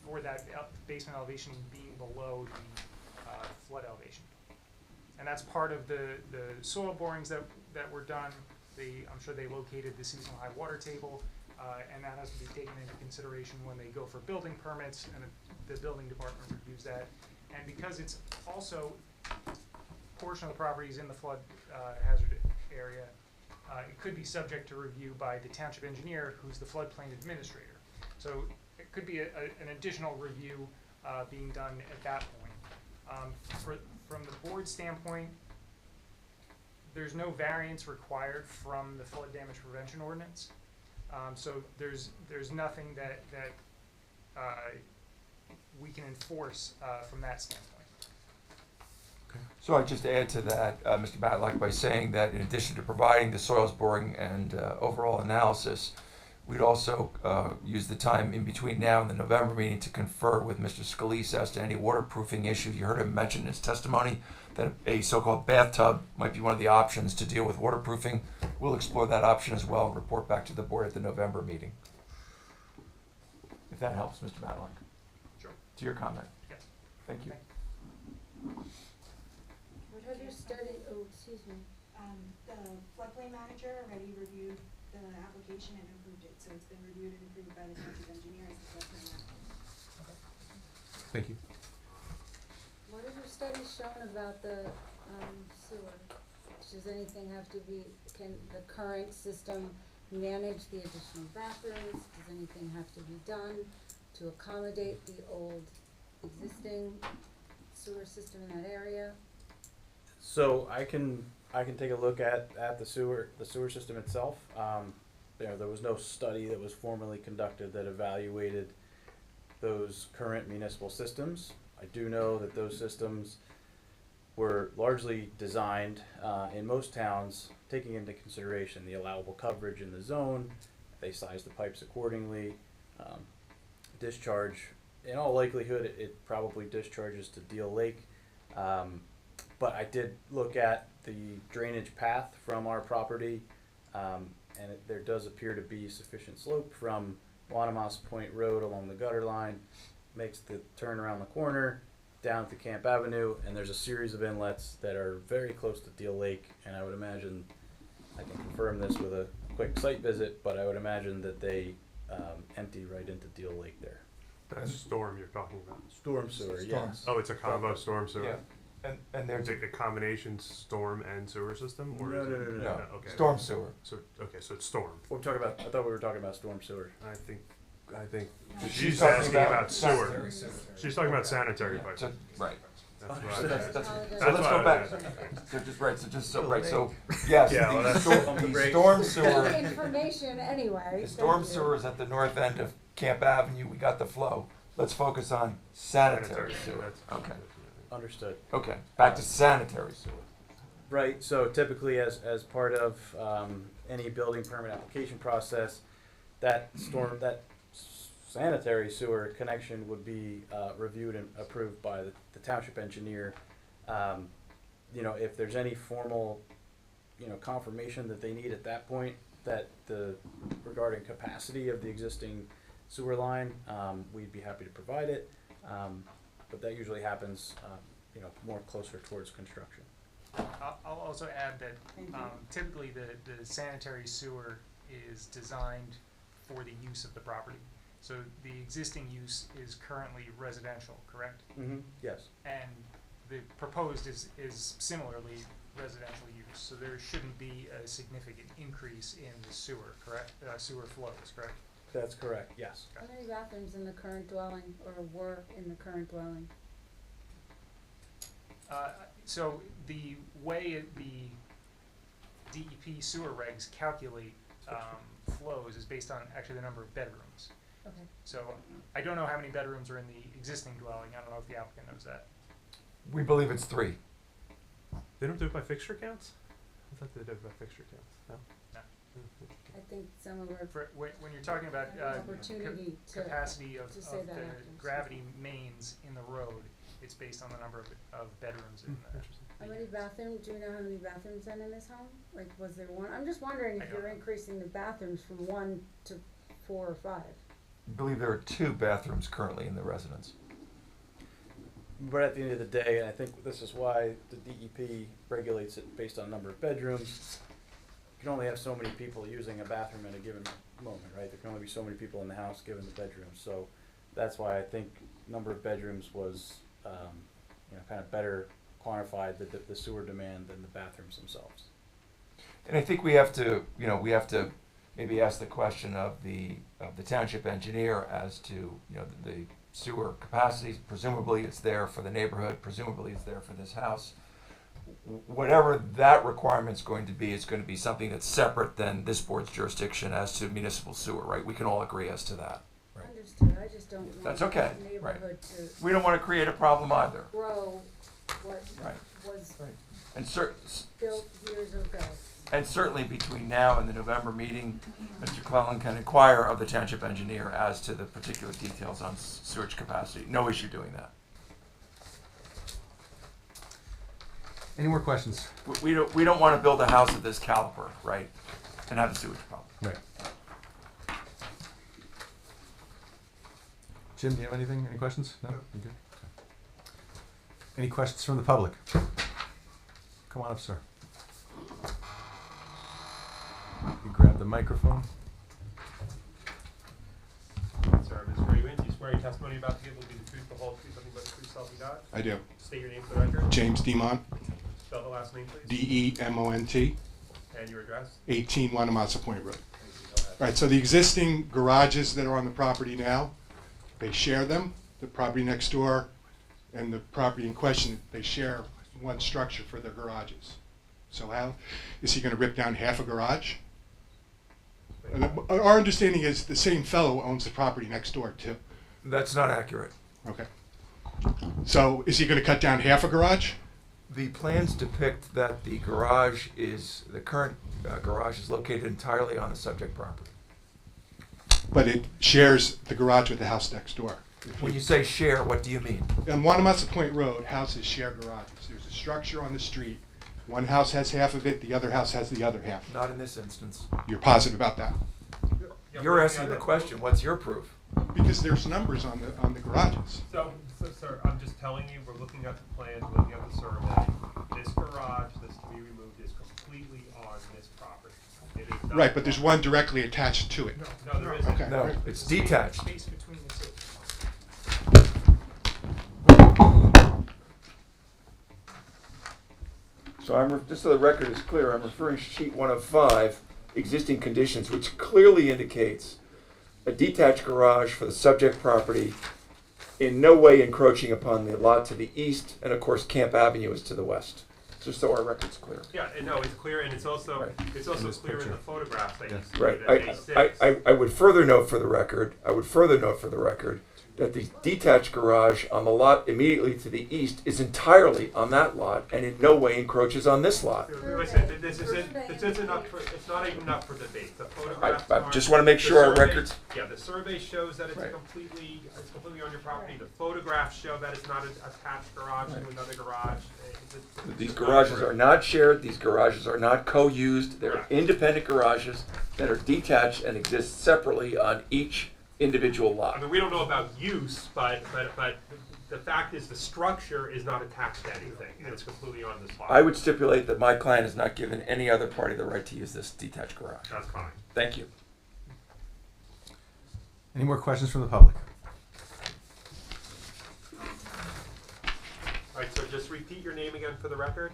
for that basement elevation being below the flood elevation. And that's part of the soil borings that were done. I'm sure they located the seasonal high water table, and that has to be taken into consideration when they go for building permits, and the building department reviews that. And because it's also a portion of the property is in the flood hazard area, it could be subject to review by the township engineer, who's the floodplain administrator. So it could be an additional review being done at that point. From the board standpoint, there's no variance required from the flood damage prevention ordinance. So there's nothing that we can enforce from that standpoint. So I'd just add to that, Mr. Matlock, by saying that in addition to providing the soils boring and overall analysis, we'd also use the time in between now and the November meeting to confer with Mr. Scalise as to any waterproofing issues. You heard him mention in his testimony that a so-called bathtub might be one of the options to deal with waterproofing. We'll explore that option as well and report back to the board at the November meeting. If that helps, Mr. Matlock. Sure. To your comment. Yes. Thank you. What have you studied? Oh, excuse me. The floodplain manager already reviewed the application and approved it, so it's been reviewed and approved by the township engineer as the floodplain manager. Thank you. What have your studies shown about the sewer? Does anything have to be, can the current system manage the additional bathrooms? Does anything have to be done to accommodate the old existing sewer system in that area? So I can take a look at the sewer system itself. There was no study that was formally conducted that evaluated those current municipal systems. I do know that those systems were largely designed in most towns, taking into consideration the allowable coverage in the zone. They sized the pipes accordingly. Discharge, in all likelihood, it probably discharges to Deal Lake. But I did look at the drainage path from our property, and there does appear to be sufficient slope from Monmouth Point Road along the gutter line, makes the turn around the corner, down to Camp Avenue, and there's a series of inlets that are very close to Deal Lake, and I would imagine, I can confirm this with a quick site visit, but I would imagine that they empty right into Deal Lake there. That's storm you're talking about. Storm sewer, yes. Oh, it's a combo storm sewer. Yeah. And there's It's a combination storm and sewer system, or No, is no, it? no, no. no, storm sewer. So okay, so it's storm. We're talking about. I thought we were talking about storm sewer. I think She's she's talking asking about about sewer. sanitary sewer. She's talking about sanitary pipes. So, right. That's So what I- That's So so let's go back. So just right. So yes, Yeah, well, the, that's- the storm sewer. Information anyway. The storm Thank you. sewer is at the north end of Camp Avenue. We got the flow. Let's focus on sanitary sewer. That's- Okay. Understood. Okay. Back to sanitary sewer. Right, so typically as part of any building permit application process, that sanitary sewer connection would be reviewed and approved by the township engineer. If there's any formal, confirmation that they need at that point, that regarding capacity of the existing sewer line, we'd be happy to provide it. But that usually happens, more closer towards construction. I'll also add that typically the sanitary sewer is designed for the use of the property. So the existing use is currently residential, correct? Mm-hmm. Yes. And the proposed is similarly residential use. So there shouldn't be a significant increase in the sewer, correct? Sewer flows, correct? That's correct, yes. How many bathrooms in the current dwelling, or were in the current dwelling? So the way the DEP sewer regs calculate flows is based on actually the number of bedrooms. Okay. So I don't know how many bedrooms are in the existing dwelling. I don't know if the applicant knows that. We believe it's 3. They don't do it by fixture counts? I thought they did it by fixture counts. No? I think some of our For when you're talking about opportunity to capacity of say that the after. gravity mains in the road, it's based on the number of bedrooms in the. How many bathrooms, do you know how many bathrooms are in this home? Like, was there one? I'm just wondering I if don't you're know. increasing the bathrooms from 1 to 4 or 5. I believe there are 2 bathrooms currently in the residence. But at the end of the day, I think this is why the DEP regulates it based on number of bedrooms. You can only have so many people using a bathroom at a given moment, right? There can only be so many people in the house given the bedrooms. So that's why I think number of bedrooms was, kind of better quantified the sewer demand than the bathrooms themselves. And I think we have to maybe ask the question of the township engineer as to, the sewer capacity. Presumably it's there for the neighborhood, presumably it's there for this house. Whatever that requirement's going to be, it's going to be something that's separate than this board's jurisdiction as to municipal sewer, right? We can all agree as to that. Right. Understood, I just don't want That's okay, the right. neighborhood to We don't want to create a problem either. grow what Right. was And built years ago. And certainly between now and the November meeting, Mr. Clellan can inquire of the township engineer as to the particular details on sewage capacity. No issue doing that. Any more questions? We don't want to build a house of this caliber, right, and have a sewage problem. Right. Jim, do you have anything? Any questions? No? You good? Okay. Any questions from the public? Come on up, sir. You grab the microphone. Sir, Ms. Freeman, do you swear your testimony you're about to give will be the truth, the whole truth, nothing but the truth, self you got? I do. State your name for the record. James Demont, Spell the last name, please. D-E-M-O-N-T, And your address. 18 Wanamassa Point Road. Thank you. Go ahead. All right, so the existing garages that are on the property now, they share them. The property next door and the property in question, they share one structure for their garages. So how, is he gonna rip down half a garage? Our understanding is the same fellow owns the property next door too. That's not accurate. Okay. So is he gonna cut down half a garage? The plans depict that the garage the current garage is located entirely on the subject property. But it shares the garage with the house next door. When you say share, what do you mean? On Wanamassa Point Road, houses share garages. There's a structure on the street. One house has half of it, the other house has the other half. Not in this instance. You're positive about that? You're asking the question, what's your proof? Because there's numbers on the garages. So, sir, I'm just telling you, we're looking at the plans, we're looking at the survey. This garage that's to be removed is completely on this property. It is not. Right, but there's one directly attached to it. No, there isn't. Okay. No, it's detached. Space between the two. So just so the record is clear, I'm referring to sheet 1 of 5, existing conditions, which clearly indicates a detached garage for the subject property, in no way encroaching upon the lot to the east, and of course Camp Avenue is to the west. Just so our record's clear. Yeah, and no, it's clear, and it's also Right. it's also In this clear in picture. the photographs that you see. Right. That I would further note for the record, that the detached garage on the lot immediately to the east is entirely on that lot and in no way encroaches on this lot. Listen, this isn't up for, it's not even up for debate. The photographs I are- just want to make the sure our survey- records. Yeah, the survey shows that it's Right. completely on your property. The photographs show that it's not an attached garage to another garage. These garages are not shared, these garages are not co-used, they're Correct. independent garages that are detached and exist separately on each individual I lot. mean, we don't know about use, but the fact is the structure is not attached to anything, and it's completely on this lot. I would stipulate that my client has not given any other party the right to use this detached garage. That's fine. Thank you. Any more questions from the public? All right, so just repeat your name again for the record.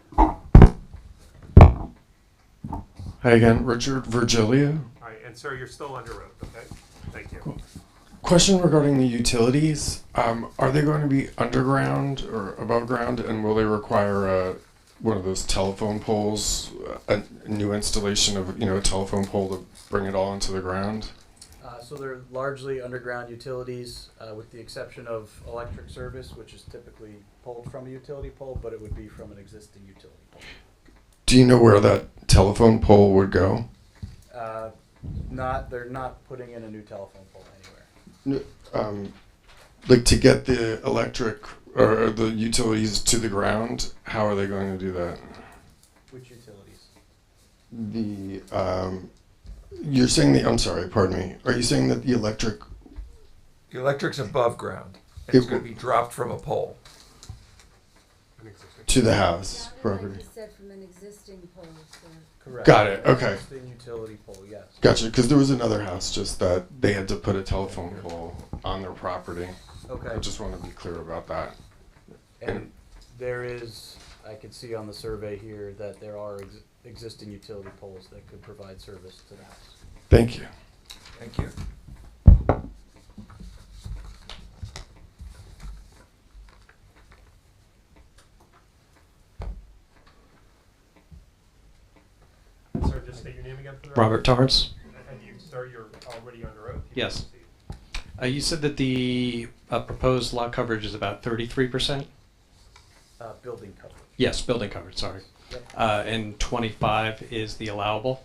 Hi again, Richard Virgilio. All right, and sir, you're still under oath, okay? Thank you. Question regarding the utilities. Are they going to be underground or above ground, and will they require one of those telephone poles, a new installation of a telephone pole to bring it all into the ground? So they're largely underground utilities, with the exception of electric service, which is typically pulled from a utility pole, but it would be from an existing utility pole. Do you know where that telephone pole would go? They're not putting in a new telephone pole anywhere. Like to get the electric or the utilities to the ground, how are they going to do that? Which utilities? You're saying I'm sorry, pardon me. Are you saying that the electric? The electric's above ground. It's going to be dropped from a pole. To the house property. Like you said, from an existing pole. Correct. Got it. Okay. Existing utility pole, yes. Gotcha. Because there was another house just that they had to put a telephone pole on their property. Okay. I just want to be clear about that. And there is, I can see on the survey here that there are existing utility poles that could provide service to the house. Thank you. Thank you. Sir, just state your name again for the Robert Torrance. And you, sir, you're already under oath? Yes. You said that the proposed lot coverage is about 33%? Building coverage. Yes, building coverage, sorry. Yep. And 25 is the allowable?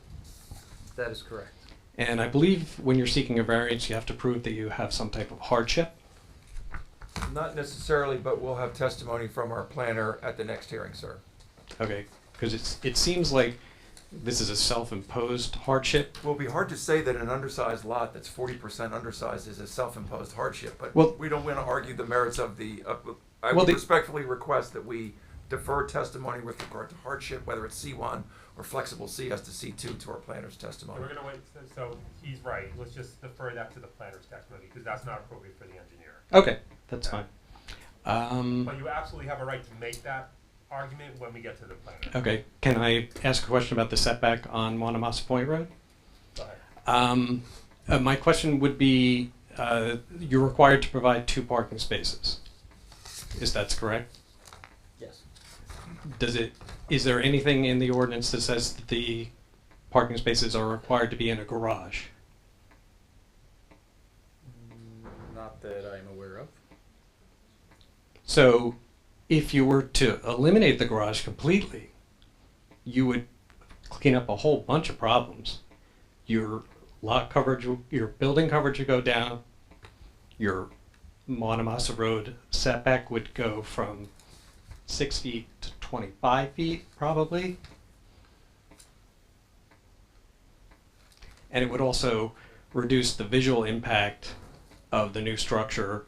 That is correct. And I believe when you're seeking a variance, you have to prove that you have some type of hardship? Not necessarily, but we'll have testimony from our planner at the next hearing, sir. Okay, because it seems like this is a self-imposed hardship. It will be hard to say that an undersized lot that's 40% undersized is a self-imposed hardship, but Well- we don't want to argue the merits of the, I would respectfully request that we defer testimony with regard to hardship, whether it's C1 or flexible C as to C2 to our planner's testimony. We're gonna wait, so he's right, let's just defer that to the planner's testimony, because that's not appropriate for the engineer. Okay, that's fine. But you absolutely have a right to make that argument when we get to the planner. Okay, can I ask a question about the setback on Wanamassa Point Road? Go ahead. My question would be, you're required to provide 2 parking spaces. Is that correct? Yes. Is there anything in the ordinance that says that the parking spaces are required to be in a garage? Not that I'm aware of. So, if you were to eliminate the garage completely, you would clean up a whole bunch of problems. Your lot coverage, your building coverage would go down. Your Monmouth Road setback would go from 6 feet to 25 feet, probably. And it would also reduce the visual impact of the new structure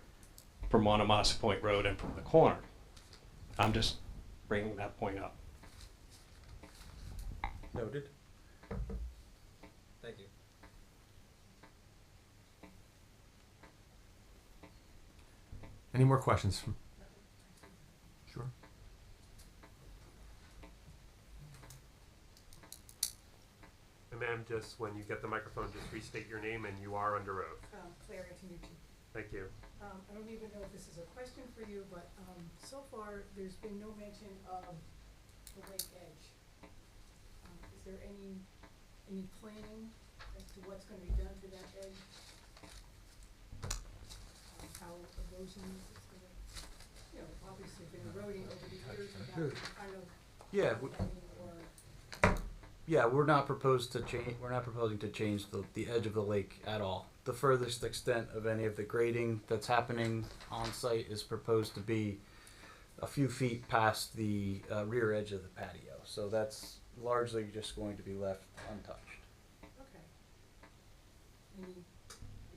from Monmouth Point Road and from the corner. I'm just bringing that point up. Noted. Thank you. Any more questions? Sure. And ma'am, just when you get the microphone, just restate your name and you are under oath. Claire Antonucci. Thank you. I don't even know if this is a question for you, but so far, there's been no mention of the lake edge. Is there any planning as to what's gonna be done to that edge? How erosion is gonna, obviously been eroding over the years without kind of. Yeah. Or, Yeah, we're not proposing to change the edge of the lake at all. The furthest extent of any of the grading that's happening on site is proposed to be a few feet past the rear edge of the patio. So that's largely just going to be left untouched. okay. Any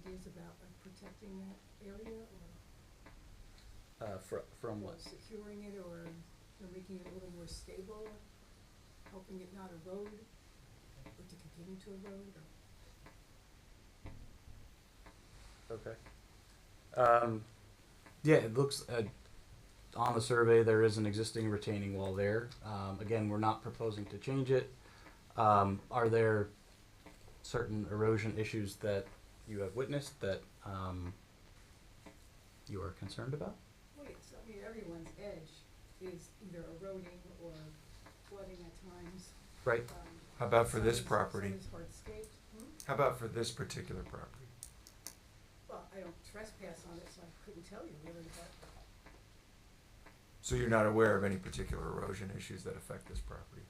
ideas about protecting that area or? From what? Securing it or making it a little more stable, helping it not erode or to continue to erode or? Okay. Yeah, it looks on the survey there is an existing retaining wall there. Again, we're not proposing to change it. Are there certain erosion issues that you have witnessed that you are concerned about? Wait, so, I mean, everyone's edge is either eroding or flooding at times. Right. How about for Some this is- property? Some is hardscaped. How about for this particular property? Well, I don't trespass on it, so I couldn't tell you really, but So you're not aware of any particular erosion issues that affect this property?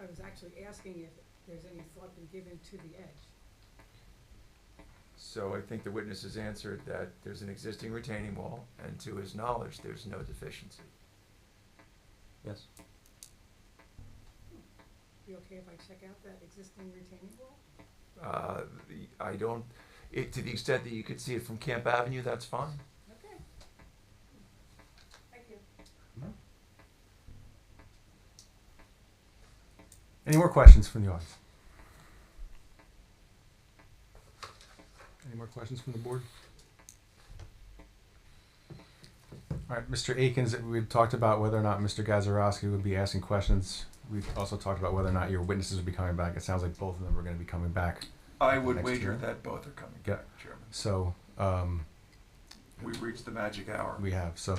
I was actually asking if there's any thought been given to the edge. So I think the witness has answered that there's an existing retaining wall, and to his knowledge, there's no deficiency. Yes. Be okay if I check out that existing retaining wall? I don't, to the extent that you could see it from Camp Avenue, that's fine. Okay. Thank you. Any more questions from the audience? Any more questions from the board? All right, Mr. Akins, we talked about whether or not Mr. Gazarovski would be asking questions. We've also talked about whether or not your witnesses would be coming back. It sounds like both of them are going to be coming back. I would next wager year. that both are coming Yeah. back, Chairman. So, We've reached the magic hour. we have, so,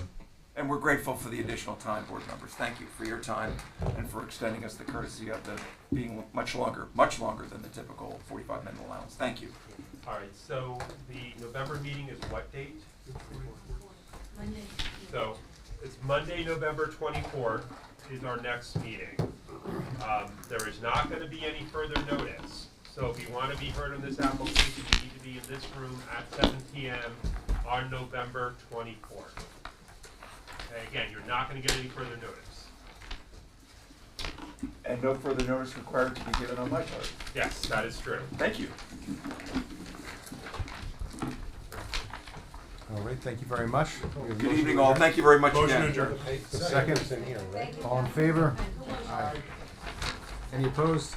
And we're grateful for the additional time, board members. Thank you for your time and for extending us the courtesy of the being much longer than the typical 45-minute allowance. Thank you. All right, so the November meeting is what date? Monday. So it's Monday, November 24th is our next meeting. There is not going to be any further notice. So if you want to be heard on this application, you need to be in this room at 7 p.m. on November 24th. Okay, again, you're not going to get any further notice. And no further notice required to be given on my part. Yes, that is true. Thank you. all right, thank you very much. Good evening, all. Thank you very much again. Second, all in favor? Aye. Any opposed?